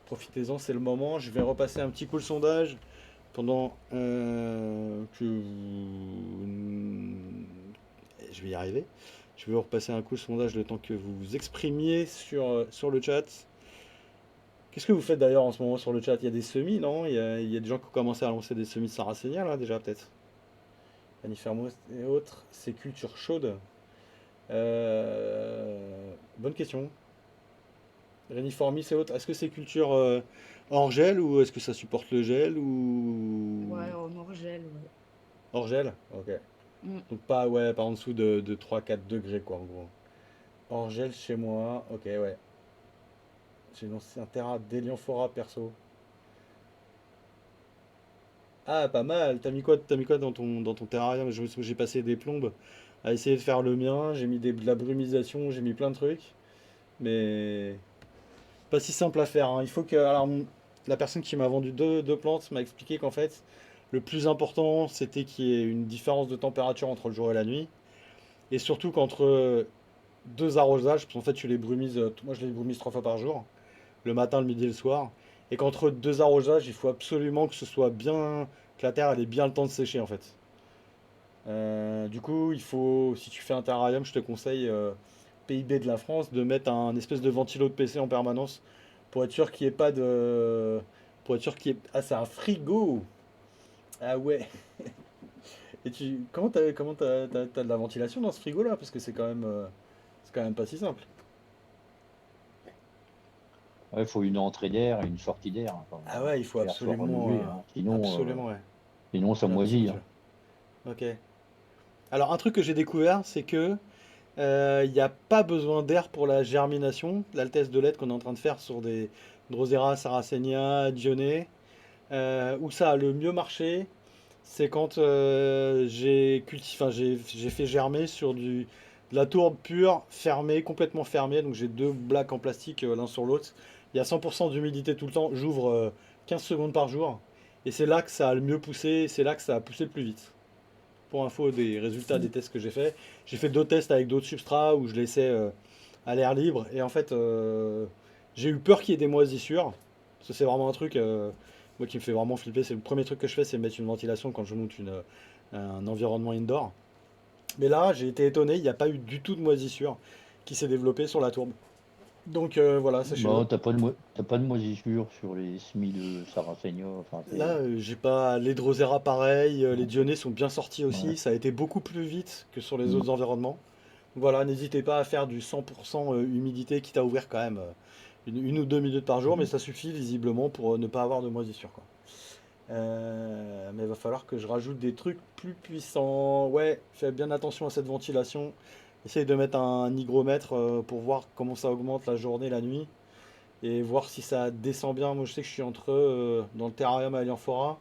Profitez-en, c'est le moment. Je vais repasser un petit coup le sondage pendant que je vais y arriver. Je vais vous repasser un coup le sondage le temps que vous vous exprimiez sur le chat. Qu'est-ce que vous faites d'ailleurs en ce moment sur le chat? Il y a des semis, non? Il y a des gens qui ont commencé à lancer des semis de sarracénia là déjà peut-être. Anifermo et autres, c'est culture chaude. Bonne question. Réniformis et autres, est-ce que c'est culture hors gel ou est-ce que ça supporte le gel ou
Ouais, en orgel, ouais.
hors gel? Ok.
Mm.
Donc pas ouais, pas en dessous de 3-4 degrés quoi en gros. Hors gel chez moi, ok ouais. J'ai lancé un Terra d'Helianthora perso. Ah pas mal, t'as mis quoi dans ton terrarium? J'ai passé des plombes à essayer de faire le mien, j'ai mis de la brumisation, j'ai mis plein de trucs, mais pas si simple à faire, hein. Il faut que. Alors, la personne qui m'a vendu deux plantes m'a expliqué qu'en fait, le plus important, c'était qu'il y ait une différence de température entre le jour et la nuit. Et surtout qu'entre deux arrosages, parce qu'en fait, tu les brumises. Moi, je les brumise 3 fois par jour, le matin, le midi et le soir. Et qu'entre deux arrosages, il faut absolument que ce soit bien. Que la terre elle ait bien le temps de sécher, en fait. Du coup, il faut. Si tu fais un terrarium, je te conseille, PIB de la France, de mettre un espèce de ventilo de PC en permanence pour être sûr qu'il n'y ait pas de. Pour être sûr qu'il y ait. Ah, c'est un frigo! Ah ouais! Et comment t'as de la ventilation dans ce frigo-là? Parce que c'est quand même pas si simple.
Ouais, il faut une entrée d'air et une sortie d'air, hein, quand même,
Ah
hein.
ouais, il faut
L'air soit
absolument.
renouvelé, hein.
Absolument, ouais.
Sinon ça
Bien
moisit,
sûr.
hein.
Ok. Alors, un truc que j'ai découvert, c'est que il n'y a pas besoin d'air pour la germination. Là, le test de LED qu'on est en train de faire sur des Drosera, Sarracenia, Dionée. Où ça a le mieux marché, c'est quand j'ai fait germer sur de la tourbe pure, fermée, complètement fermée. Donc j'ai deux blacs en plastique l'un sur l'autre. Il y a 100% d'humidité tout le temps. J'ouvre 15 secondes par jour. Et c'est là que ça a le mieux poussé. C'est là que ça a poussé le plus vite. Pour info des résultats des tests que j'ai fait. J'ai fait d'autres tests avec d'autres substrats où je laissais à l'air libre. Et en fait, j'ai eu peur qu'il y ait des moisissures. Ça, c'est vraiment un truc moi, qui me fait vraiment flipper. C'est le premier truc que je fais, c'est mettre une ventilation quand je monte un environnement indoor. Mais là, j'ai été étonné, il n'y a pas eu du tout de moisissure qui s'est développée sur la tourbe. Donc voilà, sachez-le.
Bon, t'as pas de moisissure sur les semis de Sarracenia, enfin
Là, j'ai pas les Drosera pareil, les Dionnées sont bien sortis
ouais.
aussi. Ça a été beaucoup plus vite que sur les
Mm.
autres environnements. Voilà, n'hésitez pas à faire du 100% humidité, quitte à ouvrir quand même une ou 2 minutes par jour, mais ça suffit visiblement pour ne pas avoir de moisissure, quoi. Mais il va falloir que je rajoute des trucs plus puissants. Ouais, fais bien attention à cette ventilation. Essaye de mettre un hygromètre pour voir comment ça augmente la journée, la nuit, et voir si ça descend bien. Moi, je sais que je suis dans le terrarium à Alianfora.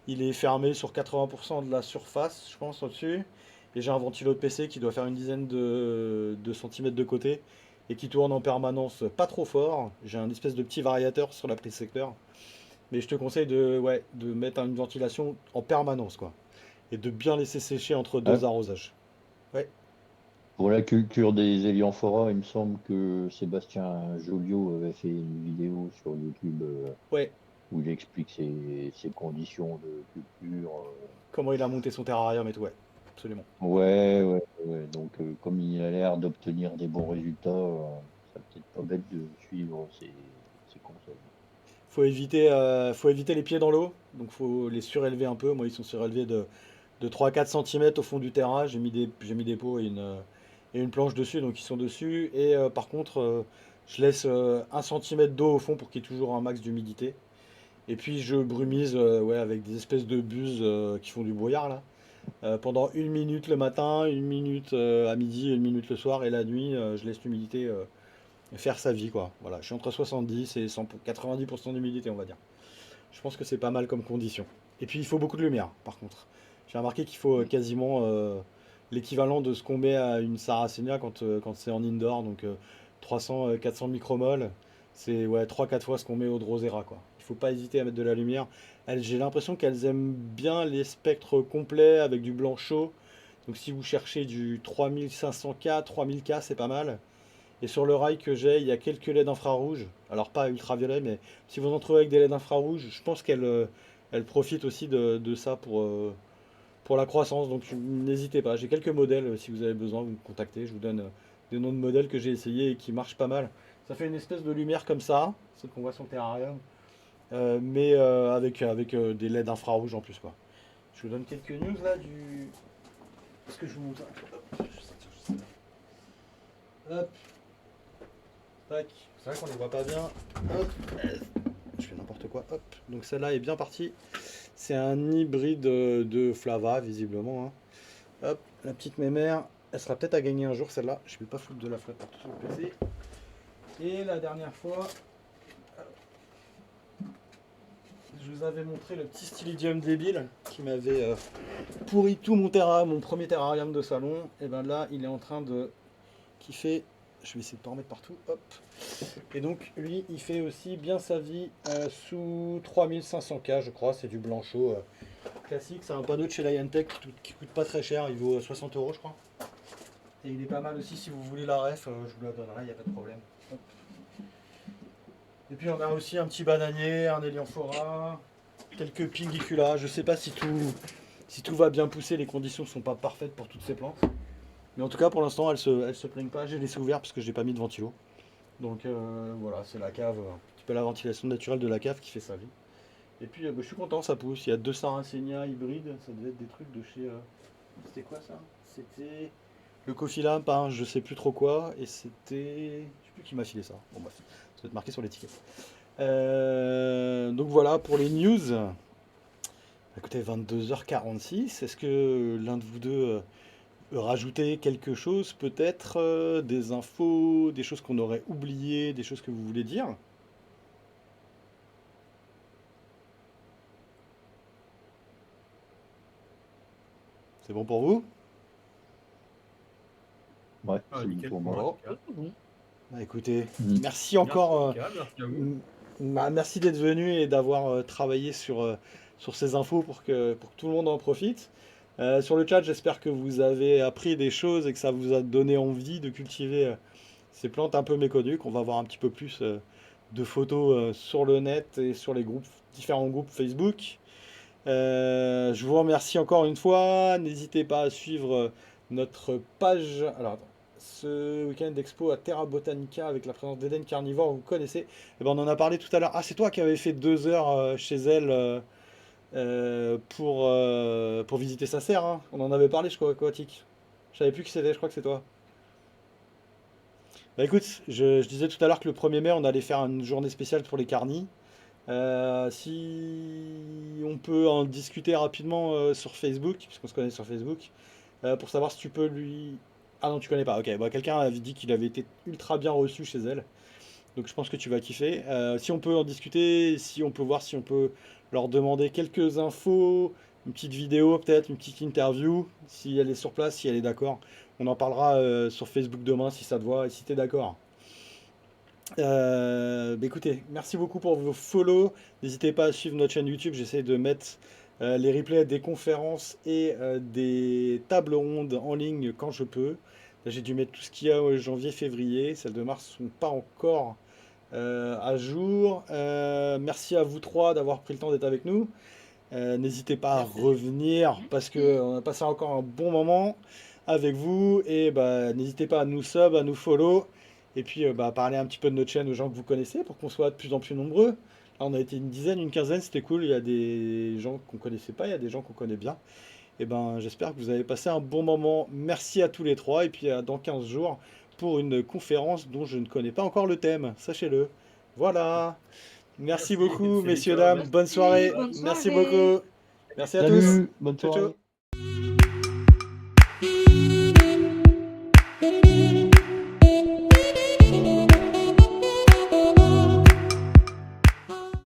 Il est fermé sur 80% de la surface, je pense, au-dessus. Et j'ai un ventilo de PC qui doit faire une dizaine de centimètres de côté et qui tourne en permanence pas trop fort. J'ai un espèce de petit variateur sur la prise secteur. Mais je te conseille ouais, de mettre une ventilation en permanence, quoi. Et de bien laisser sécher entre deux
Ouais,
arrosages. Ouais,
pour la culture des Helianthora, il me semble que Sébastien Joliot avait fait une vidéo sur YouTube
ouais.
où il explique ses conditions de culture.
Comment il a monté son terrarium et tout, ouais. Absolument.
Ouais, ouais, ouais. Donc, comme il a l'air d'obtenir des bons résultats, ça peut-être pas bête de suivre ses conseils.
Faut éviter les pieds dans l'eau. Donc faut les surélever un peu. Moi, ils sont surélevés de 3-4 cm au fond du terrain. J'ai mis des pots et une planche dessus, donc ils sont dessus. Et par contre, je laisse 1 cm d'eau au fond pour qu'il y ait toujours un max d'humidité. Et puis je brumise ouais, avec des espèces de buses qui font du brouillard là. Pendant 1 minute le matin, 1 minute à midi, 1 minute le soir. Et la nuit, je laisse l'humidité faire sa vie, quoi. Voilà, je suis entre 70 et 90% d'humidité, on va dire. Je pense que c'est pas mal comme condition. Et puis il faut beaucoup de lumière, par contre. J'ai remarqué qu'il faut quasiment l'équivalent de ce qu'on met à une Sarracenia quand c'est en indoor, donc 300, 400 micromol. C'est ouais, 3-4 fois ce qu'on met au Drosera, quoi. Il faut pas hésiter à mettre de la lumière. J'ai l'impression qu'elles aiment bien les spectres complets avec du blanc chaud. Donc si vous cherchez du 3500K, 3000K, c'est pas mal. Et sur le rail que j'ai, il y a quelques LED infrarouges. Alors pas ultraviolet, mais si vous en trouvez avec des LED infrarouges, je pense qu'elles profitent aussi de ça pour la croissance. Donc n'hésitez pas. J'ai quelques modèles, si vous avez besoin, vous me contactez. Je vous donne des noms de modèles que j'ai essayés et qui marchent pas mal. Ça fait une espèce de lumière comme ça, celle qu'on voit sur le terrarium, mais avec des LED infrarouges en plus, quoi. Je vous donne quelques news là du. Est-ce que je vous montre? Hop, je vais sortir juste celle-là. Hop, tac. C'est vrai qu'on les voit pas bien. Hop, je fais n'importe quoi. Hop, donc celle-là est bien partie. C'est un hybride de Flava, visiblement, hein. Hop, la petite mémère, elle sera peut-être à gagner un jour celle-là. Je vais pas foutre de la flotte partout sur le PC. Et la dernière fois, je vous avais montré le petit stylidium débile qui m'avait pourri tout mon premier terrarium de salon. Et ben là, il est en train de kiffer. Je vais essayer de pas en mettre partout. Hop. Et donc, lui, il fait aussi bien sa vie sous 3500K, je crois. C'est du blanc chaud classique. C'est un panneau de chez Liantech qui coûte pas très cher. Il vaut 60 €, je crois. Et il est pas mal aussi si vous voulez la ref. Je vous la donnerai, il n'y a pas de problème. Hop. Et puis on a aussi un petit bananier, un Helianthora, quelques Pingicula. Je sais pas si tout va bien pousser, les conditions ne sont pas parfaites pour toutes ces plantes. Mais en tout cas pour l'instant elles se plaignent pas. J'ai laissé ouvert parce que j'ai pas mis de ventilo. Donc voilà, c'est la cave, un petit peu la ventilation naturelle de la cave qui fait sa vie. Et puis je suis content, ça pousse. Il y a deux Sarracenia hybrides, ça devait être des trucs de chez. C'était quoi ça? C'était le Coffee Lamp, hein, je sais plus trop quoi. Et c'était. Je sais plus qui m'a filé ça. Bon bref, ça doit être marqué sur l'étiquette. Donc voilà pour les news. Écoutez, 22h46. Est-ce que l'un de vous deux veut rajouter quelque chose, peut-être des infos, des choses qu'on aurait oubliées, des choses que vous voulez dire? C'est bon pour vous?
Ouais,
Ah,
c'est bon
nickel
pour
pour
moi.
moi.
Bah, écoutez,
Mhm.
merci encore.
Merci à vous.
Merci d'être venu et d'avoir travaillé sur ces infos pour que tout le monde en profite. Sur le chat, j'espère que vous avez appris des choses et que ça vous a donné envie de cultiver ces plantes un peu méconnues, qu'on va voir un petit peu plus de photos sur le net et sur les différents groupes Facebook. Je vous remercie encore une fois. N'hésitez pas à suivre notre page. Alors, attends. Ce week-end d'expo à Terra Botanica avec la présence d'Eden Carnivore, vous connaissez. Eh ben, on en a parlé tout à l'heure. Ah, c'est toi qui avais fait 2 heures chez elle pour visiter sa serre, hein. On en avait parlé, je crois, Aquatique. Je savais plus qui c'était, je crois que c'est toi. Bah écoute, je disais tout à l'heure que le 1er mai, on allait faire une journée spéciale pour les carnis. Si on peut en discuter rapidement sur Facebook, puisqu'on se connaît sur Facebook, pour savoir si tu peux lui. Ah non, tu connais pas, ok. Bah, quelqu'un avait dit qu'il avait été ultra bien reçu chez elle. Donc je pense que tu vas kiffer. Si on peut en discuter, si on peut voir si on peut leur demander quelques infos, une petite vidéo peut-être, une petite interview, si elle est sur place, si elle est d'accord. On en parlera sur Facebook demain si ça te va et si tu es d'accord. Bah écoutez, merci beaucoup pour vos follow. N'hésitez pas à suivre notre chaîne YouTube. J'essaie de mettre les replays des conférences et des tables rondes en ligne quand je peux. Là, j'ai dû mettre tout ce qu'il y a janvier, février. Celles de mars ne sont pas encore à jour. Merci à vous trois d'avoir pris le temps d'être avec nous. N'hésitez pas à
Merci.
revenir parce qu'on a passé encore un bon moment avec vous. Et bah, n'hésitez pas à nous sub, à nous follow. Et puis bah, parler un petit peu de notre chaîne aux gens que vous connaissez pour qu'on soit de plus en plus nombreux. Là, on a été une dizaine, une quinzaine, c'était cool. Il y a des gens qu'on connaissait pas, il y a des gens qu'on connaît bien. Et ben j'espère que vous avez passé un bon moment. Merci à tous les trois. Et puis dans 15 jours pour une conférence dont je ne connais pas encore le thème, sachez-le. Voilà. Merci beaucoup,
Salut,
messieurs,
ciao,
dames.
merci.
Bonne soirée.
Bonne
Merci
soirée.
beaucoup. Merci à tous.
Salut, bonne
Ciao, ciao.
soirée.